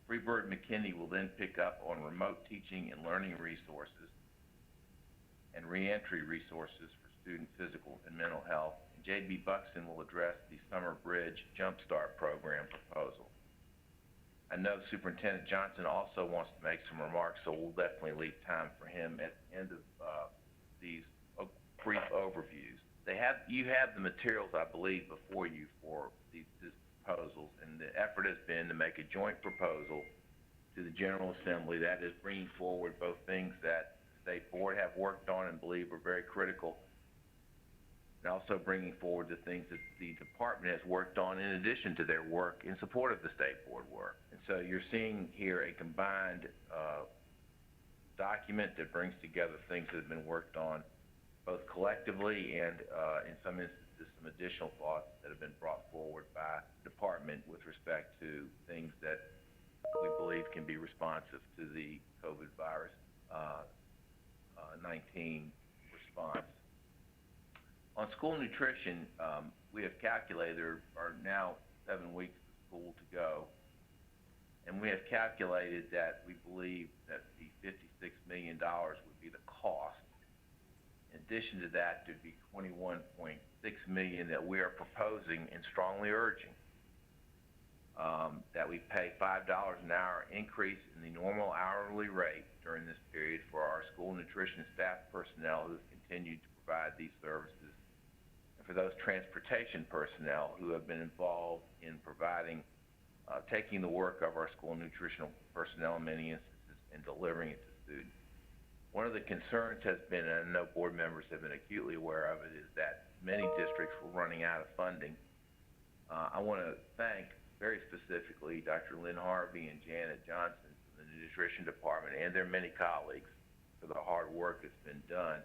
Freeburg McKinney will then pick up on remote teaching and learning resources and reentry resources for student physical and mental health. And J.B. Buxton will address the Summer Bridge Jumpstart Program proposal. I know Superintendent Johnson also wants to make some remarks, so we'll definitely leave time for him at the end of these brief overviews. You have the materials, I believe, before you for these proposals, and the effort has been to make a joint proposal to the General Assembly that is bringing forward both things that the State Board have worked on and believe are very critical and also bringing forward the things that the department has worked on in addition to their work in support of the state board work. And so you're seeing here a combined document that brings together things that have been worked on both collectively and in some instances some additional thoughts that have been brought forward by the department with respect to things that we believe can be responsive to the COVID virus 19 response. On school nutrition, we have calculated there are now 7 weeks of school to go, and we have calculated that we believe that the $56 million would be the cost. In addition to that, there'd be $21.6 million that we are proposing and strongly urging that we pay $5 an hour increase in the normal hourly rate during this period for our school nutrition staff personnel who have continued to provide these services, and for those transportation personnel who have been involved in providing, taking the work of our school nutritional personnel in many instances and delivering it to students. One of the concerns has been, and I know board members have been acutely aware of it, is that many districts were running out of funding. I want to thank very specifically Dr. Lynn Harvey and Janet Johnson from the nutrition department and their many colleagues for the hard work that's been done.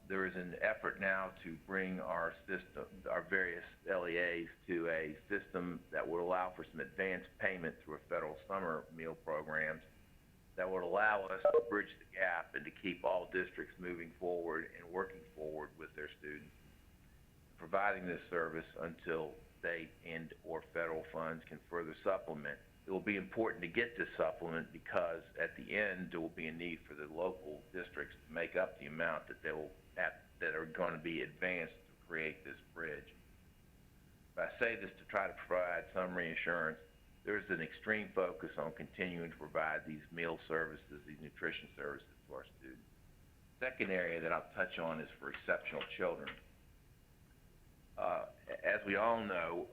There is an effort now to bring our system, our various LEAs to a system that would allow for some advanced payment through a federal summer meal programs that would allow us to bridge the gap and to keep all districts moving forward and working forward with their students, providing this service until state and or federal funds can further supplement. It will be important to get this supplement because at the end there will be a need for the local districts to make up the amount that they will have, that are going to be advanced to create this bridge. But I say this to try to provide some reassurance. There's an extreme focus on continuing to provide these meal services, these nutrition services to our students. Second area that I'll touch on is for exceptional children. As we all know,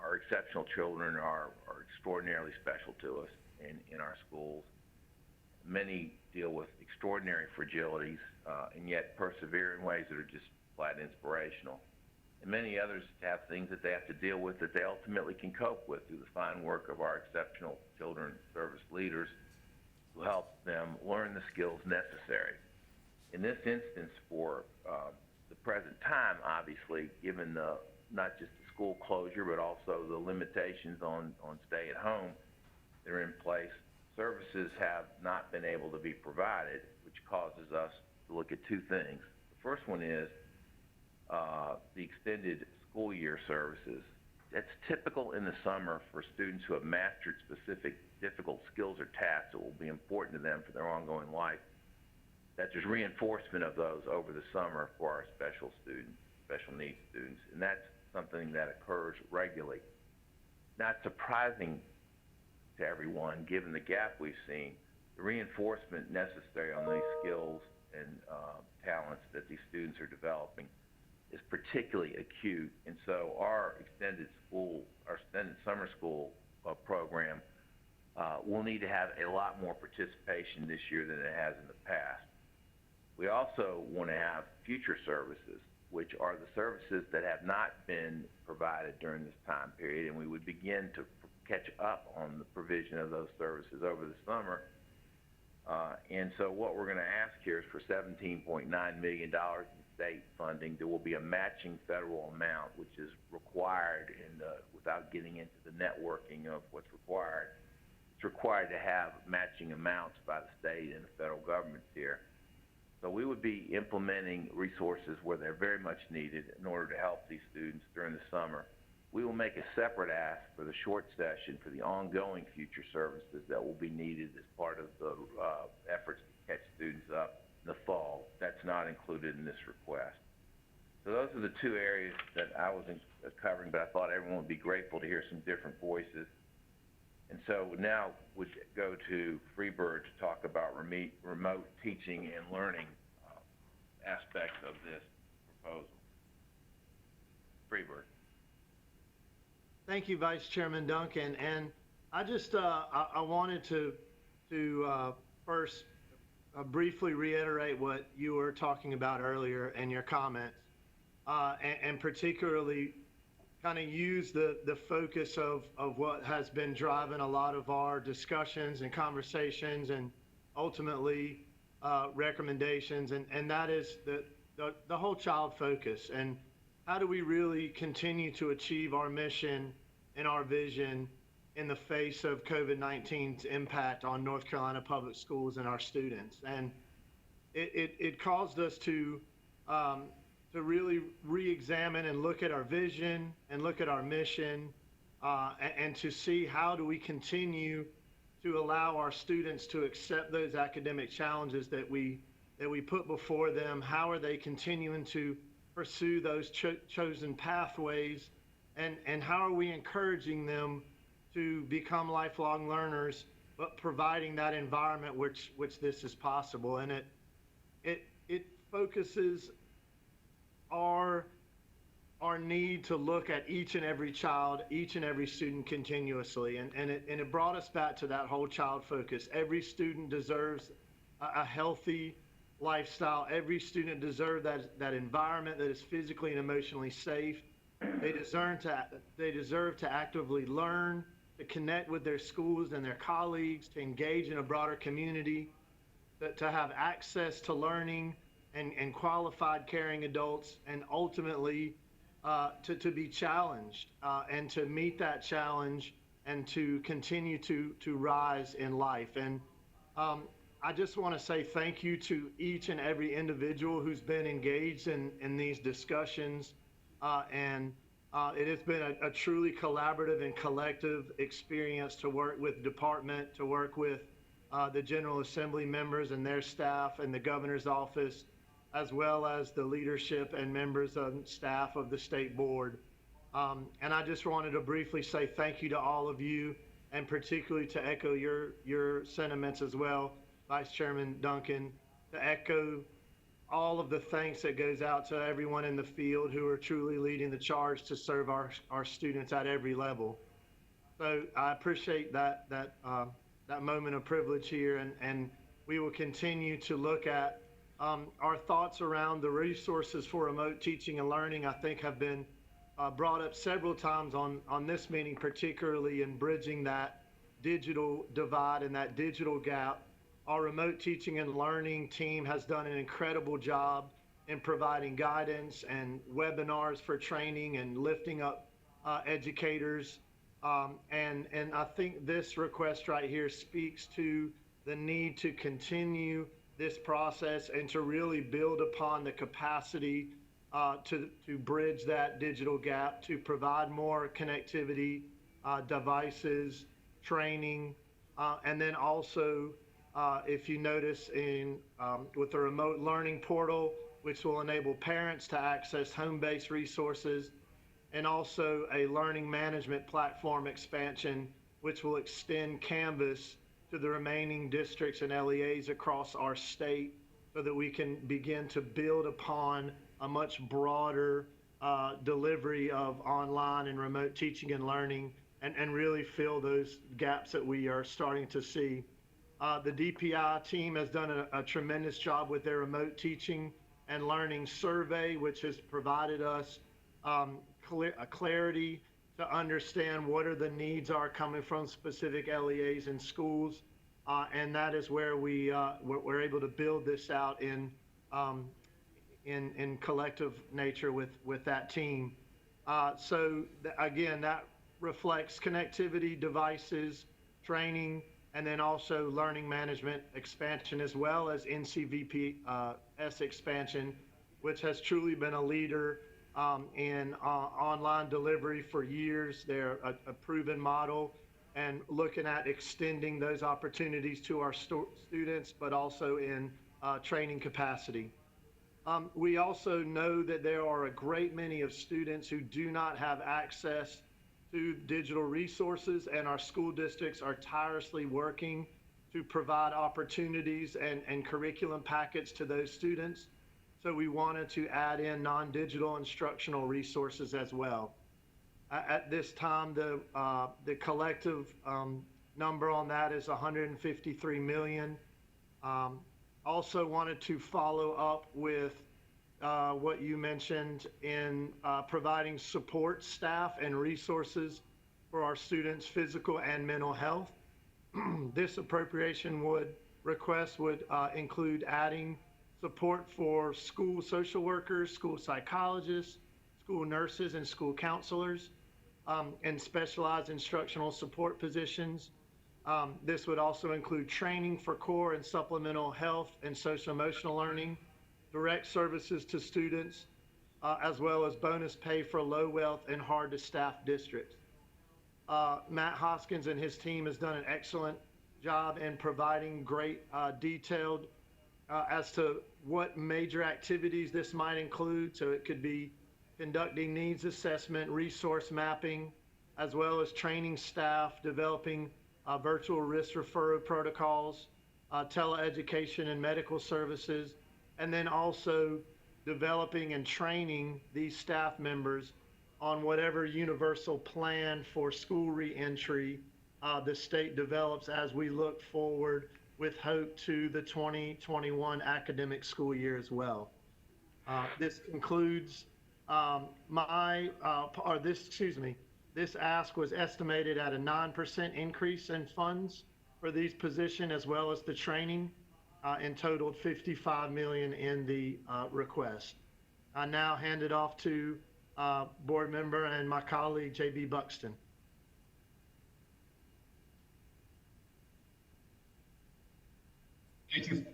our exceptional children are extraordinarily special to us in our schools. Many deal with extraordinary fragilities and yet persevere in ways that are just flat inspirational. And many others have things that they have to deal with that they ultimately can cope with through the fine work of our exceptional children service leaders who help them learn the skills necessary. In this instance, for the present time, obviously, given the not just the school closure, but also the limitations on stay at home that are in place, services have not been able to be provided, which causes us to look at two things. The first one is the extended school year services. That's typical in the summer for students who have mastered specific difficult skills or tasks that will be important to them for their ongoing life. That there's reinforcement of those over the summer for our special students, special needs students, and that's something that occurs regularly. Not surprising to everyone, given the gap we've seen, the reinforcement necessary on these skills and talents that these students are developing is particularly acute, and so our extended summer school program will need to have a lot more participation this year than it has in the past. We also want to have future services, which are the services that have not been provided during this time period, and we would begin to catch up on the provision of those services over the summer. And so what we're going to ask here is for $17.9 million in state funding. There will be a matching federal amount, which is required without getting into the networking of what's required. It's required to have matching amounts by the state and the federal governments here. So we would be implementing resources where they're very much needed in order to help these students during the summer. We will make a separate ask for the short session for the ongoing future services that will be needed as part of the efforts to catch students up in the fall. That's not included in this request. So those are the two areas that I wasn't covering, but I thought everyone would be grateful to hear some different voices. And so now would go to Freebird to talk about remote teaching and learning aspects of this proposal. Freebird. Thank you, Vice Chairman Duncan. And I just I wanted to first briefly reiterate what you were talking about earlier in your comments, and particularly kind of use the focus of what has been driving a lot of our discussions and conversations and ultimately recommendations, and that is the whole child focus, and how do we really continue to achieve our mission and our vision in the face of COVID-19's impact on North Carolina public schools and our students. And it caused us to really re-examine and look at our vision and look at our mission, and to see how do we continue to allow our students to accept those academic challenges that we put before them. How are they continuing to pursue those chosen pathways, and how are we encouraging them to become lifelong learners, but providing that environment which this is possible. And it focuses our need to look at each and every child, each and every student continuously, and it brought us back to that whole child focus. Every student deserves a healthy lifestyle. Every student deserves that environment that is physically and emotionally safe. They deserve to actively learn, to connect with their schools and their colleagues, to engage in a broader community, to have access to learning and qualified caring adults, and ultimately to be challenged and to meet that challenge and to continue to rise in life. And I just want to say thank you to each and every individual who's been engaged in these discussions, and it has been a truly collaborative and collective experience to work with department, to work with the General Assembly members and their staff and the governor's office, as well as the leadership and members of staff of the state board. And I just wanted to briefly say thank you to all of you, and particularly to echo your sentiments as well, Vice Chairman Duncan, to echo all of the thanks that goes out to everyone in the field who are truly leading the charge to serve our students at every level. So I appreciate that moment of privilege here, and we will continue to look at our thoughts around the resources for remote teaching and learning. I think have been brought up several times on this meeting, particularly in bridging that digital divide and that digital gap. Our remote teaching and learning team has done an incredible job in providing guidance and webinars for training and lifting up educators. And I think this request right here speaks to the need to continue this process and to really build upon the capacity to bridge that digital gap, to provide more connectivity, devices, training, and then also if you notice with the remote learning portal, which will enable parents to access home-based resources, and also a learning management platform expansion, which will extend Canvas to the remaining districts and LEAs across our state, so that we can begin to build upon a much broader delivery of online and remote teaching and learning, and really fill those gaps that we are starting to see. The DPI team has done a tremendous job with their remote teaching and learning survey, which has provided us clarity to understand what are the needs are coming from specific LEAs and schools, and that is where we're able to build this out in collective nature with that team. Again, that reflects connectivity, devices, training, and then also learning management expansion, as well as NCVPS expansion, which has truly been a leader in online delivery for years. They're a proven model, and looking at extending those opportunities to our students, but also in training capacity. We also know that there are a great many of students who do not have access to digital resources, and our school districts are tirelessly working to provide opportunities and curriculum packets to those students. So we wanted to add in non-digital instructional resources as well. At this time, the collective number on that is $153 million. Also wanted to follow up with what you mentioned in providing support staff and resources for our students' physical and mental health. This appropriation request would include adding support for school social workers, school psychologists, school nurses, and school counselors, and specialized instructional support positions. This would also include training for core and supplemental health and social emotional learning, direct services to students, as well as bonus pay for low wealth and hard to staff districts. Matt Hoskins and his team has done an excellent job in providing great detailed as to what major activities this might include. So it could be conducting needs assessment, resource mapping, as well as training staff, developing virtual risk referral protocols, teleeducation and medical services, and then also developing and training these staff members on whatever universal plan for school reentry the state develops as we look forward with hope to the 2021 academic school year as well. This concludes this ask was estimated at a 9% increase in funds for these positions as well as the training, and totaled $55 million in the request. I now hand it off to board member and my colleague, JB Buxton. Thank you.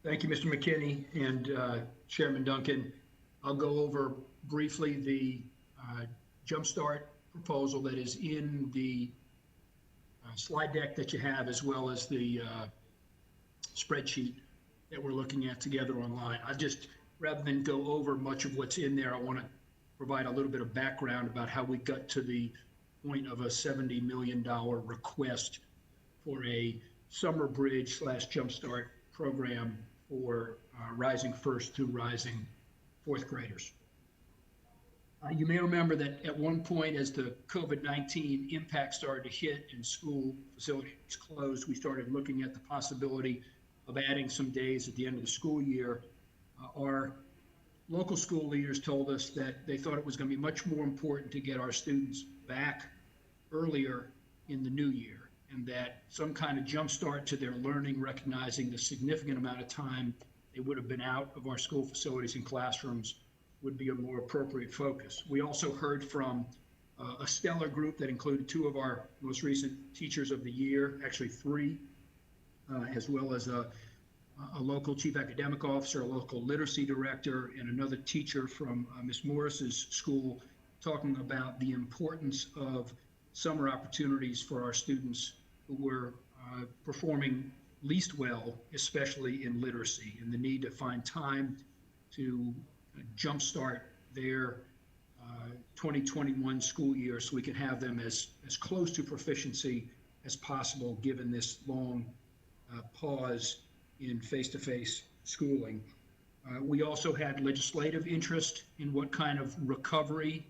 Thank you, Mr. McKinney and Chairman Duncan. I'll go over briefly the Jumpstart proposal that is in the slide deck that you have, as well as the spreadsheet that we're looking at together online. I just, rather than go over much of what's in there, I want to provide a little bit of background about how we got to the point of a $70 million request for a summer bridge / Jumpstart program for rising first to rising fourth graders. You may remember that at one point, as the COVID-19 impact started to hit and school facilities closed, we started looking at the possibility of adding some days at the end of the school year. Our local school leaders told us that they thought it was going to be much more important to get our students back earlier in the new year, and that some kind of jump start to their learning, recognizing the significant amount of time they would have been out of our school facilities and classrooms, would be a more appropriate focus. We also heard from a stellar group that included 2 of our most recent teachers of the year, actually 3, as well as a local chief academic officer, a local literacy director, and another teacher from Ms. Morris's school, talking about the importance of summer opportunities for our students who were performing least well, especially in literacy, and the need to find time to jumpstart their 2021 school year so we can have them as close to proficiency as possible given this long pause in face-to-face schooling. We also had legislative interest in what kind of recovery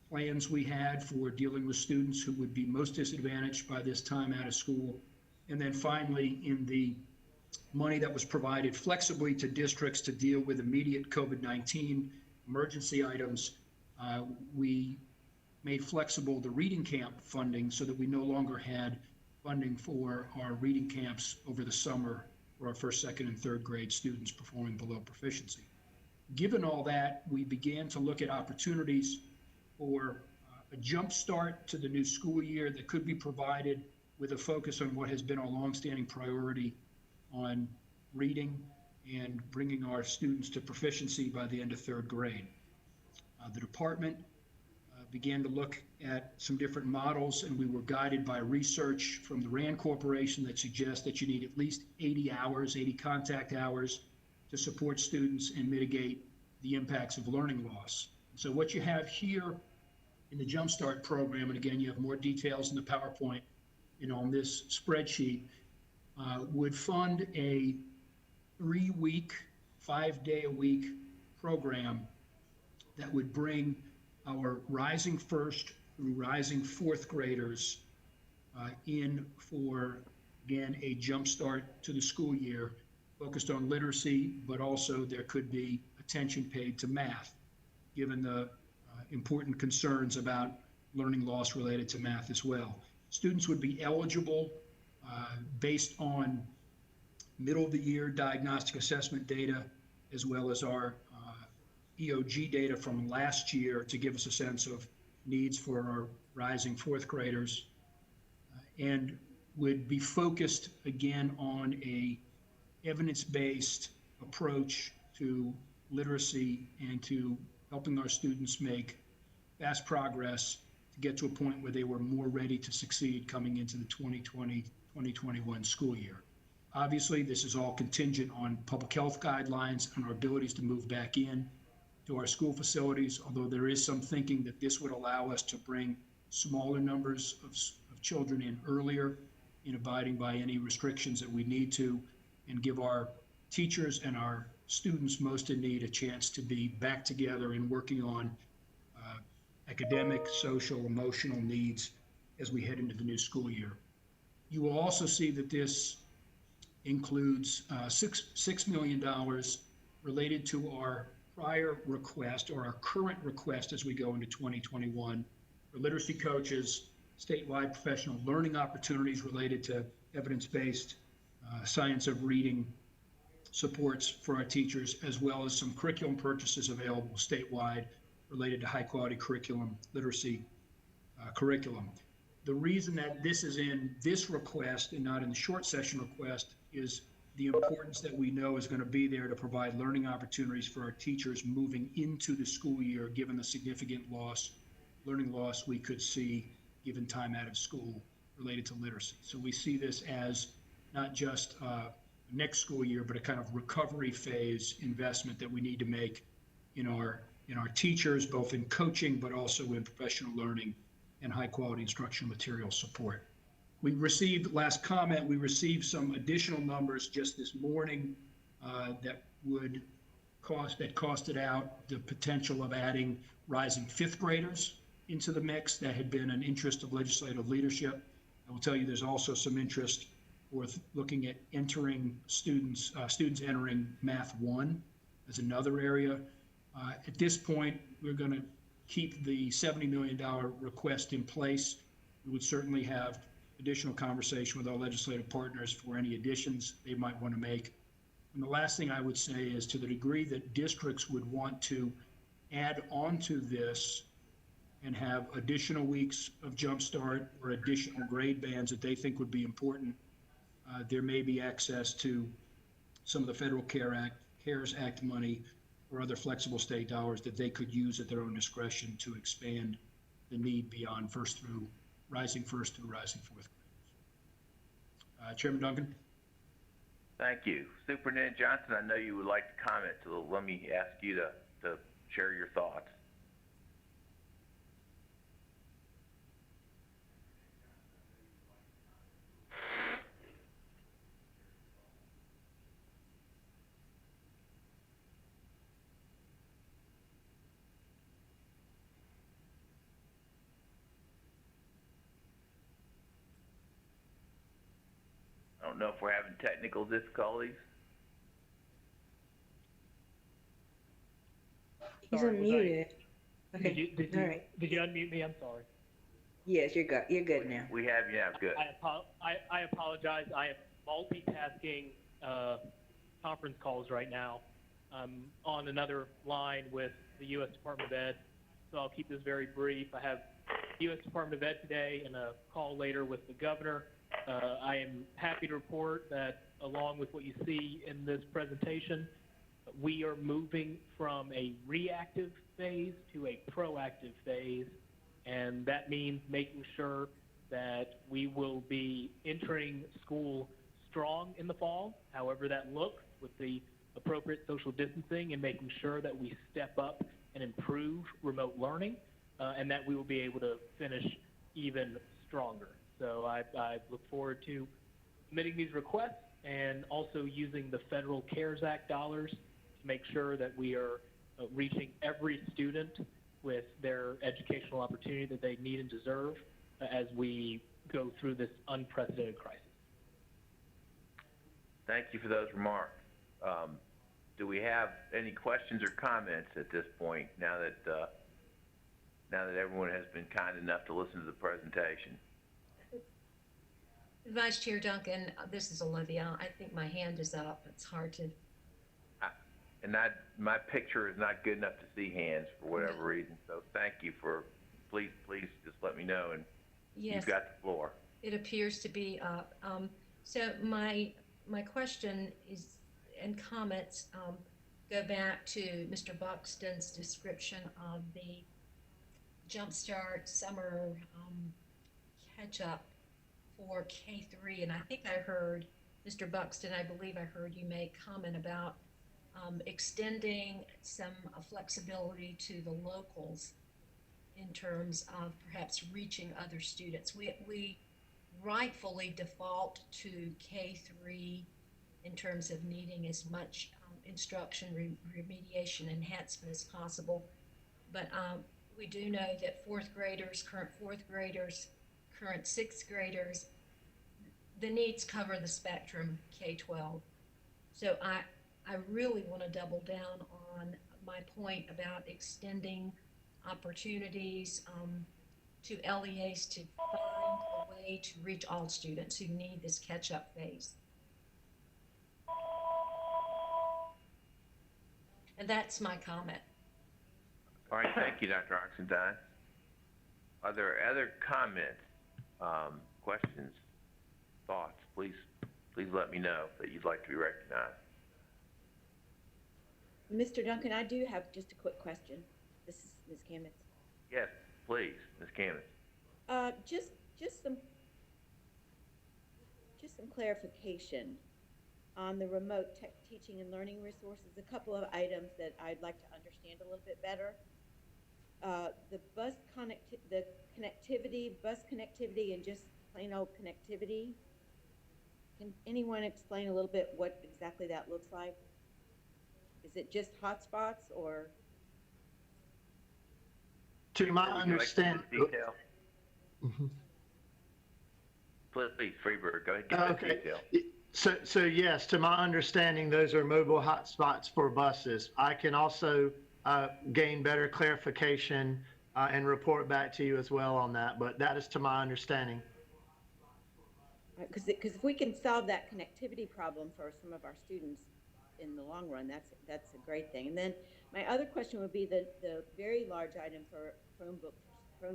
plans we had for dealing with students who would be most disadvantaged by this time out of school. And then finally, in the money that was provided flexibly to districts to deal with immediate COVID-19 emergency items, we made flexible the reading camp funding so that we no longer had funding for our reading camps over the summer for our first, second, and third grade students performing below proficiency. Given all that, we began to look at opportunities for a jump start to the new school year that could be provided with a focus on what has been our longstanding priority on reading and bringing our students to proficiency by the end of third grade. The department began to look at some different models, and we were guided by research from the RAND Corporation that suggests that you need at least 80 hours, 80 contact hours to support students and mitigate the impacts of learning loss. So what you have here in the Jumpstart program, and again, you have more details in the PowerPoint and on this spreadsheet, would fund a 3-week, 5-day-a-week program that would bring our rising first through rising fourth graders in for, again, a jump start to the school year focused on literacy, but also there could be attention paid to math, given the important concerns about learning loss related to math as well. Students would be eligible based on middle of the year diagnostic assessment data, as well as our EOG data from last year to give us a sense of needs for our rising fourth graders, and would be focused again on a evidence-based approach to literacy and to helping our students make fast progress to get to a point where they were more ready to succeed coming into the 2020-2021 school year. Obviously, this is all contingent on public health guidelines and our abilities to move back in to our school facilities, although there is some thinking that this would allow us to bring smaller numbers of children in earlier in abiding by any restrictions that we need to, and give our teachers and our students most in need a chance to be back together and working on academic, social, emotional needs as we head into the new school year. You will also see that this includes $6 million related to our prior request or our current request as we go into 2021 for literacy coaches, statewide professional learning opportunities related to evidence-based science of reading supports for our teachers, as well as some curriculum purchases available statewide related to high-quality curriculum, literacy curriculum. The reason that this is in this request and not in the short session request is the importance that we know is going to be there to provide learning opportunities for our teachers moving into the school year, given the significant learning loss we could see given time out of school related to literacy. So we see this as not just next school year, but a kind of recovery phase investment that we need to make in our teachers, both in coaching, but also in professional learning and high quality instructional material support. We received, last comment, we received some additional numbers just this morning that costed out the potential of adding rising fifth graders into the mix. That had been an interest of legislative leadership. I will tell you there's also some interest worth looking at entering students entering Math 1 as another area. At this point, we're going to keep the $70 million request in place. We would certainly have additional conversation with our legislative partners for any additions they might want to make. And the last thing I would say is, to the degree that districts would want to add on to this and have additional weeks of Jumpstart or additional grade bands that they think would be important, there may be access to some of the federal CARES Act money or other flexible state dollars that they could use at their own discretion to expand the need beyond rising first through rising fourth graders. Chairman Duncan? Thank you. Superintendent Johnson, I know you would like to comment, so let me ask you to share your thoughts. I don't know if we're having technical difficulties. He's Sorry, unmuted. Okay. All right. Did you unmute me? I'm sorry. Yes, you're good. You're good now. We have you now. Good. I apologize. I am multitasking conference calls right now. I'm on another line with the U.S. Department of Ed, so I'll keep this very brief. I have the U.S. Department of Ed today and a call later with the governor. I am happy to report that, along with what you see in this presentation, we are moving from a reactive phase to a proactive phase, and that means making sure that we will be entering school strong in the fall, however that looks, with the appropriate social distancing, and making sure that we step up and improve remote learning, and that we will be able to finish even stronger. So I look forward to submitting these requests and also using the federal CARES Act dollars to make sure that we are reaching every student with their educational opportunity that they need and deserve as we go through this unprecedented crisis. Thank you for those remarks. Do we have any questions or comments at this point now that everyone has been kind enough to listen to the presentation? Vice Chair Duncan, this is Olivia. I think my hand is up. It's hard to. My picture is not good enough to see hands for whatever reason. So thank you for, please just let me know, and Yes, you've got the floor. it appears to be up. So my question is, and comments go back to Mr. Buxton's description of the Jumpstart summer catch-up for K3, and I think I heard, Mr. Buxton, I believe I heard you make comment about extending some flexibility to the locals in terms of perhaps reaching other students. We rightfully default to K3 in terms of needing as much instruction, remediation, enhancement as possible, but we do know that current fourth graders, current sixth graders, the needs cover the spectrum K-12. So I really want to double down on my point about extending opportunities to LEAs to find a way to reach all students who need this catch-up phase. And that's my comment. All right, thank you, Dr. Oxendine. Are there other comments, questions, thoughts? Please let me know that you'd like to be recognized. Mr. Duncan, I do have just a quick question. This is Ms. Kamitz. Yes, please, Ms. Kamitz. Just some clarification on the remote tech teaching and learning resources. A couple of items that I'd like to understand a little bit better. The bus connectivity, and just plain old connectivity. Can anyone explain a little bit what exactly that looks like? Is it just hotspots, or? To my understanding. Detail? Please, Freeberg, go ahead, give that detail. So yes, to my understanding, those are mobile hotspots for buses. I can also gain better clarification and report back to you as well on that, but that is to my understanding. Because if we can solve that connectivity problem for some of our students in the long run, that's a great thing. And then my other question would be the very large item for Chromebooks for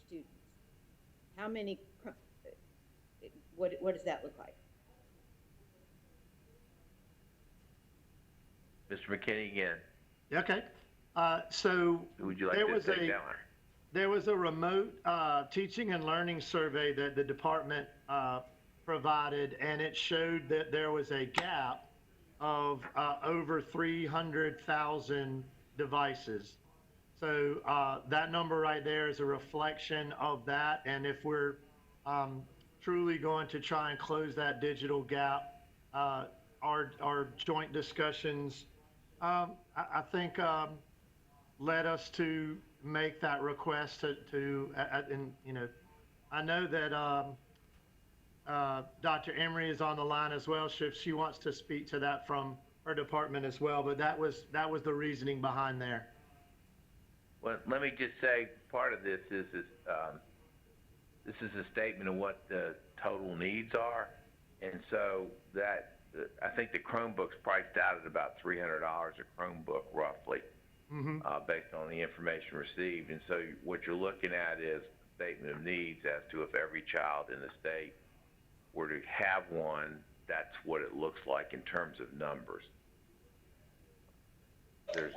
students. How many? What does that look like? Mr. McKinney again. Okay. So would you like to take that one? There was a remote teaching and learning survey that the department provided, and it showed that there was a gap of over 300,000 devices. So that number right there is a reflection of that. And if we're truly going to try and close that digital gap, our joint discussions, I think, led us to make that request and I know that Dr. Emery is on the line as well, so if she wants to speak to that from her department as well, but that was the reasoning behind there. Well, let me just say, part of this is this is a statement of what the total needs are, and so that I think the Chromebook's priced out at about $300 a Chromebook, roughly, based on the information received. And so what you're looking at is a statement of needs as to if every child in the state were to have one, that's what it looks like in terms of numbers. There's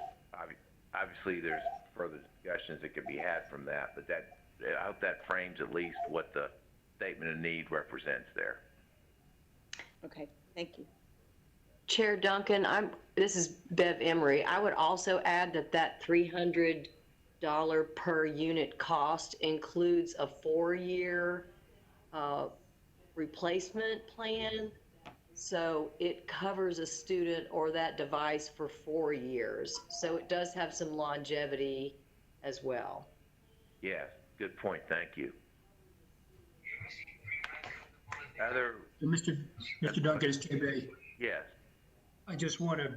obviously there's further discussions that could be had from that, but I hope that frames at least what the statement of need represents there. Okay, thank you. Chair Duncan, this is Bev Emery. I would also add that $300 per unit cost includes a 4-year replacement plan. So it covers a student or that device for 4 years. So it does have some longevity as well. Yes, good point. Thank you. Mr. Duncan, is KB. Yes. I just want to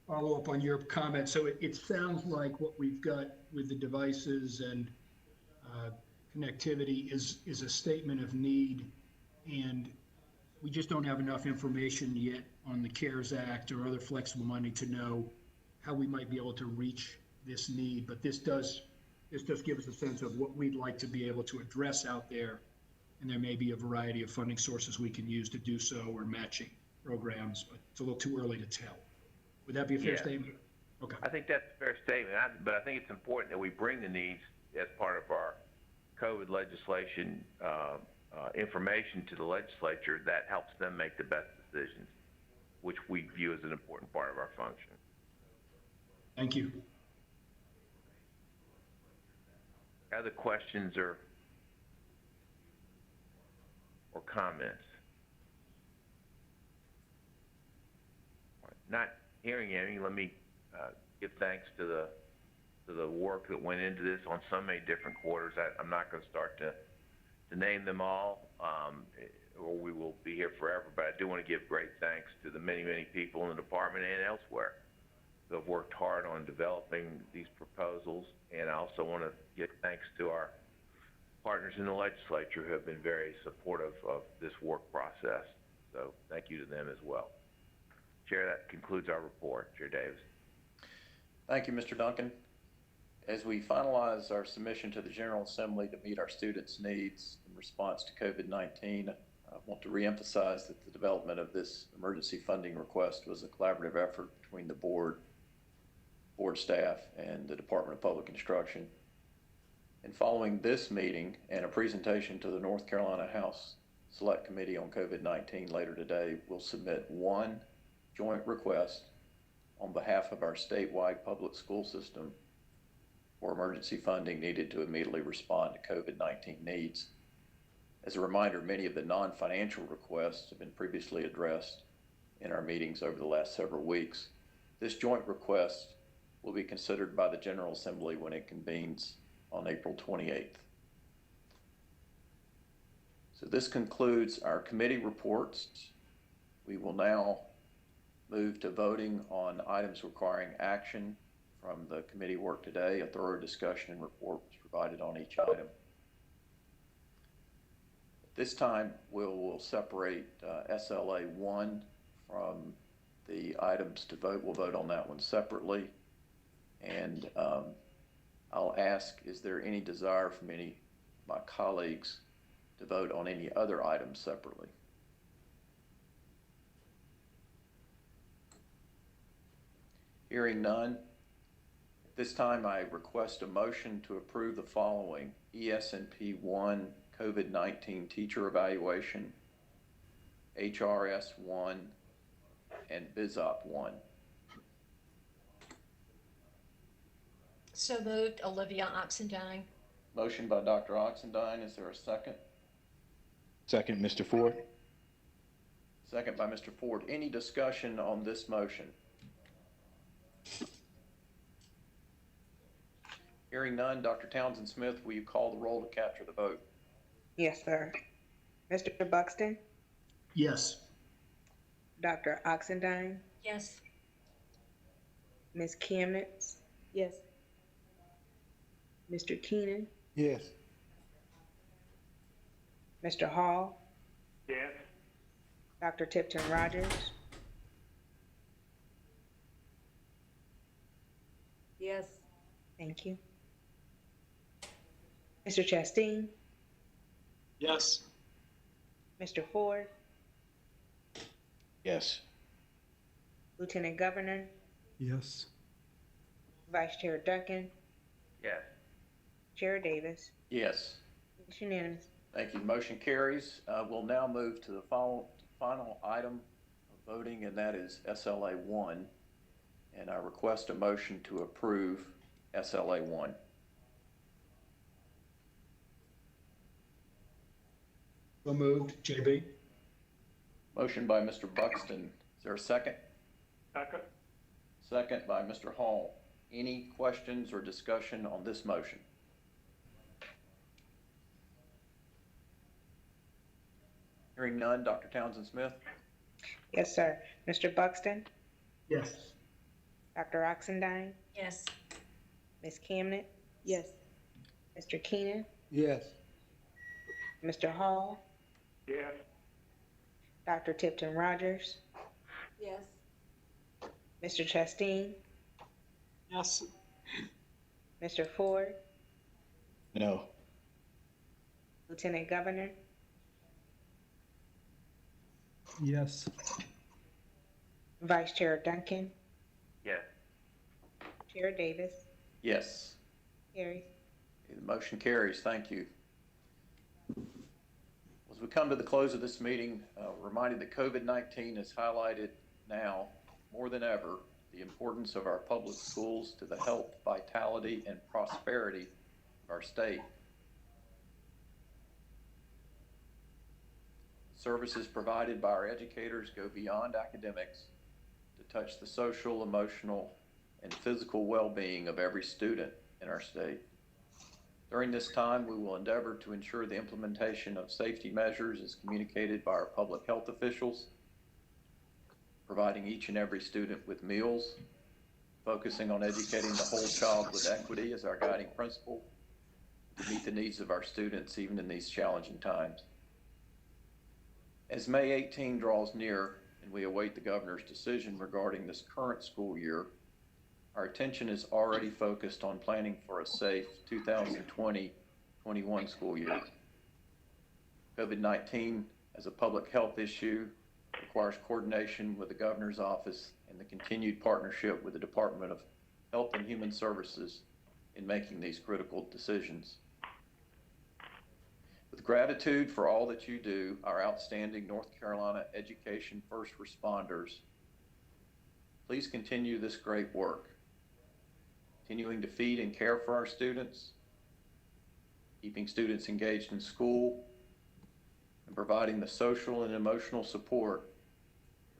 follow up on your comment. So it sounds like what we've got with the devices and connectivity is a statement of need, and we just don't have enough information yet on the CARES Act or other flexible money to know how we might be able to reach this need. But this does give us a sense of what we'd like to be able to address out there, and there may be a variety of funding sources we can use to do so, or matching programs, but it's a little too early to tell. Would that be a fair statement? Okay. I think that's a fair statement, but I think it's important that we bring the needs as part of our COVID legislation information to the legislature that helps them make the best decisions, which we view as an important part of our function. Thank you. Other questions or comments? Not hearing any, let me give thanks to the work that went into this on so many different quarters. I'm not going to start to name them all, or we will be here forever, but I do want to give great thanks to the many, many people in the department and elsewhere who have worked hard on developing these proposals. And I also want to give thanks to our partners in the legislature who have been very supportive of this work process. So thank you to them as well. Chair, that concludes our report. Chair Davis. Thank you, Mr. Duncan. As we finalize our submission to the General Assembly to meet our students' needs in response to COVID-19, I want to reemphasize that the development of this emergency funding request was a collaborative effort between the board staff, and the Department of Public Instruction. And following this meeting and a presentation to the North Carolina House Select Committee on COVID-19 later today, we'll submit one joint request on behalf of our statewide public school system for emergency funding needed to immediately respond to COVID-19 needs. As a reminder, many of the non-financial requests have been previously addressed in our meetings over the last several weeks. This joint request will be considered by the General Assembly when it convenes on April 28th. So this concludes our committee reports. We will now move to voting on items requiring action from the committee work today. A thorough discussion and report was provided on each item. This time we'll separate SLA 1 from the items to vote. We'll vote on that one separately. And I'll ask, is there any desire from any of my colleagues to vote on any other items separately? Hearing none, at this time I request a motion to approve the following: ES&P 1 COVID-19 teacher evaluation, HRS 1, and BISOP 1. So moved. Olivia Oxendine. Motion by Dr. Oxendine. Is there a second? Second, Mr. Ford. Second by Mr. Ford. Any discussion on this motion? Hearing none, Dr. Townsend Smith, will you call the roll to capture the vote? Yes, sir. Mr. Buxton? Yes. Dr. Oxendine? Yes. Ms. Keenan? Yes. Mr. Keenan? Yes. Mr. Hall? Yes. Dr. Tipton Rogers? Yes. Thank you. Mr. Chasteen? Yes. Mr. Ford? Yes. Lieutenant Governor? Yes. Vice Chair Duncan? Yes. Chair Davis? Yes. It's unanimous. Thank you. Motion carries. We'll now move to the final item of voting, and that is SLA 1. And I request a motion to approve SLA 1. So moved. JB. Motion by Mr. Buxton. Is there a second? Second. Second by Mr. Hall. Any questions or discussion on this motion? Hearing none, Dr. Townsend Smith? Yes, sir. Mr. Buxton? Yes. Dr. Oxendine, Yes. Ms. Camnett, Yes. Mr. Keenan, Yes. Mr. Hall, Yes. Dr. Tipton Rogers, Yes. Mr. Chasteen, Yes. Mr. Ford, No. Lieutenant Governor, Yes. Vice Chair Duncan, Yes. Chair Davis, Yes. carries. The motion carries. Thank you. As we come to the close of this meeting, reminded that COVID-19 has highlighted now more than ever the importance of our public schools to the health, vitality, and prosperity of our state. Services provided by our educators go beyond academics to touch the social, emotional, and physical well-being of every student in our state. During this time, we will endeavor to ensure the implementation of safety measures as communicated by our public health officials, providing each and every student with meals, focusing on educating the whole child with equity as our guiding principle to meet the needs of our students even in these challenging times. As May 18 draws near and we await the governor's decision regarding this current school year, our attention is already focused on planning for a safe 2020-21 school year. COVID-19 as a public health issue requires coordination with the governor's office and the continued partnership with the Department of Health and Human Services in making these critical decisions. With gratitude for all that you do, our outstanding North Carolina education first responders, please continue this great work, continuing to feed and care for our students, keeping students engaged in school, and providing the social and emotional support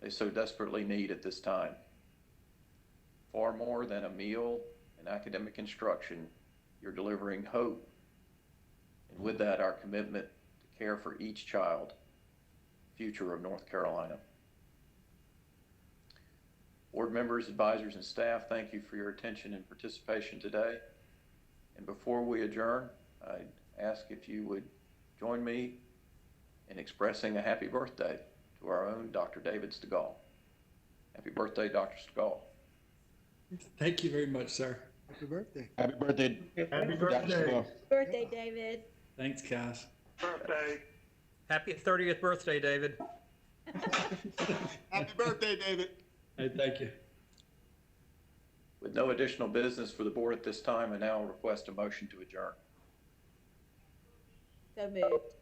they so desperately need at this time. Far more than a meal and academic instruction, you're delivering hope, and with that, our commitment to care for each child, future of North Carolina. Board members, advisors, and staff, thank you for your attention and participation today. And before we adjourn, I'd ask if you would join me in expressing a happy birthday to our own Dr. David Stegall. Happy birthday, Dr. Stegall. Thank you very much, sir. Happy birthday. Happy birthday. Happy Dr. birthday. Stegall. Birthday, David. Thanks, guys. Birthday. Happy 30th birthday, David. Happy birthday, David. Hey, thank you. With no additional business for the board at this time, I now request a motion to adjourn. So moved.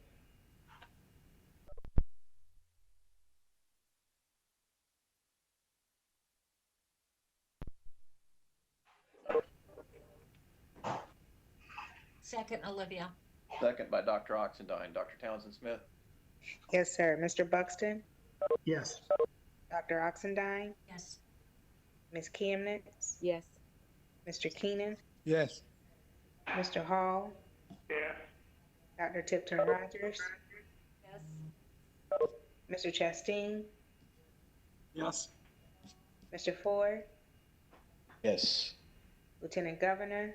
Second, Olivia. Second by Dr. Oxendine. Dr. Townsend Smith? Yes, sir. Mr. Buxton, Yes. Dr. Oxendine, Yes. Ms. Camnett, Yes. Mr. Keenan, Yes. Mr. Hall, Yes. Dr. Tipton Rogers, Yes. Mr. Chasteen, Yes. Mr. Ford, Yes. Lieutenant Governor,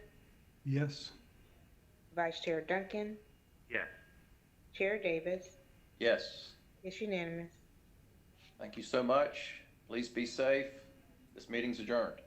Yes. Vice Chair Duncan, Yes. Chair Davis. Yes. It's unanimous. Thank you so much. Please be safe. This meeting's adjourned.